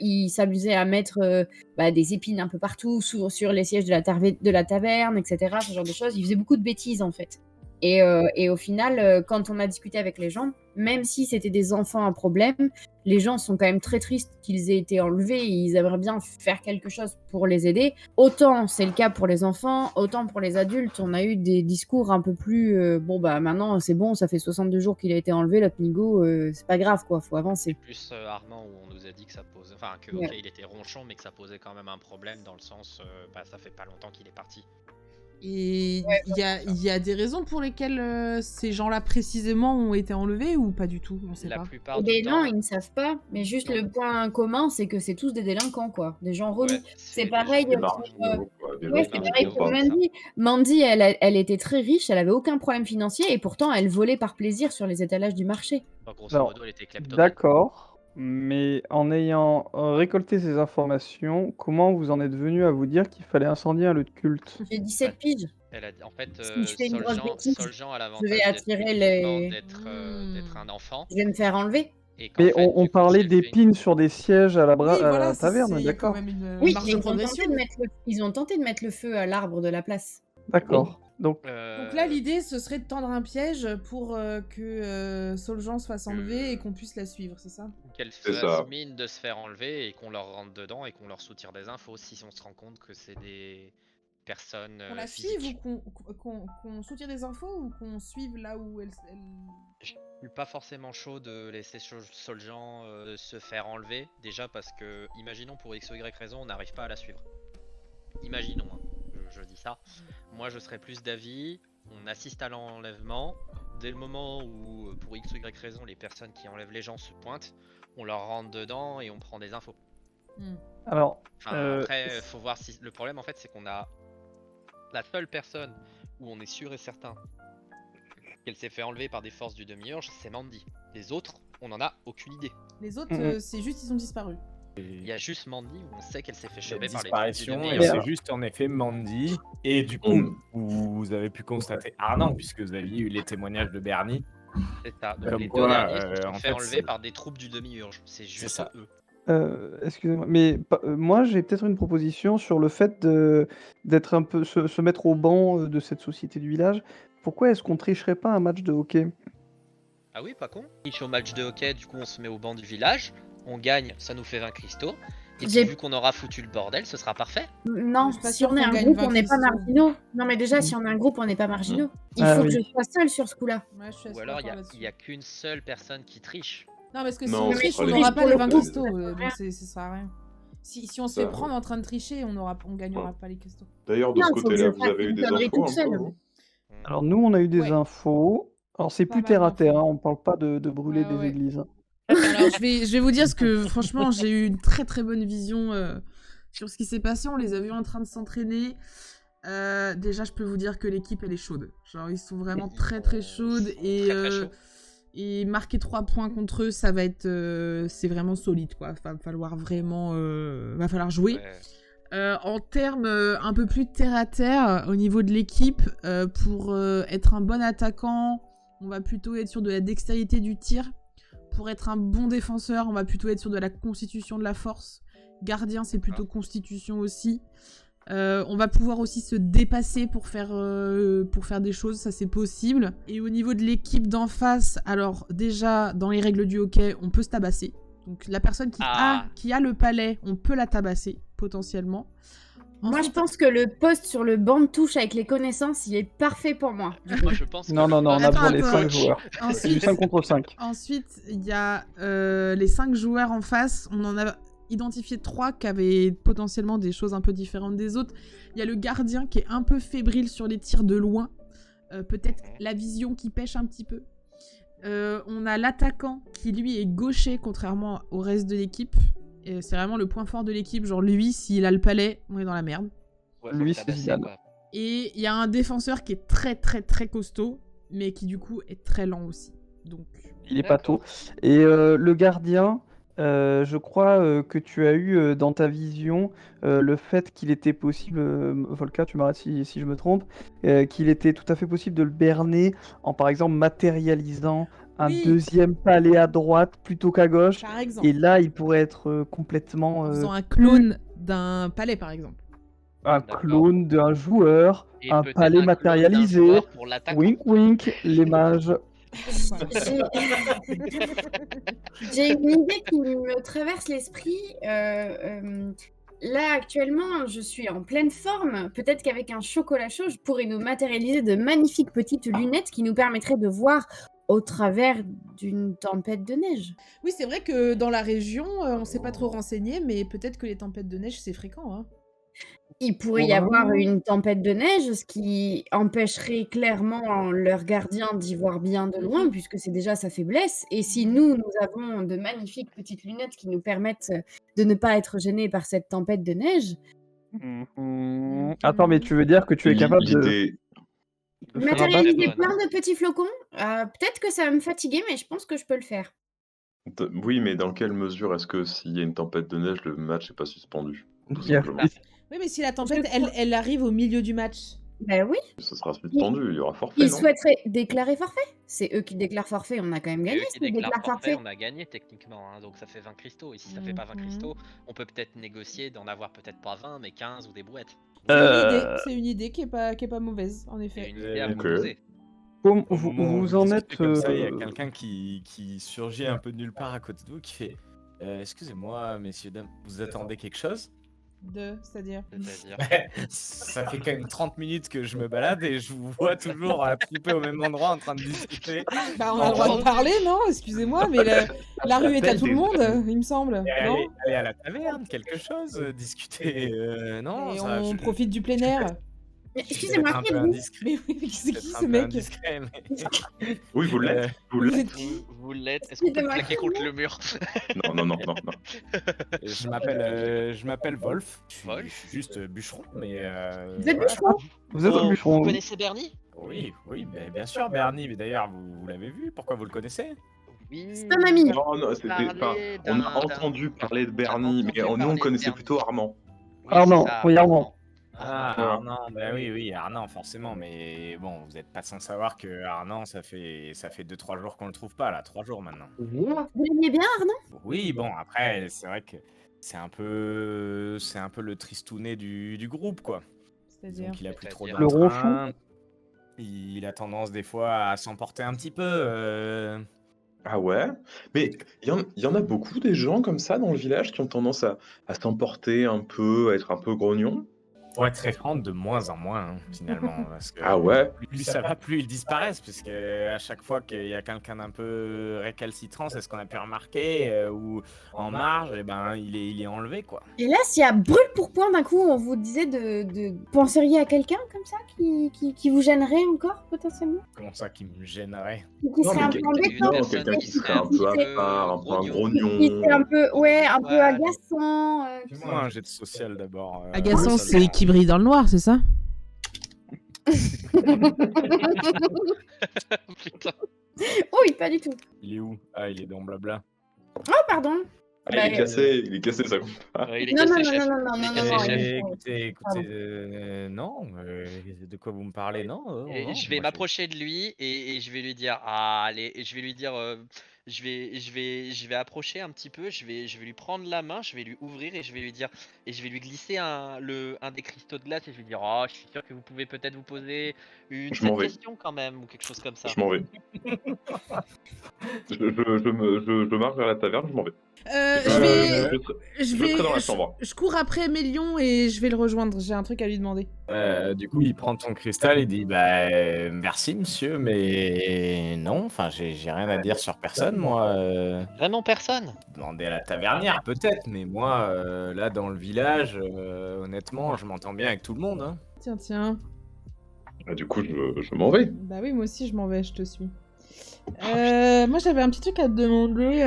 [SPEAKER 6] Ils s'amusaient à mettre des épines un peu partout sur les sièges de la taverne, etc. Ce genre de choses. Ils faisaient beaucoup de bêtises, en fait. Et au final, quand on a discuté avec les gens, même si c'était des enfants à problème, les gens sont quand même très tristes qu'ils aient été enlevés et ils aimeraient bien faire quelque chose pour les aider. Autant c'est le cas pour les enfants, autant pour les adultes, on a eu des discours un peu plus bon bah maintenant c'est bon, ça fait 62 jours qu'il a été enlevé, notre Nigo, c'est pas grave quoi, faut
[SPEAKER 4] C'est
[SPEAKER 6] avancer.
[SPEAKER 4] plus Armand où on nous a dit que ça posait. Enfin, que
[SPEAKER 6] Ouais.
[SPEAKER 4] ok, il était ronchon, mais que ça posait quand même un problème dans le sens. Bah, ça fait pas longtemps qu'il est parti.
[SPEAKER 2] Et
[SPEAKER 6] Ouais,
[SPEAKER 2] il y a des raisons pour lesquelles ces gens-là précisément ont été enlevés ou pas du tout? On sait
[SPEAKER 4] La
[SPEAKER 2] pas.
[SPEAKER 4] plupart
[SPEAKER 6] Eh
[SPEAKER 4] du
[SPEAKER 6] ben non,
[SPEAKER 4] temps.
[SPEAKER 6] ils ne savent pas, mais juste
[SPEAKER 4] Non.
[SPEAKER 6] le point commun, c'est que c'est tous des délinquants quoi, des gens relous.
[SPEAKER 4] Ouais,
[SPEAKER 6] C'est
[SPEAKER 4] des
[SPEAKER 6] pareil
[SPEAKER 3] Des
[SPEAKER 4] gens-
[SPEAKER 3] marginaux, quoi. Des
[SPEAKER 6] Ouais,
[SPEAKER 3] gens
[SPEAKER 6] c'est
[SPEAKER 3] qui
[SPEAKER 6] pareil
[SPEAKER 3] n'ont
[SPEAKER 6] pour
[SPEAKER 3] pas.
[SPEAKER 6] Mandy. Mandy, elle était très riche, elle avait aucun problème financier et pourtant elle volait par plaisir sur les étalages du marché.
[SPEAKER 4] Bah, grosso
[SPEAKER 5] Alors,
[SPEAKER 4] modo, elle était kleptomane.
[SPEAKER 5] d'accord, mais en ayant récolté ces informations, comment vous en êtes venu à vous dire qu'il fallait incendier un lieu de culte?
[SPEAKER 6] J'ai 17 piges.
[SPEAKER 4] Elle a dit, en fait,
[SPEAKER 6] Si je fais une grosse bêtise,
[SPEAKER 4] Soljean a
[SPEAKER 6] je vais
[SPEAKER 4] l'avantage d'être
[SPEAKER 6] attirer
[SPEAKER 4] effectivement
[SPEAKER 6] les.
[SPEAKER 4] d'être un enfant.
[SPEAKER 6] Je vais me faire enlever.
[SPEAKER 4] Et qu'en
[SPEAKER 5] Mais
[SPEAKER 4] fait,
[SPEAKER 5] on
[SPEAKER 4] du coup,
[SPEAKER 5] parlait
[SPEAKER 4] si elle fait une-
[SPEAKER 5] d'épines sur des sièges à la,
[SPEAKER 2] Oui,
[SPEAKER 5] à
[SPEAKER 2] voilà,
[SPEAKER 5] la taverne,
[SPEAKER 2] il y a quand
[SPEAKER 5] d'accord.
[SPEAKER 2] même une
[SPEAKER 6] Oui,
[SPEAKER 2] marge
[SPEAKER 6] mais
[SPEAKER 2] de
[SPEAKER 6] ils ont tenté
[SPEAKER 2] progression.
[SPEAKER 6] de mettre le feu à l'arbre de la place.
[SPEAKER 5] D'accord. Donc,
[SPEAKER 2] Donc là, l'idée, ce serait de tendre un piège pour que Soljan se fasse enlever et qu'on puisse la suivre, c'est ça?
[SPEAKER 4] qu'elle
[SPEAKER 3] C'est
[SPEAKER 4] fasse
[SPEAKER 3] ça.
[SPEAKER 4] mine de se faire enlever et qu'on leur rentre dedans et qu'on leur soutire des infos si on se rend compte que c'est des personnes
[SPEAKER 2] Qu'on la suive
[SPEAKER 4] physiques.
[SPEAKER 2] ou qu'on soutire des infos ou qu'on suive là où elle...
[SPEAKER 4] Je suis pas forcément chaud de laisser Soljan se faire enlever, déjà parce que, imaginons pour x ou y raison, on n'arrive pas à la suivre. Imaginons, hein, je dis ça. Moi je serais plus d'avis, on assiste à l'enlèvement, dès le moment où pour x ou y raison les personnes qui enlèvent les gens se pointent, on leur rentre dedans et on prend des infos.
[SPEAKER 5] alors,
[SPEAKER 4] Enfin, après, faut voir si... Le problème en fait c'est qu'on a la seule personne où on est sûr et certain qu'elle s'est fait enlever par des forces du demi-urge, c'est Mandy. Les autres, on en a aucune idée.
[SPEAKER 2] Les autres, c'est juste ils ont disparu.
[SPEAKER 4] Il y a juste Mandy où on sait qu'elle s'est fait
[SPEAKER 1] La
[SPEAKER 4] choper par les
[SPEAKER 1] disparition,
[SPEAKER 4] troupes du
[SPEAKER 1] et
[SPEAKER 4] demi-urge.
[SPEAKER 1] c'est juste en effet Mandy. Et du coup, vous avez pu constater Arnan, puisque vous aviez eu les témoignages de Bernie.
[SPEAKER 4] C'est ça. Donc
[SPEAKER 1] Comme
[SPEAKER 4] les
[SPEAKER 1] quoi,
[SPEAKER 4] deux derniers se sont
[SPEAKER 1] en
[SPEAKER 4] fait
[SPEAKER 1] fait,
[SPEAKER 4] enlever
[SPEAKER 1] c'est-
[SPEAKER 4] par des troupes du demi-urge. C'est juste
[SPEAKER 1] ça.
[SPEAKER 4] eux.
[SPEAKER 5] excusez-moi, mais moi j'ai peut-être une proposition sur le fait d'être un peu se mettre au banc de cette société du village. Pourquoi est-ce qu'on tricherait pas un match de hockey?
[SPEAKER 4] Ah oui, pas con. Et au match de hockey, du coup, on se met au banc du village. On gagne, ça nous fait 20 cristaux. Et puis,
[SPEAKER 6] J'ai-
[SPEAKER 4] vu qu'on aura foutu le bordel, ce sera parfait.
[SPEAKER 6] Non,
[SPEAKER 2] Je suis pas
[SPEAKER 6] si
[SPEAKER 2] sûre
[SPEAKER 6] on est
[SPEAKER 2] qu'on
[SPEAKER 6] un
[SPEAKER 2] gagne
[SPEAKER 6] groupe,
[SPEAKER 2] 20
[SPEAKER 6] on n'est pas
[SPEAKER 2] cristaux.
[SPEAKER 6] marginaux. Non, mais déjà, si on est un groupe, on n'est pas marginaux. Il
[SPEAKER 5] Ah
[SPEAKER 6] faut
[SPEAKER 5] oui.
[SPEAKER 6] que je sois seule sur ce coup-là.
[SPEAKER 2] Ouais, je suis assez
[SPEAKER 4] Ou alors, il
[SPEAKER 2] d'accord
[SPEAKER 4] n'y
[SPEAKER 2] là-dessus.
[SPEAKER 4] a qu'une seule personne qui triche.
[SPEAKER 2] Non, parce que si
[SPEAKER 3] Non,
[SPEAKER 2] on
[SPEAKER 3] ce
[SPEAKER 2] triche,
[SPEAKER 3] sera
[SPEAKER 2] on
[SPEAKER 3] les
[SPEAKER 2] n'aura
[SPEAKER 3] autres.
[SPEAKER 2] pas les 20
[SPEAKER 6] Pour le coup,
[SPEAKER 2] cristaux,
[SPEAKER 6] ça sert à
[SPEAKER 2] donc
[SPEAKER 6] rien.
[SPEAKER 2] ça sert à rien. Si on se
[SPEAKER 3] Ça
[SPEAKER 2] fait
[SPEAKER 3] va.
[SPEAKER 2] prendre en train de tricher, on gagnera pas les cristaux.
[SPEAKER 3] D'ailleurs, de
[SPEAKER 6] Non,
[SPEAKER 3] ce
[SPEAKER 6] faut que
[SPEAKER 3] côté-là,
[SPEAKER 6] je
[SPEAKER 3] vous
[SPEAKER 6] fasse
[SPEAKER 3] avez eu
[SPEAKER 6] une
[SPEAKER 3] des
[SPEAKER 6] connerie
[SPEAKER 3] infos
[SPEAKER 6] toute
[SPEAKER 3] un peu,
[SPEAKER 6] seule.
[SPEAKER 3] vous?
[SPEAKER 5] Alors nous on a eu des
[SPEAKER 2] Ouais.
[SPEAKER 5] infos. Alors c'est
[SPEAKER 2] Pas
[SPEAKER 5] plus
[SPEAKER 2] mal
[SPEAKER 5] terre à terre,
[SPEAKER 2] d'infos.
[SPEAKER 5] hein, on parle pas de brûler
[SPEAKER 2] Ouais,
[SPEAKER 5] des
[SPEAKER 2] ouais.
[SPEAKER 5] églises. hein.
[SPEAKER 2] Alors je vais vous dire ce que franchement j'ai eu une très très bonne vision sur ce qui s'est passé. On les a vus en train de s'entraîner. Déjà je peux vous dire que l'équipe elle est chaude. Genre ils sont vraiment très très chaudes et
[SPEAKER 4] Très, très chaud.
[SPEAKER 2] et marquer 3 points contre eux ça va être c'est vraiment solide quoi. Va falloir vraiment va falloir jouer.
[SPEAKER 4] Ouais.
[SPEAKER 2] En termes un peu plus terre à terre, au niveau de l'équipe, pour être un bon attaquant, on va plutôt être sur de la dextérité du tir. Pour être un bon défenseur, on va plutôt être sur de la constitution de la force. Gardien, c'est plutôt constitution aussi. On va pouvoir aussi se dépasser pour faire des choses, ça c'est possible. Et au niveau de l'équipe d'en face, alors déjà, dans les règles du hockey, on peut se tabasser. Donc la personne qui a le palais, on peut la tabasser, potentiellement.
[SPEAKER 6] Moi, je pense que le poste sur le banc de touche avec les connaissances, il est parfait pour moi.
[SPEAKER 4] Moi, je pense
[SPEAKER 5] Non,
[SPEAKER 4] que
[SPEAKER 5] non, non, on a
[SPEAKER 2] Attends,
[SPEAKER 5] besoin des
[SPEAKER 2] attends.
[SPEAKER 5] 5 joueurs. C'est du
[SPEAKER 2] Ensuite,
[SPEAKER 5] 5 contre 5.
[SPEAKER 2] ensuite, il y a les 5 joueurs en face. On en a identifié 3 qui avaient potentiellement des choses un peu différentes des autres. Il y a le gardien qui est un peu fébrile sur les tirs de loin. Peut-être la vision qui pêche un petit peu. On a l'attaquant qui, lui, est gaucher, contrairement au reste de l'équipe. Et c'est vraiment le point fort de l'équipe. Genre, lui, s'il a le palais, on est dans la merde.
[SPEAKER 4] Ouais,
[SPEAKER 5] Lui,
[SPEAKER 4] faut
[SPEAKER 5] c'est
[SPEAKER 4] tabasser,
[SPEAKER 5] Zidane.
[SPEAKER 4] quoi.
[SPEAKER 2] Et il y a un défenseur qui est très, très, très costaud, mais qui, du coup, est très lent aussi. Donc,
[SPEAKER 5] Il est pas
[SPEAKER 4] D'accord.
[SPEAKER 5] tôt. Et le gardien, je crois que tu as eu dans ta vision le fait qu'il était possible, Volka, tu m'arrêtes si je me trompe, qu'il était tout à fait possible de le berner en par exemple matérialisant un
[SPEAKER 2] Oui.
[SPEAKER 5] deuxième palais à droite plutôt qu'à gauche.
[SPEAKER 2] par exemple,
[SPEAKER 5] Et là, il pourrait être complètement.
[SPEAKER 2] en faisant un clone d'un palais, par exemple.
[SPEAKER 5] Un
[SPEAKER 4] D'accord.
[SPEAKER 5] clone d'un joueur,
[SPEAKER 4] Et
[SPEAKER 5] un
[SPEAKER 4] peut-être
[SPEAKER 5] palais
[SPEAKER 4] un clone d'un
[SPEAKER 5] matérialisé.
[SPEAKER 4] joueur pour l'attaquant.
[SPEAKER 5] Wink wink, les mages.
[SPEAKER 6] J'ai j'ai une idée qui me traverse l'esprit. Là, actuellement, je suis en pleine forme. Peut-être qu'avec un chocolat chaud, je pourrais nous matérialiser de magnifiques petites lunettes qui nous permettraient de voir au travers d'une tempête de neige.
[SPEAKER 2] Oui, c'est vrai que dans la région, on s'est pas trop renseigné, mais peut-être que les tempêtes de neige, c'est fréquent, hein.
[SPEAKER 6] Il pourrait y avoir une tempête de neige, ce qui empêcherait clairement leur gardien d'y voir bien de loin, puisque c'est déjà sa faiblesse. Et si nous avons de magnifiques petites lunettes qui nous permettent de ne pas être gênés par cette tempête de neige,
[SPEAKER 5] Attends, mais tu veux dire que tu es capable de
[SPEAKER 3] L'idée,
[SPEAKER 5] faire un
[SPEAKER 6] matérialiser
[SPEAKER 4] bonne.
[SPEAKER 6] plein de petits flocons, peut-être que ça va me fatiguer, mais je pense que je peux le faire.
[SPEAKER 3] oui, mais dans quelle mesure est-ce que s'il y a une tempête de neige, le match n'est pas suspendu? Tout
[SPEAKER 5] Bien.
[SPEAKER 3] simplement.
[SPEAKER 2] Oui, mais si la tempête,
[SPEAKER 6] Je crois-
[SPEAKER 2] elle arrive au milieu du match.
[SPEAKER 6] Ben oui,
[SPEAKER 3] Ce sera suspendu, il y aura forfait,
[SPEAKER 6] ils
[SPEAKER 3] non?
[SPEAKER 6] souhaiteraient déclarer forfait. C'est eux qui déclarent forfait, on a quand même
[SPEAKER 4] C'est
[SPEAKER 6] gagné
[SPEAKER 4] eux qui
[SPEAKER 6] s'ils
[SPEAKER 4] déclarent
[SPEAKER 6] déclarent
[SPEAKER 4] forfait,
[SPEAKER 6] forfait.
[SPEAKER 4] on a gagné techniquement, hein, donc ça fait 20 cristaux. Et si ça fait pas 20
[SPEAKER 2] Mhm.
[SPEAKER 4] cristaux, on peut peut-être négocier d'en avoir peut-être pas 20, mais 15 ou des brouettes.
[SPEAKER 2] C'est une idée qui est pas mauvaise, en
[SPEAKER 4] C'est
[SPEAKER 2] effet.
[SPEAKER 4] une idée à
[SPEAKER 3] Ok.
[SPEAKER 4] proposer.
[SPEAKER 5] Vous,
[SPEAKER 1] Au moment où
[SPEAKER 5] vous en
[SPEAKER 1] discutez
[SPEAKER 5] êtes.
[SPEAKER 1] comme ça, il y a quelqu'un qui surgit un peu de nulle part à côté de vous qui fait excusez-moi, messieurs, dames, vous attendez quelque chose?
[SPEAKER 2] C'est-à-dire.
[SPEAKER 4] C'est-à-dire.
[SPEAKER 1] Ça fait quand même 30 minutes que je me balade et je vous vois toujours attroupés au même endroit en train de discuter.
[SPEAKER 2] Bah, on a le droit de parler, non? Excusez-moi, mais la rue est à tout le monde, il me semble. Non?
[SPEAKER 1] Allez à la taverne, quelque chose, discuter. Non,
[SPEAKER 2] Et
[SPEAKER 1] ça,
[SPEAKER 2] on
[SPEAKER 1] je-
[SPEAKER 2] profite du plein air.
[SPEAKER 6] Mais
[SPEAKER 1] je suis
[SPEAKER 6] excusez-moi,
[SPEAKER 1] peut-être un
[SPEAKER 6] qui
[SPEAKER 1] peu
[SPEAKER 6] êtes-vous?
[SPEAKER 1] indiscret.
[SPEAKER 2] Mais oui, mais c'est qui
[SPEAKER 1] peut-être
[SPEAKER 2] ce
[SPEAKER 1] un peu
[SPEAKER 2] mec?
[SPEAKER 1] indiscret, mais-
[SPEAKER 3] Oui, vous l'êtes. Vous
[SPEAKER 2] Vous
[SPEAKER 3] l'êtes.
[SPEAKER 2] êtes qui?
[SPEAKER 4] Vous l'êtes. Est-ce qu'on peut le
[SPEAKER 6] Excusez-moi,
[SPEAKER 4] plaquer contre le mur?
[SPEAKER 3] Non.
[SPEAKER 1] Je m'appelle Wolf.
[SPEAKER 4] Wolf.
[SPEAKER 1] Je suis juste bûcheron, mais.
[SPEAKER 6] Vous êtes
[SPEAKER 1] voilà.
[SPEAKER 6] bûcheron?
[SPEAKER 5] Vous êtes
[SPEAKER 4] Oh,
[SPEAKER 5] un bûcheron.
[SPEAKER 4] Vous connaissez Bernie?
[SPEAKER 1] Oui, bien sûr, Bernie. Mais d'ailleurs, vous l'avez vu. Pourquoi vous le connaissez?
[SPEAKER 4] Oui.
[SPEAKER 6] C'est un ami.
[SPEAKER 3] Non, c'était. Enfin,
[SPEAKER 4] Parler
[SPEAKER 3] on a
[SPEAKER 4] d'un-
[SPEAKER 3] entendu parler de Bernie,
[SPEAKER 4] entendu
[SPEAKER 3] mais nous on
[SPEAKER 4] parler de
[SPEAKER 3] connaissait
[SPEAKER 4] Bernie.
[SPEAKER 3] plutôt Armand.
[SPEAKER 4] Oui,
[SPEAKER 5] Armand,
[SPEAKER 4] c'est ça,
[SPEAKER 5] oui, Armand.
[SPEAKER 1] Ah,
[SPEAKER 3] Ouais.
[SPEAKER 1] Arnan, bah oui, Arnan, forcément, mais bon, vous n'êtes pas sans savoir que Arnan, ça fait 2-3 jours qu'on le trouve pas, là, 3 jours maintenant.
[SPEAKER 6] Vous l'aimiez bien, Arnaud?
[SPEAKER 1] Oui, bon, après, c'est vrai que c'est un peu le tristounet du groupe, quoi.
[SPEAKER 2] C'est-à-dire.
[SPEAKER 1] Donc il a plus trop
[SPEAKER 4] C'est-à-dire
[SPEAKER 5] Le
[SPEAKER 1] d'entrain, il a tendance des fois à s'emporter un petit peu.
[SPEAKER 3] Ah ouais? Mais il y en a beaucoup des gens comme ça dans le village qui ont tendance à s'emporter un peu, à être un peu grognons.
[SPEAKER 1] Pour être très franc, de moins en moins, hein, finalement. Parce que
[SPEAKER 3] Ah ouais?
[SPEAKER 1] plus ça va, plus ils disparaissent, puisque à chaque fois qu'il y a quelqu'un d'un peu récalcitrant, c'est ce qu'on a pu remarquer, ou en marge, et ben, il est enlevé, quoi.
[SPEAKER 6] Et là, s'il y a brûle pour point d'un coup, on vous disait de... Penseriez à quelqu'un comme ça qui vous gênerait encore, potentiellement?
[SPEAKER 1] Comment ça qui me gênerait?
[SPEAKER 6] Ou qui
[SPEAKER 3] Non,
[SPEAKER 6] serait
[SPEAKER 3] mais
[SPEAKER 6] un peu
[SPEAKER 4] Une
[SPEAKER 6] embêtant?
[SPEAKER 4] personne
[SPEAKER 3] quelqu'un qui
[SPEAKER 4] qui
[SPEAKER 3] serait un peu à part, un peu un grognon.
[SPEAKER 6] Qui serait un peu, ouais, un peu
[SPEAKER 4] Ouais.
[SPEAKER 6] agaçant.
[SPEAKER 1] Dis-moi un jet de social d'abord.
[SPEAKER 2] Agaçant,
[SPEAKER 1] Sol.
[SPEAKER 2] c'est qui brille dans le noir, c'est ça?
[SPEAKER 4] Putain.
[SPEAKER 6] Oui, pas du tout.
[SPEAKER 1] Il est où? Ah, il est dans Blabla.
[SPEAKER 6] Oh, pardon.
[SPEAKER 3] Ah,
[SPEAKER 6] Bah,
[SPEAKER 3] il est cassé, ça compte pas.
[SPEAKER 4] Ouais, il est
[SPEAKER 6] Non, non,
[SPEAKER 4] cassé,
[SPEAKER 6] non,
[SPEAKER 4] chef.
[SPEAKER 6] non, non, non,
[SPEAKER 4] Il est
[SPEAKER 6] non,
[SPEAKER 4] cassé,
[SPEAKER 6] non,
[SPEAKER 4] chef.
[SPEAKER 1] Écoutez,
[SPEAKER 6] Pardon.
[SPEAKER 1] non, de quoi vous me parlez? Non,
[SPEAKER 4] Et
[SPEAKER 1] non,
[SPEAKER 4] je vais
[SPEAKER 1] moi,
[SPEAKER 4] m'approcher de lui et je vais lui dire ah, allez, et je vais lui dire je vais approcher un petit peu, je vais lui prendre la main, je vais lui ouvrir et je vais lui dire et je vais lui glisser un des cristaux de glace et je vais lui dire oh, je suis sûr que vous pouvez peut-être vous poser une
[SPEAKER 3] Je m'en
[SPEAKER 4] petite
[SPEAKER 3] vais.
[SPEAKER 4] question quand même ou quelque chose comme ça.
[SPEAKER 3] Je m'en vais. Je marche vers la taverne, je m'en vais.
[SPEAKER 2] Je
[SPEAKER 3] Je
[SPEAKER 2] vais,
[SPEAKER 3] serai dans la chambre.
[SPEAKER 2] je cours après Mélion et je vais le rejoindre. J'ai un truc à lui demander.
[SPEAKER 1] Du coup, il prend ton cristal et dit bah merci monsieur, mais non, enfin j'ai rien à dire sur personne moi.
[SPEAKER 4] Vraiment personne.
[SPEAKER 1] Demandez à la tavernière peut-être, mais moi là dans le village, honnêtement, je m'entends bien avec tout le monde. Hein.
[SPEAKER 2] Tiens.
[SPEAKER 3] Ah, du coup, je m'en vais.
[SPEAKER 2] Bah oui, moi aussi je m'en vais, je te suis. Moi j'avais un petit truc à te demander.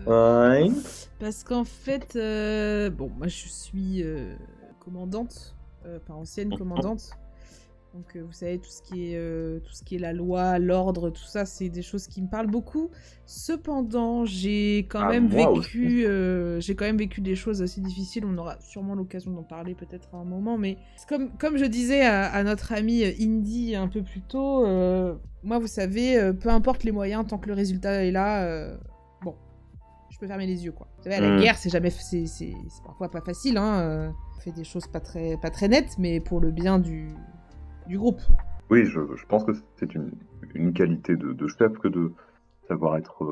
[SPEAKER 3] Ouais.
[SPEAKER 2] Parce qu'en fait, bon, moi je suis commandante, enfin ancienne commandante. Donc vous savez, tout ce qui est la loi, l'ordre, tout ça, c'est des choses qui me parlent beaucoup. Cependant, j'ai quand même vécu des choses assez difficiles. On aura sûrement l'occasion d'en parler peut-être à un moment, mais comme je disais à notre ami Indy un peu plus tôt, moi vous savez, peu importe les moyens, tant que le résultat est là, bon, je peux fermer les yeux, quoi. Vous savez, à la guerre, c'est parfois pas facile, hein. On fait des choses pas très nettes, mais pour le bien du groupe.
[SPEAKER 3] Oui, je pense que c'est une qualité de chef que de savoir être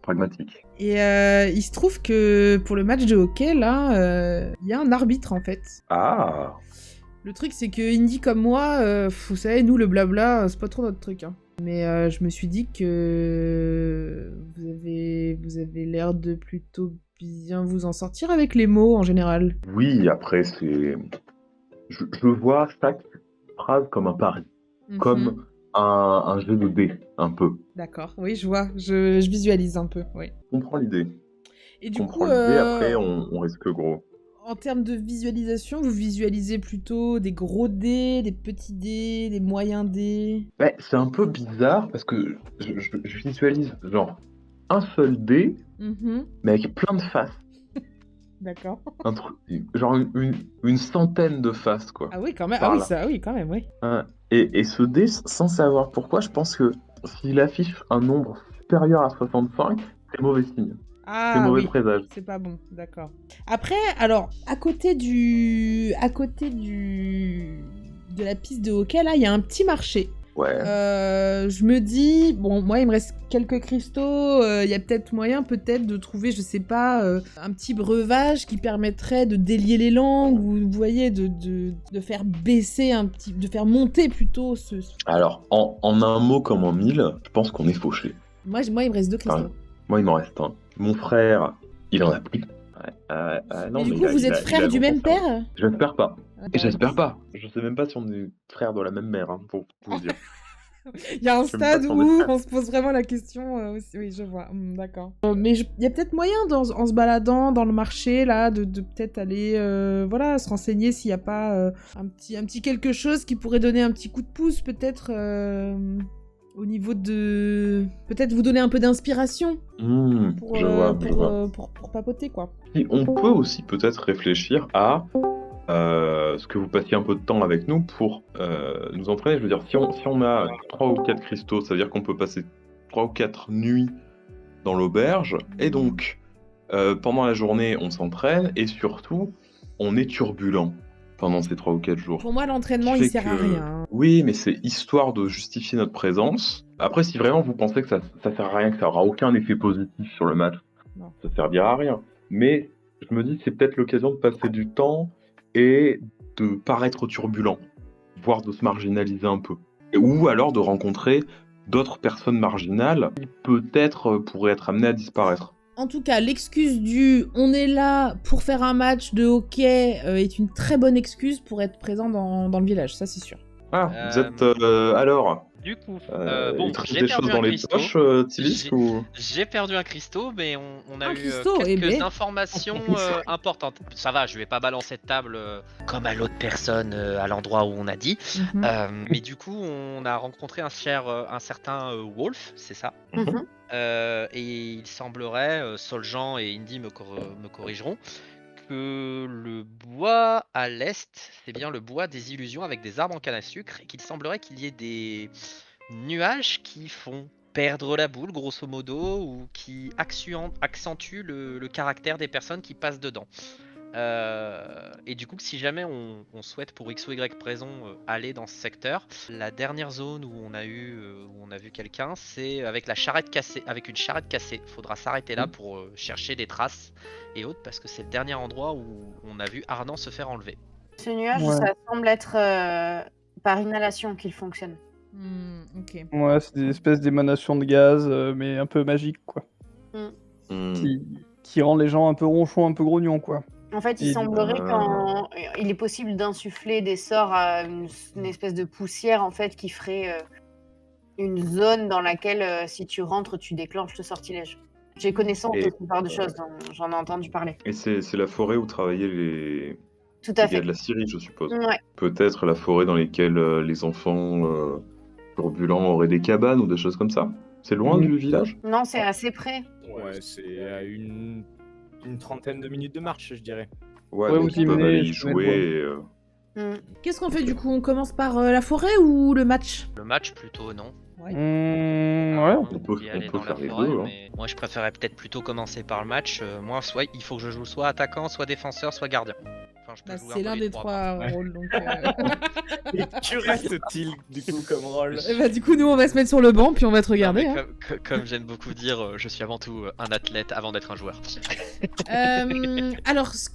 [SPEAKER 3] pragmatique.
[SPEAKER 2] Et il se trouve que pour le match de hockey, là, il y a un arbitre, en fait.
[SPEAKER 3] Ah,
[SPEAKER 2] Le truc, c'est que Indy comme moi, vous savez, nous, le blabla, c'est pas trop notre truc, hein. Mais je me suis dit que vous avez l'air de plutôt bien vous en sortir avec les mots, en général.
[SPEAKER 3] oui, après, je vois chaque phrase comme un pari, comme un jeu de dés, un peu.
[SPEAKER 2] D'accord, oui, je vois, je visualise un peu, oui.
[SPEAKER 3] Je comprends l'idée.
[SPEAKER 2] Et du
[SPEAKER 3] comprends
[SPEAKER 2] coup,
[SPEAKER 3] l'idée, après, on risque gros.
[SPEAKER 2] en termes de visualisation, vous visualisez plutôt des gros dés, des petits dés, des moyens dés?
[SPEAKER 3] Ouais, c'est un peu bizarre parce que je visualise genre un seul dé, mais avec plein de faces.
[SPEAKER 2] D'accord.
[SPEAKER 3] Un truc, genre une centaine de faces, quoi.
[SPEAKER 2] Ah oui, quand même.
[SPEAKER 3] Par
[SPEAKER 2] Ah oui,
[SPEAKER 3] là.
[SPEAKER 2] ça, oui, quand même, oui.
[SPEAKER 3] Et ce dé, sans savoir pourquoi, je pense que s'il affiche un nombre supérieur à 65, c'est mauvais signe. C'est
[SPEAKER 2] Ah
[SPEAKER 3] mauvais
[SPEAKER 2] oui,
[SPEAKER 3] présage.
[SPEAKER 2] c'est pas bon, d'accord. Après, alors, à côté de la piste de hockey, là, il y a un petit marché.
[SPEAKER 3] Ouais.
[SPEAKER 2] Je me dis, bon, moi, il me reste quelques cristaux. Il y a peut-être moyen, de trouver, je sais pas, un petit breuvage qui permettrait de délier les langues, ou vous voyez, de faire baisser de faire monter plutôt
[SPEAKER 3] Alors, en un mot comme en mille, je pense qu'on est fauché.
[SPEAKER 2] Moi, il me reste 2 cristaux.
[SPEAKER 3] Enfin, moi, il m'en reste un. Mon frère, il en a plus. Non,
[SPEAKER 2] mais du coup, vous êtes frères du même père?
[SPEAKER 3] J'espère pas.
[SPEAKER 2] Ah,
[SPEAKER 3] Et j'espère pas. Je sais même pas si on est frères de la même mère, hein, pour tout vous dire.
[SPEAKER 2] Il y a un
[SPEAKER 3] Je sais même
[SPEAKER 2] stade
[SPEAKER 3] pas si on est
[SPEAKER 2] où
[SPEAKER 3] frères.
[SPEAKER 2] on se pose vraiment la question aussi. Oui, je vois. D'accord. Mais il y a peut-être moyen, en se baladant dans le marché, là, de peut-être aller voilà, se renseigner s'il n'y a pas un petit quelque chose qui pourrait donner un petit coup de pouce, peut-être au niveau de... Peut-être vous donner un peu d'inspiration
[SPEAKER 3] Je vois.
[SPEAKER 2] pour papoter, quoi.
[SPEAKER 3] Et on peut aussi peut-être réfléchir à ce que vous passiez un peu de temps avec nous pour nous entraîner. Je veux dire, si on a 3 ou 4 cristaux, ça veut dire qu'on peut passer 3 ou 4 nuits dans l'auberge. Et donc, pendant la journée, on s'entraîne et surtout, on est turbulent pendant ces 3 ou 4 jours.
[SPEAKER 2] Pour moi, l'entraînement, il sert à rien.
[SPEAKER 3] Oui, mais c'est histoire de justifier notre présence. Après, si vraiment vous pensez que ça sert à rien, que ça aura aucun effet positif sur le match,
[SPEAKER 2] Non.
[SPEAKER 3] ça servira à rien. Mais je me dis que c'est peut-être l'occasion de passer du temps et de paraître turbulent, voire de se marginaliser un peu. Ou alors de rencontrer d'autres personnes marginales qui peut-être pourraient être amenées à disparaître.
[SPEAKER 2] En tout cas, l'excuse du « on est là pour faire un match de hockey » est une très bonne excuse pour être présent dans le village, ça c'est sûr.
[SPEAKER 3] Ah, vous êtes alors
[SPEAKER 4] Du coup,
[SPEAKER 3] il te reste
[SPEAKER 4] j'ai
[SPEAKER 3] des
[SPEAKER 4] perdu
[SPEAKER 3] choses
[SPEAKER 4] un
[SPEAKER 3] dans les
[SPEAKER 4] cristaux.
[SPEAKER 3] poches, Tilis, ou...
[SPEAKER 4] J'ai perdu un cristaux, mais on a
[SPEAKER 2] Un
[SPEAKER 4] eu
[SPEAKER 2] cristaux,
[SPEAKER 4] quelques
[SPEAKER 2] eh ben.
[SPEAKER 4] informations importantes. Ça va, je vais pas balancer de table comme à l'autre personne à l'endroit où on a dit. Mais du coup, on a rencontré un certain Wolf, c'est ça. Et il semblerait, Soljan et Indy me corrigeront, que le bois à l'est, c'est bien le bois des illusions avec des arbres en canne à sucre, et qu'il semblerait qu'il y ait des nuages qui font perdre la boule, grosso modo, ou qui accentuent le caractère des personnes qui passent dedans. Et du coup, si jamais on souhaite pour X ou Y raison aller dans ce secteur, la dernière zone où on a vu quelqu'un, c'est avec une charrette cassée. Faudra s'arrêter là pour chercher des traces et autres, parce que c'est le dernier endroit où on a vu Arnan se faire enlever.
[SPEAKER 6] Ce nuage,
[SPEAKER 5] Ouais.
[SPEAKER 6] ça semble être par inhalation qu'il fonctionne.
[SPEAKER 2] Ok.
[SPEAKER 5] Ouais, c'est des espèces d'émanations de gaz, mais un peu magiques, quoi. Qui rend les gens un peu ronchons, un peu grognons, quoi.
[SPEAKER 6] En fait, il
[SPEAKER 5] Et-
[SPEAKER 6] semblerait qu'il est possible d'insuffler des sorts à une espèce de poussière, en fait, qui ferait une zone dans laquelle, si tu rentres, tu déclenches le sortilège. J'ai connaissance de ce genre de choses, j'en ai entendu parler.
[SPEAKER 3] Et c'est la forêt où travaillaient les
[SPEAKER 6] Tout à
[SPEAKER 3] gars
[SPEAKER 6] fait.
[SPEAKER 3] de la Syrie, je suppose.
[SPEAKER 6] Ouais.
[SPEAKER 3] Peut-être la forêt dans lesquelles les enfants turbulents auraient des cabanes ou des choses comme ça. C'est loin du village?
[SPEAKER 6] Non, c'est assez près.
[SPEAKER 1] Ouais, c'est à une trentaine de minutes de marche, je dirais.
[SPEAKER 3] Ouais,
[SPEAKER 5] Ouais,
[SPEAKER 3] donc
[SPEAKER 5] vous y
[SPEAKER 3] ils peuvent
[SPEAKER 5] menez,
[SPEAKER 3] aller y
[SPEAKER 5] je te mets
[SPEAKER 3] jouer.
[SPEAKER 2] Qu'est-ce qu'on fait du coup? On commence par la forêt ou le match?
[SPEAKER 4] Le match plutôt, non?
[SPEAKER 5] Ouais, on
[SPEAKER 3] On peut
[SPEAKER 4] y aller
[SPEAKER 3] faire
[SPEAKER 4] dans la
[SPEAKER 3] les
[SPEAKER 4] forêt,
[SPEAKER 3] deux, hein.
[SPEAKER 4] mais moi je préférais peut-être plutôt commencer par le match. Moi, soit il faut que je joue soit attaquant, soit défenseur, soit gardien. Enfin, je peux jouer un
[SPEAKER 2] C'est
[SPEAKER 4] peu
[SPEAKER 2] l'un
[SPEAKER 4] les
[SPEAKER 2] des
[SPEAKER 4] trois,
[SPEAKER 2] trois
[SPEAKER 1] Ouais.
[SPEAKER 2] rôles, donc...
[SPEAKER 1] Et que reste-t-il du coup comme rôle?
[SPEAKER 2] du coup, nous, on va se mettre sur le banc, puis on va te regarder.
[SPEAKER 4] Non, mais
[SPEAKER 2] hein.
[SPEAKER 4] comme j'aime beaucoup dire, je suis avant tout un athlète avant d'être un joueur.
[SPEAKER 2] Alors, ce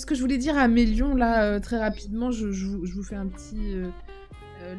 [SPEAKER 2] que je voulais dire à Mélion, là, très rapidement, je vous fais un petit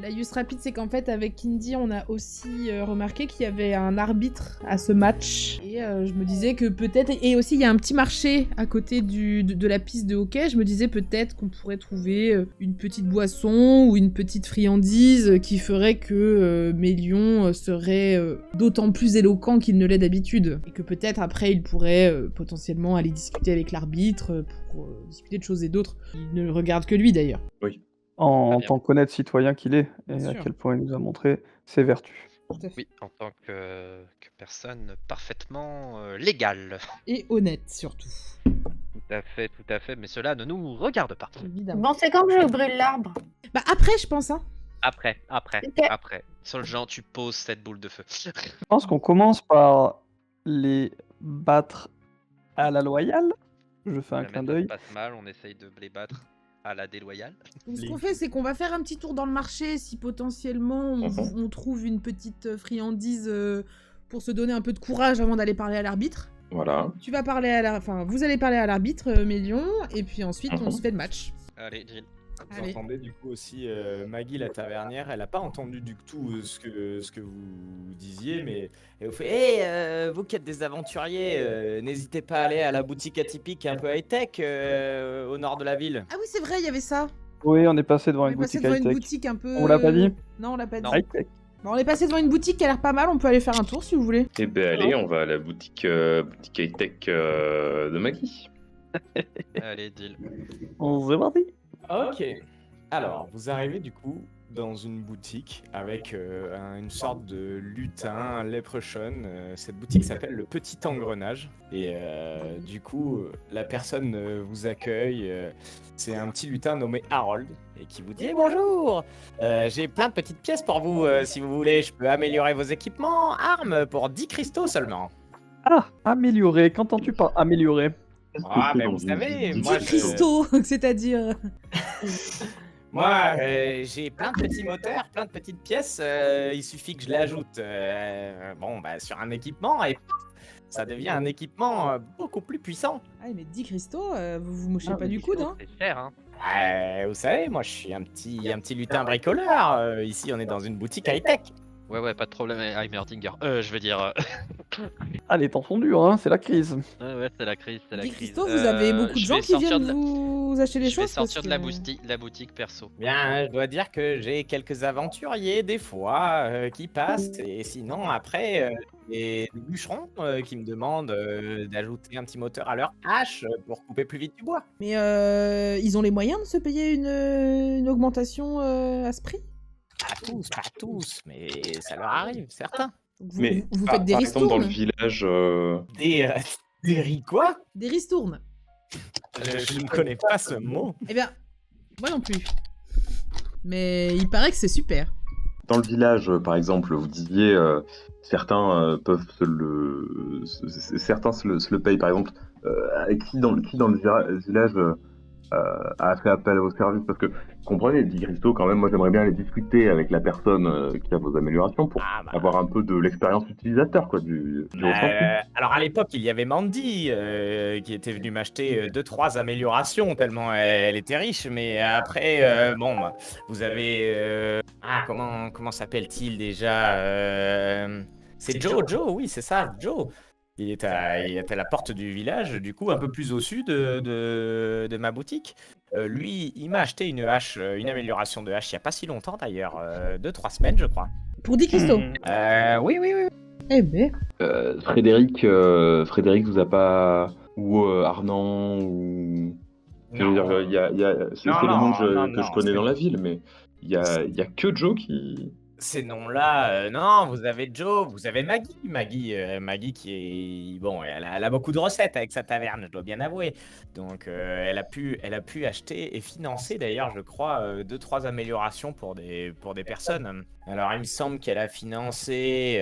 [SPEAKER 2] laïus rapide, c'est qu'en fait, avec Kindy, on a aussi remarqué qu'il y avait un arbitre à ce match. Et je me disais que peut-être... Et aussi, il y a un petit marché à côté de la piste de hockey. Je me disais peut-être qu'on pourrait trouver une petite boisson ou une petite friandise qui ferait que Mélion serait d'autant plus éloquent qu'il ne l'est d'habitude. Et que peut-être après, il pourrait potentiellement aller discuter avec l'arbitre pour discuter de choses et d'autres. Il ne regarde que lui, d'ailleurs.
[SPEAKER 5] En
[SPEAKER 4] bien.
[SPEAKER 5] tant qu'honnête citoyen qu'il est, et
[SPEAKER 2] Bien
[SPEAKER 5] à
[SPEAKER 2] sûr.
[SPEAKER 5] quel point il nous a montré ses vertus.
[SPEAKER 2] Tout à fait.
[SPEAKER 4] Oui, en tant que personne parfaitement légale.
[SPEAKER 2] Et honnête, surtout.
[SPEAKER 4] Tout à fait, mais cela ne nous regarde pas.
[SPEAKER 2] Évidemment.
[SPEAKER 6] Bon, c'est quand que je brûle l'arbre?
[SPEAKER 2] Bah après, je pense, hein.
[SPEAKER 4] Après.
[SPEAKER 6] Ok.
[SPEAKER 4] Soljan, tu poses cette boule de feu.
[SPEAKER 5] Je pense qu'on commence par les battre à la loyale. Je fais un
[SPEAKER 4] La
[SPEAKER 5] clin
[SPEAKER 4] méthode
[SPEAKER 5] d'œil.
[SPEAKER 4] passe mal, on essaye de les battre à la déloyale.
[SPEAKER 2] Donc, ce qu'on fait, c'est qu'on va faire un petit tour dans le marché si potentiellement on trouve une petite friandise pour se donner un peu de courage avant d'aller parler à l'arbitre.
[SPEAKER 3] Voilà.
[SPEAKER 2] Tu vas parler Enfin, vous allez parler à l'arbitre, Mélion, et puis ensuite on se fait le match.
[SPEAKER 4] Allez, Jill.
[SPEAKER 1] Vous
[SPEAKER 2] Allez.
[SPEAKER 1] entendez du coup aussi Maggie la tavernière, elle a pas entendu du tout ce que vous disiez, mais elle vous fait Hé, vous qui êtes des aventuriers, n'hésitez pas à aller à la boutique atypique un peu high-tech au nord de la ville.
[SPEAKER 2] Ah oui, c'est vrai, il y avait ça.
[SPEAKER 5] Oui, on est passé devant
[SPEAKER 2] On
[SPEAKER 5] une
[SPEAKER 2] est passé
[SPEAKER 5] boutique
[SPEAKER 2] devant une
[SPEAKER 5] high-tech.
[SPEAKER 2] boutique un peu...
[SPEAKER 5] On l'a pas dit
[SPEAKER 2] Non, on l'a pas dit.
[SPEAKER 4] Non.
[SPEAKER 5] High-tech.
[SPEAKER 2] Bon, on est passé devant une boutique qui a l'air pas mal, on peut aller faire un tour si vous voulez.
[SPEAKER 3] Eh ben allez, on va à la boutique high-tech de Maggie.
[SPEAKER 4] Allez, deal.
[SPEAKER 5] On se parti.
[SPEAKER 1] Ok. Alors, vous arrivez du coup dans une boutique avec une sorte de lutin, un leprechaun. Cette boutique s'appelle le Petit Engrenage. Et du coup, la personne vous accueille. C'est un petit lutin nommé Harold et qui vous dit bonjour. J'ai plein de petites pièces pour vous. Si vous voulez, je peux améliorer vos équipements. Armes pour 10 cristaux seulement.
[SPEAKER 5] Ah, améliorer. Qu'entends-tu par améliorer?
[SPEAKER 1] Ah, mais
[SPEAKER 3] Dans
[SPEAKER 1] vous
[SPEAKER 3] une
[SPEAKER 1] savez,
[SPEAKER 3] boutique
[SPEAKER 1] moi,
[SPEAKER 2] Dis
[SPEAKER 1] je-
[SPEAKER 2] cristaux, c'est-à-dire...
[SPEAKER 1] Moi, j'ai plein de petits moteurs, plein de petites pièces. Il suffit que je l'ajoute sur un équipement et ça devient un équipement beaucoup plus puissant.
[SPEAKER 2] Ah mais 10 cristaux, vous vous mochez
[SPEAKER 5] Ah,
[SPEAKER 2] pas
[SPEAKER 5] mais
[SPEAKER 2] du coude, hein.
[SPEAKER 4] C'est cher, hein.
[SPEAKER 1] Vous savez, moi, je suis un petit lutin bricoleur. Ici, on est dans une boutique high-tech.
[SPEAKER 4] Ouais, pas de problème, Heimerdinger. Je veux dire...
[SPEAKER 5] Ah, les temps sont durs, hein, c'est la crise.
[SPEAKER 4] ouais, c'est la crise, c'est la
[SPEAKER 2] 10
[SPEAKER 4] crise.
[SPEAKER 2] cristaux, vous avez beaucoup de
[SPEAKER 4] je
[SPEAKER 2] gens
[SPEAKER 4] vais
[SPEAKER 2] qui
[SPEAKER 4] sortir
[SPEAKER 2] viennent
[SPEAKER 4] de la-
[SPEAKER 2] vous acheter des
[SPEAKER 4] Je vais
[SPEAKER 2] choses parce
[SPEAKER 4] sortir de
[SPEAKER 2] que-
[SPEAKER 4] la boutique perso.
[SPEAKER 1] Bien, je dois dire que j'ai quelques aventuriers, des fois, qui passent. Et sinon, après, des bûcherons qui me demandent d'ajouter un petit moteur à leur hache pour couper plus vite du bois.
[SPEAKER 2] Mais ils ont les moyens de se payer une augmentation à ce prix?
[SPEAKER 1] Pas tous, mais ça leur arrive, certains.
[SPEAKER 2] Donc vous,
[SPEAKER 3] Mais
[SPEAKER 2] vous
[SPEAKER 3] par
[SPEAKER 2] faites des
[SPEAKER 3] exemple, dans le
[SPEAKER 2] ristournes?
[SPEAKER 3] village,
[SPEAKER 1] Des riz quoi?
[SPEAKER 2] Des ristournes.
[SPEAKER 1] Je ne connais pas ce mot.
[SPEAKER 2] Eh bien, moi non plus. Mais il paraît que c'est super.
[SPEAKER 3] dans le village, par exemple, vous disiez certains peuvent certains se le payent. Par exemple, qui dans le village a fait appel à vos services? Parce que comprenez, 10 cristaux, quand même, moi j'aimerais bien les discuter avec la personne qui a vos améliorations pour avoir un peu de l'expérience utilisateur, quoi, du ressenti.
[SPEAKER 1] Alors à l'époque, il y avait Mandy qui était venue m'acheter 2-3 améliorations tellement elle était riche. Mais après, vous avez comment s'appelle-t-il déjà C'est Joe, oui, c'est ça, Joe. Il est à la porte du village, du coup un peu plus au sud de ma boutique. Lui, il m'a acheté une hache, une amélioration de hache il n'y a pas si longtemps d'ailleurs, 2-3 semaines je crois.
[SPEAKER 2] Pour 10 cristaux.
[SPEAKER 1] Oui.
[SPEAKER 2] Eh ben.
[SPEAKER 3] Frédéric vous a pas... Ou Arnan, ou... Je veux dire, c'est
[SPEAKER 1] Non,
[SPEAKER 3] les
[SPEAKER 1] non,
[SPEAKER 3] noms
[SPEAKER 1] non,
[SPEAKER 3] que
[SPEAKER 1] non,
[SPEAKER 3] je connais
[SPEAKER 1] c'est-
[SPEAKER 3] dans la ville, mais il y a que Joe qui...
[SPEAKER 1] Ces noms-là, non, vous avez Joe, vous avez Maggie. Maggie qui est... Bon, elle a beaucoup de recettes avec sa taverne, je dois bien avouer. Donc, elle a pu acheter et financer, d'ailleurs, je crois, 2-3 améliorations pour des personnes. Alors, il me semble qu'elle a financé,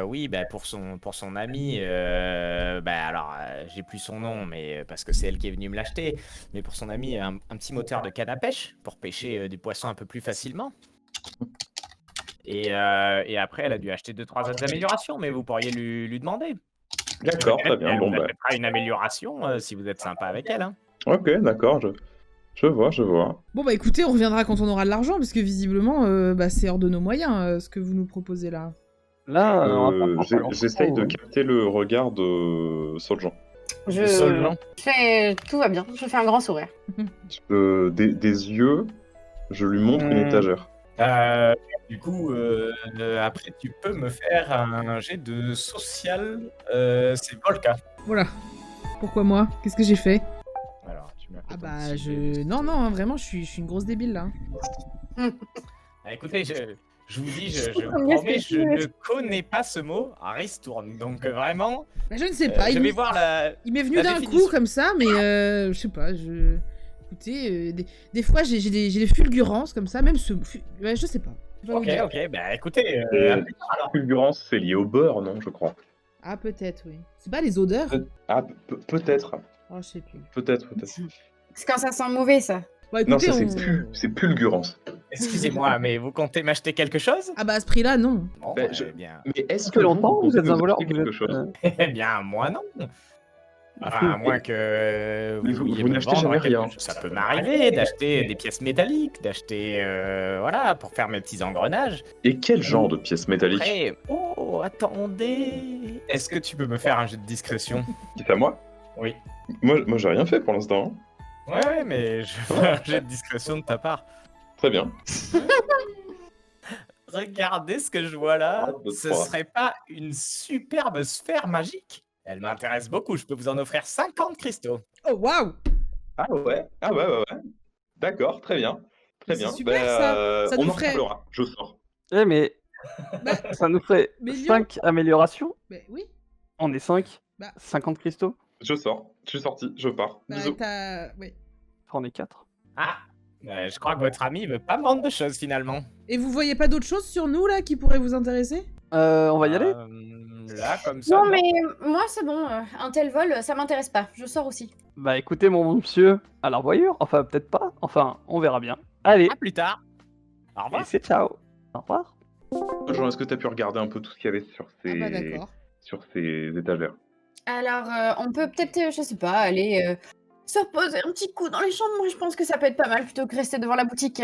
[SPEAKER 1] oui, bah, pour son ami, alors, j'ai plus son nom, mais parce que c'est elle qui est venue me l'acheter, mais pour son ami, un petit moteur de canne à pêche pour pêcher des poissons un peu plus facilement. Et après, elle a dû acheter 2-3 autres améliorations, mais vous pourriez lui demander.
[SPEAKER 3] D'accord, très
[SPEAKER 1] Peut-être
[SPEAKER 3] bien.
[SPEAKER 1] qu'elle
[SPEAKER 3] Bon,
[SPEAKER 1] vous
[SPEAKER 3] bah,
[SPEAKER 1] achètera une amélioration si vous êtes sympa avec elle. Hein.
[SPEAKER 3] ok, d'accord, je vois, je vois.
[SPEAKER 2] Bon bah écoutez, on reviendra quand on aura de l'argent, parce que visiblement, c'est hors de nos moyens, ce que vous nous proposez là.
[SPEAKER 5] Là, on va pas prendre pas
[SPEAKER 3] J'essaye de
[SPEAKER 5] grand-chose.
[SPEAKER 3] capter le regard de Soljan.
[SPEAKER 6] Tout va bien, je fais un grand sourire.
[SPEAKER 3] Des yeux, je lui montre une étagère.
[SPEAKER 1] Du coup, après, tu peux me faire un jet de social. C'est Volca.
[SPEAKER 2] Voilà. Pourquoi moi? Qu'est-ce que j'ai fait?
[SPEAKER 1] Alors, tu m'as fait
[SPEAKER 2] Ah
[SPEAKER 1] un
[SPEAKER 2] bah
[SPEAKER 1] petit jet de
[SPEAKER 2] Non,
[SPEAKER 1] social.
[SPEAKER 2] non, hein, vraiment, je suis une grosse débile là.
[SPEAKER 1] Écoutez, je vous dis, je vous
[SPEAKER 6] Combien
[SPEAKER 1] promets,
[SPEAKER 6] est-ce que
[SPEAKER 1] je
[SPEAKER 6] tu
[SPEAKER 1] ne connais pas ce mot, ristourne. Donc, vraiment,
[SPEAKER 2] Bah je ne sais pas,
[SPEAKER 1] je vais voir la...
[SPEAKER 2] il m'est venu
[SPEAKER 1] la
[SPEAKER 2] d'un coup
[SPEAKER 1] définition.
[SPEAKER 2] comme ça, mais je sais pas, Écoutez, des fois j'ai des fulgurances comme ça, même ouais, je sais pas. Je vais pas vous dire.
[SPEAKER 1] Ok, bah écoutez,
[SPEAKER 3] Et fulgurance, c'est lié au beurre, non, je crois.
[SPEAKER 2] Ah peut-être, oui. C'est pas les odeurs?
[SPEAKER 3] Ah, peut-être.
[SPEAKER 2] Oh, je sais plus.
[SPEAKER 3] Peut-être.
[SPEAKER 6] C'est quand ça sent mauvais, ça.
[SPEAKER 2] Bah
[SPEAKER 3] Non,
[SPEAKER 2] écoutez,
[SPEAKER 3] ça
[SPEAKER 2] on...
[SPEAKER 3] c'est fulgurance.
[SPEAKER 1] excusez-moi, mais vous comptez m'acheter quelque chose?
[SPEAKER 2] Ah bah à ce prix-là, non.
[SPEAKER 1] Bon,
[SPEAKER 3] Bah,
[SPEAKER 1] eh bien,
[SPEAKER 3] Mais est-ce
[SPEAKER 5] Ça
[SPEAKER 3] que
[SPEAKER 5] fait longtemps, vous êtes un
[SPEAKER 3] pensez
[SPEAKER 5] voleur,
[SPEAKER 3] acheter
[SPEAKER 5] vous
[SPEAKER 3] quelque
[SPEAKER 5] êtes...
[SPEAKER 3] chose
[SPEAKER 1] eh bien, moi non. Enfin, à moins que
[SPEAKER 3] Mais
[SPEAKER 1] vous
[SPEAKER 3] vous
[SPEAKER 1] vouliez me
[SPEAKER 3] n'achetez
[SPEAKER 1] vendre
[SPEAKER 3] jamais
[SPEAKER 1] quelque
[SPEAKER 3] rien.
[SPEAKER 1] chose. Ça peut m'arriver d'acheter des pièces métalliques, d'acheter, voilà, pour faire mes petits engrenages.
[SPEAKER 3] Et quel genre de pièces métalliques?
[SPEAKER 1] Après, oh, attendez. Est-ce que tu peux me faire un jet de discrétion?
[SPEAKER 3] C'est à moi?
[SPEAKER 1] Oui.
[SPEAKER 3] Moi j'ai rien fait pour l'instant. Hein.
[SPEAKER 1] Ouais, mais je veux un jet de discrétion de ta part.
[SPEAKER 3] Très bien.
[SPEAKER 1] Regardez ce que je vois là.
[SPEAKER 3] Ah, de
[SPEAKER 1] Ce
[SPEAKER 3] trois.
[SPEAKER 1] serait pas une superbe sphère magique? Elle m'intéresse beaucoup. Je peux vous en offrir 50 cristaux.
[SPEAKER 2] Oh waouh!
[SPEAKER 3] Ah ouais. D'accord, très bien.
[SPEAKER 2] Mais
[SPEAKER 3] Très bien.
[SPEAKER 2] c'est super, ça. Ça
[SPEAKER 3] on
[SPEAKER 2] nous
[SPEAKER 3] en
[SPEAKER 2] ferait-
[SPEAKER 3] reparlera. Je sors.
[SPEAKER 5] Eh mais
[SPEAKER 2] Bah,
[SPEAKER 5] ça nous ferait
[SPEAKER 2] Mais Lyon-
[SPEAKER 5] 5 améliorations.
[SPEAKER 2] mais oui.
[SPEAKER 5] On est 5.
[SPEAKER 2] Bah.
[SPEAKER 5] 50 cristaux.
[SPEAKER 3] Je sors. Je suis sorti. Je pars.
[SPEAKER 2] Bah
[SPEAKER 3] Bisous.
[SPEAKER 2] t'as... Ouais.
[SPEAKER 5] On est 4.
[SPEAKER 1] Ah, je crois que votre ami veut pas me vendre de choses finalement.
[SPEAKER 2] Et vous voyez pas d'autres choses sur nous là qui pourraient vous intéresser?
[SPEAKER 5] On va y aller?
[SPEAKER 1] Là, comme ça.
[SPEAKER 6] Non, mais moi, c'est bon, un tel vol, ça m'intéresse pas. Je sors aussi.
[SPEAKER 5] Bah écoutez mon monsieur, à la revoyure. Enfin peut-être pas. Enfin, on verra bien. Allez,
[SPEAKER 1] À plus tard. Au
[SPEAKER 5] et
[SPEAKER 1] revoir.
[SPEAKER 5] c'est ciao. Au revoir.
[SPEAKER 3] Jean, est-ce que tu as pu regarder un peu tout ce qu'il y avait sur
[SPEAKER 2] Ah bah d'accord.
[SPEAKER 3] ces étagères?
[SPEAKER 6] Alors, on peut peut-être, je sais pas, aller se reposer un petit coup dans les chambres. Moi, je pense que ça peut être pas mal plutôt que rester devant la boutique.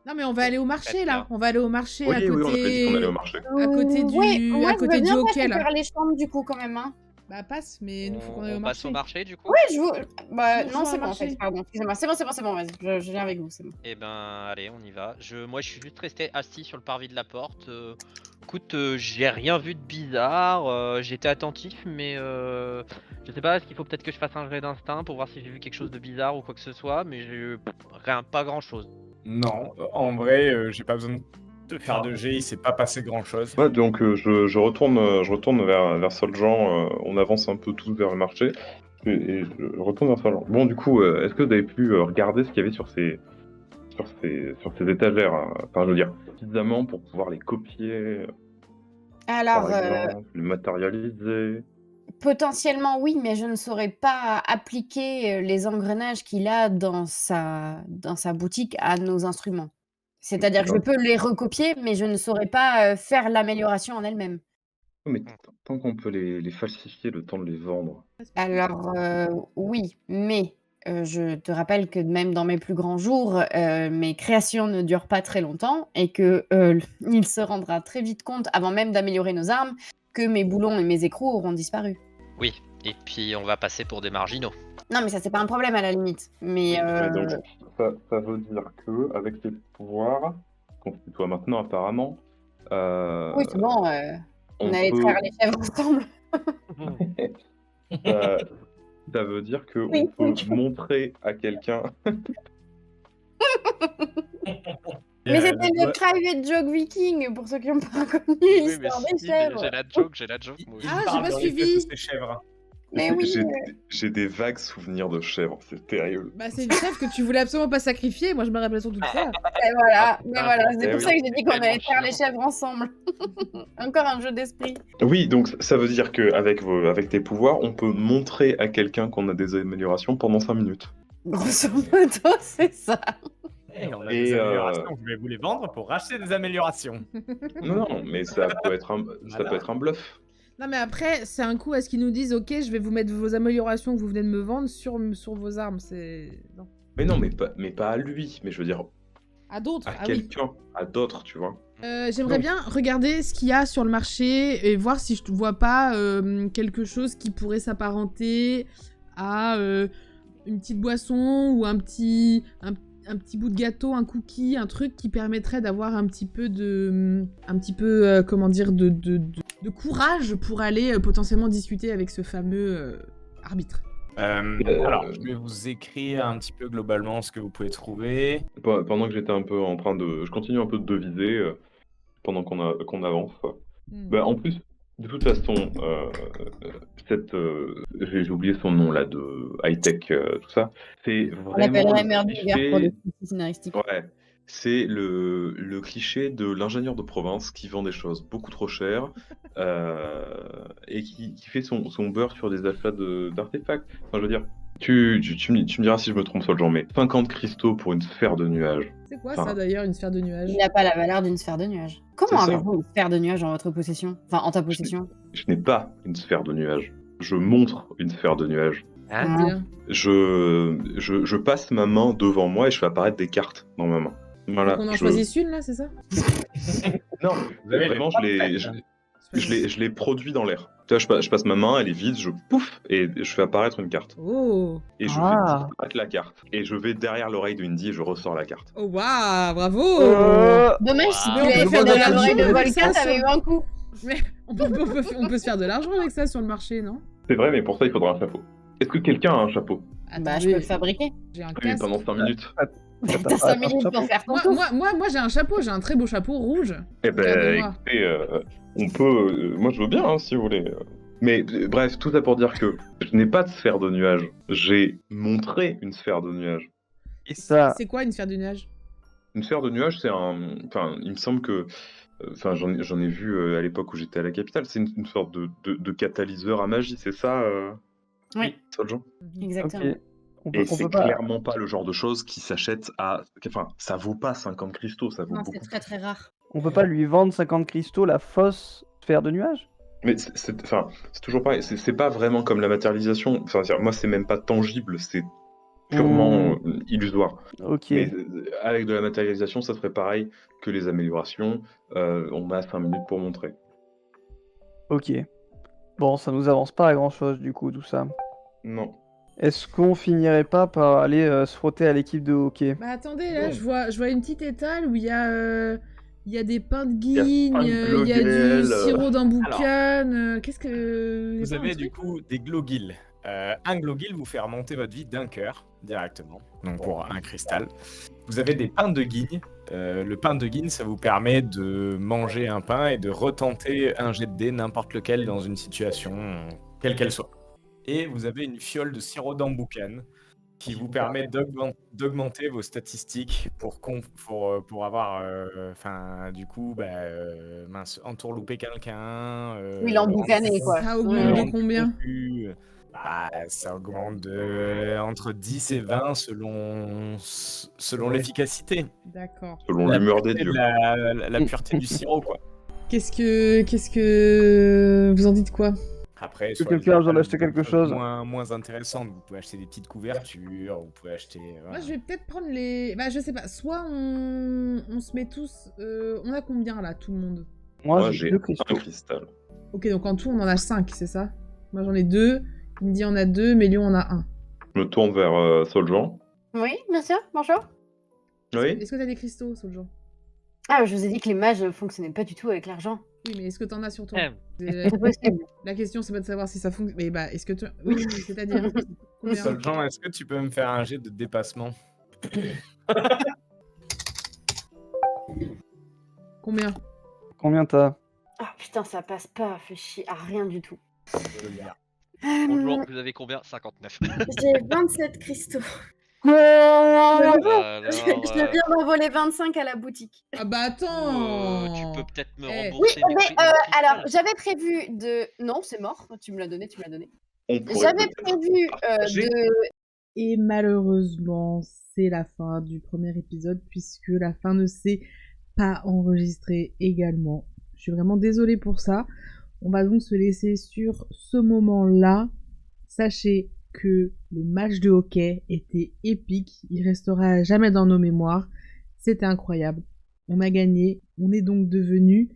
[SPEAKER 2] Non mais on va aller au marché là.
[SPEAKER 1] D'accord.
[SPEAKER 2] On va aller au marché
[SPEAKER 3] Oui,
[SPEAKER 2] à
[SPEAKER 3] oui, on avait dit qu'on allait au
[SPEAKER 2] côté...
[SPEAKER 3] marché.
[SPEAKER 2] À côté du-
[SPEAKER 6] Ouais, moi,
[SPEAKER 2] à
[SPEAKER 6] je
[SPEAKER 2] côté
[SPEAKER 6] veux
[SPEAKER 2] du
[SPEAKER 6] bien
[SPEAKER 2] hockey, là.
[SPEAKER 6] faire les chambres du coup, quand même. Hein.
[SPEAKER 2] Bah passe, mais nous faut qu'on aille au
[SPEAKER 4] On passe
[SPEAKER 2] marché.
[SPEAKER 4] au marché du coup?
[SPEAKER 6] Ouais, je vous. Bah,
[SPEAKER 2] Bonjour,
[SPEAKER 6] non, c'est
[SPEAKER 2] un
[SPEAKER 6] bon, en
[SPEAKER 2] marché.
[SPEAKER 6] fait. Pardon, excusez-moi. C'est bon, vas-y. Je viens avec vous, c'est bon.
[SPEAKER 4] Eh ben, allez, on y va. Moi, je suis juste resté assis sur le parvis de la porte. Écoute, j'ai rien vu de bizarre. J'étais attentif, mais je sais pas. Est-ce qu'il faut peut-être que je fasse un jet d'instinct pour voir si j'ai vu quelque chose de bizarre ou quoi que ce soit? Mais j'ai rien, pas grand-chose.
[SPEAKER 1] Non, en vrai, j'ai pas besoin de faire de jet. Il s'est pas passé grand chose.
[SPEAKER 3] Ouais, donc je retourne vers Soljan. On avance un peu tous vers le marché. Et je retourne vers Soljan. Bon, du coup, est-ce que vous avez pu regarder ce qu'il y avait sur ces étagères? Enfin, je veux dire, suffisamment pour pouvoir les copier,
[SPEAKER 6] Alors,
[SPEAKER 3] par exemple, les matérialiser.
[SPEAKER 6] potentiellement, oui, mais je ne saurais pas appliquer les engrenages qu'il a dans sa boutique à nos instruments. C'est-à-dire que je peux les recopier, mais je ne saurais pas faire l'amélioration en elle-même.
[SPEAKER 3] Mais tant qu'on peut les falsifier, le temps de les vendre.
[SPEAKER 6] Alors, oui, mais je te rappelle que même dans mes plus grands jours, mes créations ne durent pas très longtemps et que il se rendra très vite compte, avant même d'améliorer nos armes, que mes boulons et mes écrous auront disparu.
[SPEAKER 4] Oui, et puis on va passer pour des marginaux.
[SPEAKER 6] Non, mais ça, c'est pas un problème à la limite. Mais
[SPEAKER 3] Donc, ça veut dire que avec tes pouvoirs, qu'on se tutoie maintenant apparemment,
[SPEAKER 6] oui, c'est bon, on allait
[SPEAKER 3] peut-
[SPEAKER 6] traire les chèvres ensemble.
[SPEAKER 3] ça veut dire que
[SPEAKER 6] Oui.
[SPEAKER 3] on peut montrer à quelqu'un
[SPEAKER 6] Mais c'était le private joke viking, pour ceux qui n'ont pas connu
[SPEAKER 4] Oui, mais
[SPEAKER 6] l'histoire des
[SPEAKER 4] si, mais
[SPEAKER 6] chèvres.
[SPEAKER 4] j'ai la joke, moi aussi.
[SPEAKER 2] Ah, j'ai
[SPEAKER 1] parle
[SPEAKER 2] pas
[SPEAKER 1] dans les
[SPEAKER 2] suivi.
[SPEAKER 1] faits de ces chèvres.
[SPEAKER 6] Mais oui.
[SPEAKER 3] J'ai des vagues souvenirs de chèvres, c'est terrible.
[SPEAKER 2] Bah, c'est une chèvre que tu voulais absolument pas sacrifier. Moi, je me rappelle surtout de ça.
[SPEAKER 6] Et voilà, mais voilà, c'est
[SPEAKER 3] Eh
[SPEAKER 6] pour
[SPEAKER 3] oui.
[SPEAKER 6] ça que j'ai dit qu'on
[SPEAKER 4] Tellement
[SPEAKER 6] allait faire les
[SPEAKER 4] chiant.
[SPEAKER 6] chèvres ensemble. Encore un jeu d'esprit.
[SPEAKER 3] Oui, donc ça veut dire qu'avec avec tes pouvoirs, on peut montrer à quelqu'un qu'on a des améliorations pendant 5 minutes.
[SPEAKER 6] Grosso modo, c'est ça.
[SPEAKER 1] Et on a
[SPEAKER 3] Et,
[SPEAKER 1] des améliorations, je vais vous les vendre pour racheter des améliorations.
[SPEAKER 3] Non, mais ça peut être un bluff.
[SPEAKER 2] Non, mais après, c'est un coup à ce qu'ils nous disent ok, je vais vous mettre vos améliorations que vous venez de me vendre sur vos armes. C'est. Non.
[SPEAKER 3] Mais non, mais pas à lui, mais je veux dire
[SPEAKER 2] À d'autres.
[SPEAKER 3] à
[SPEAKER 2] Ah oui.
[SPEAKER 3] quelqu'un, à d'autres, tu vois.
[SPEAKER 2] J'aimerais bien regarder ce qu'il y a sur le marché et voir si je ne vois pas quelque chose qui pourrait s'apparenter à une petite boisson ou un petit bout de gâteau, un cookie, un truc qui permettrait d'avoir un petit peu de courage pour aller potentiellement discuter avec ce fameux arbitre.
[SPEAKER 1] Alors, je vais vous écrire un petit peu globalement ce que vous pouvez trouver.
[SPEAKER 3] Pendant que j'étais un peu en train de... Je continue un peu de deviser pendant qu'on avance. Bah, en plus, de toute façon, j'ai oublié son nom là, de high-tech, tout ça. C'est
[SPEAKER 6] On
[SPEAKER 3] vraiment
[SPEAKER 6] l'appellerait
[SPEAKER 3] le
[SPEAKER 6] Merdinger pour les
[SPEAKER 3] cliché...
[SPEAKER 6] petits scénaristiques.
[SPEAKER 3] Ouais, c'est le cliché de l'ingénieur de province qui vend des choses beaucoup trop chères et qui fait son beurre sur des achats d'artefacts. Enfin, je veux dire, tu me diras si je me trompe sur le genre, mais 50 cristaux pour une sphère de nuages.
[SPEAKER 2] C'est quoi
[SPEAKER 3] Enfin,
[SPEAKER 2] ça d'ailleurs, une sphère de nuages?
[SPEAKER 6] Il n'a pas la valeur d'une sphère de nuages. Comment
[SPEAKER 3] C'est ça.
[SPEAKER 6] avez-vous une sphère de nuages en votre possession? Enfin, en ta possession.
[SPEAKER 3] Je n'ai pas une sphère de nuages. Je montre une sphère de nuages.
[SPEAKER 4] Hein?
[SPEAKER 2] C'est-à-dire
[SPEAKER 3] Je passe ma main devant moi et je fais apparaître des cartes dans ma main. Voilà.
[SPEAKER 2] Donc on en choisit une là, c'est ça?
[SPEAKER 3] Non,
[SPEAKER 1] Vous avez
[SPEAKER 3] vraiment,
[SPEAKER 1] les
[SPEAKER 3] je les produis dans l'air. Tu vois, je passe ma main, elle est vide, je pouf, et je fais apparaître une carte.
[SPEAKER 2] Oh!
[SPEAKER 3] Et je fais disparaître la carte. Et je vais derrière l'oreille de Indy et je ressors la carte.
[SPEAKER 2] Oh waouh, bravo!
[SPEAKER 6] Dommage, si tu
[SPEAKER 2] Mais on
[SPEAKER 6] l'avais
[SPEAKER 2] peut
[SPEAKER 6] fait
[SPEAKER 2] vendre
[SPEAKER 6] de
[SPEAKER 2] la
[SPEAKER 6] l'oreille de
[SPEAKER 2] joue,
[SPEAKER 6] Volcan,
[SPEAKER 2] ça,
[SPEAKER 6] t'avais eu un coup.
[SPEAKER 2] Mais on peut se faire de l'argent avec ça sur le marché, non?
[SPEAKER 3] C'est vrai, mais pour ça, il faudra un chapeau. Est-ce que quelqu'un a un chapeau?
[SPEAKER 6] Bah, je peux le fabriquer.
[SPEAKER 2] J'ai un
[SPEAKER 3] Oui,
[SPEAKER 2] casque.
[SPEAKER 3] pendant 5 minutes.
[SPEAKER 6] T'as 5 minutes pour faire ton tour.
[SPEAKER 2] Moi j'ai un chapeau, j'ai un très beau chapeau rouge.
[SPEAKER 3] Eh ben,
[SPEAKER 2] Regardez-moi.
[SPEAKER 3] écoutez, on peut... moi, je veux bien, hein, si vous voulez. Mais bref, tout ça pour dire que je n'ai pas de sphère de nuages. J'ai montré une sphère de nuages.
[SPEAKER 5] Et ça,
[SPEAKER 2] C'est quoi une sphère de nuages?
[SPEAKER 3] Une sphère de nuages, c'est un... Enfin, il me semble que... Enfin, j'en ai vu à l'époque où j'étais à la capitale. C'est une sorte de catalyseur à magie, c'est ça
[SPEAKER 6] Oui.
[SPEAKER 3] Soljan
[SPEAKER 6] Exactement.
[SPEAKER 5] ok. On
[SPEAKER 3] Et
[SPEAKER 5] peut
[SPEAKER 3] c'est
[SPEAKER 5] pas.
[SPEAKER 3] clairement pas le genre de choses qui s'achète à... Enfin, ça vaut pas 50 cristaux, ça vaut
[SPEAKER 6] Non,
[SPEAKER 3] beaucoup.
[SPEAKER 6] c'est très très rare.
[SPEAKER 5] On peut pas lui vendre 50 cristaux la fausse sphère de nuages?
[SPEAKER 3] Mais enfin, c'est toujours pareil, c'est pas vraiment comme la matérialisation. Enfin, c'est-à-dire, moi, c'est même pas tangible, c'est purement illusoire.
[SPEAKER 5] Ok.
[SPEAKER 3] Mais avec de la matérialisation, ça serait pareil que les améliorations. On a 5 minutes pour montrer.
[SPEAKER 5] Ok. Bon, ça nous avance pas à grand chose du coup, tout ça.
[SPEAKER 3] Non.
[SPEAKER 5] Est-ce qu'on finirait pas par aller se frotter à l'équipe de hockey?
[SPEAKER 2] Bah attendez, là je vois une petite étale où il y a des pains de
[SPEAKER 3] y a
[SPEAKER 2] guigne,
[SPEAKER 3] pain de
[SPEAKER 2] il y a du
[SPEAKER 3] Glogel,
[SPEAKER 2] sirop d'amboucan. Qu'est-ce que...
[SPEAKER 1] Vous
[SPEAKER 2] y a pas un
[SPEAKER 1] avez du
[SPEAKER 2] truc
[SPEAKER 1] coup des glowgills. Un glowgill vous fait remonter votre vie d'un cœur directement, donc pour un cristal. Vous avez des pains de guigne. Le pain de guigne, ça vous permet de manger un pain et de retenter un jet de dés, n'importe lequel, dans une situation, quelle qu'elle soit. Et vous avez une fiole de sirop d'amboucan qui vous permet d'augmenter vos statistiques pour avoir, du coup, entourlouper quelqu'un.
[SPEAKER 6] Oui, l'emboucaner, quoi.
[SPEAKER 2] Ça augmente de combien?
[SPEAKER 1] Ça augmente entre 10 et 20 selon l'efficacité.
[SPEAKER 2] D'accord.
[SPEAKER 3] Selon
[SPEAKER 1] La
[SPEAKER 3] l'humeur des
[SPEAKER 1] pureté
[SPEAKER 3] dieux.
[SPEAKER 1] de la pureté du sirop, quoi.
[SPEAKER 2] Qu'est-ce que... Vous en dites quoi?
[SPEAKER 1] Après,
[SPEAKER 5] Est-ce que
[SPEAKER 1] soit
[SPEAKER 5] quelqu'un a besoin
[SPEAKER 1] des
[SPEAKER 5] d'acheter quelque chose?
[SPEAKER 1] moins intéressantes. Vous pouvez acheter des petites couvertures, vous pouvez acheter...
[SPEAKER 2] Moi
[SPEAKER 1] voilà.
[SPEAKER 2] je vais peut-être prendre les... Bah je sais pas, soit on se met tous... On a combien là, tout le monde?
[SPEAKER 5] Moi, j'ai 2 cristaux.
[SPEAKER 3] un cristal.
[SPEAKER 2] Ok, donc en tout on en a 5, c'est ça? Moi j'en ai 2, Indy en a 2, Mélion en a 1.
[SPEAKER 3] Je me tourne vers Soljan.
[SPEAKER 6] Oui, bien sûr, bonjour.
[SPEAKER 3] Oui.
[SPEAKER 2] Est-ce que t'as des cristaux, Soljan?
[SPEAKER 6] Ah, je vous ai dit que les mages fonctionnaient pas du tout avec l'argent.
[SPEAKER 2] Oui, mais est-ce que t'en as sur toi?
[SPEAKER 6] C'est possible.
[SPEAKER 2] La question c'est pas de savoir si ça fonctionne... Mais bah, est-ce que tu... Oui, c'est-à-dire... Combien?
[SPEAKER 1] Soljan, est-ce que tu peux me faire un jet de dépassement?
[SPEAKER 2] Combien?
[SPEAKER 5] Combien t'as?
[SPEAKER 6] Ah putain, ça passe pas, fait chier, à rien du tout.
[SPEAKER 4] Bonjour,
[SPEAKER 6] Euh,
[SPEAKER 4] vous avez combien? 59.
[SPEAKER 6] J'ai 27 cristaux.
[SPEAKER 4] Alors,
[SPEAKER 6] Je viens d'en voler 25 à la boutique.
[SPEAKER 2] Ah bah attends.
[SPEAKER 4] tu peux peut-être me
[SPEAKER 2] Eh.
[SPEAKER 4] rembourser
[SPEAKER 6] Oui,
[SPEAKER 4] mes
[SPEAKER 6] mais
[SPEAKER 4] prix mon cristal.
[SPEAKER 6] alors, j'avais prévu de... Non, c'est mort, tu me l'as donné, tu me l'as donné.
[SPEAKER 3] On pourrait
[SPEAKER 6] J'avais
[SPEAKER 3] peut-être
[SPEAKER 6] prévu
[SPEAKER 3] partager.
[SPEAKER 6] de...
[SPEAKER 2] Et malheureusement, c'est la fin du premier épisode puisque la fin ne s'est pas enregistrée également. Je suis vraiment désolée pour ça. On va donc se laisser sur ce moment-là. Sachez que le match de hockey était épique. Il restera à jamais dans nos mémoires. C'était incroyable. On a gagné. On est donc devenus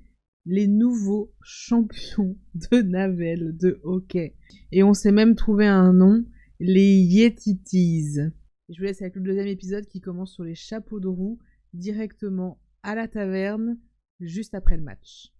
[SPEAKER 2] les nouveaux champions de Navel de hockey. Et on s'est même trouvé un nom, les Yetitis. Je vous laisse avec le deuxième épisode qui commence sur les chapeaux de roue directement à la taverne juste après le match.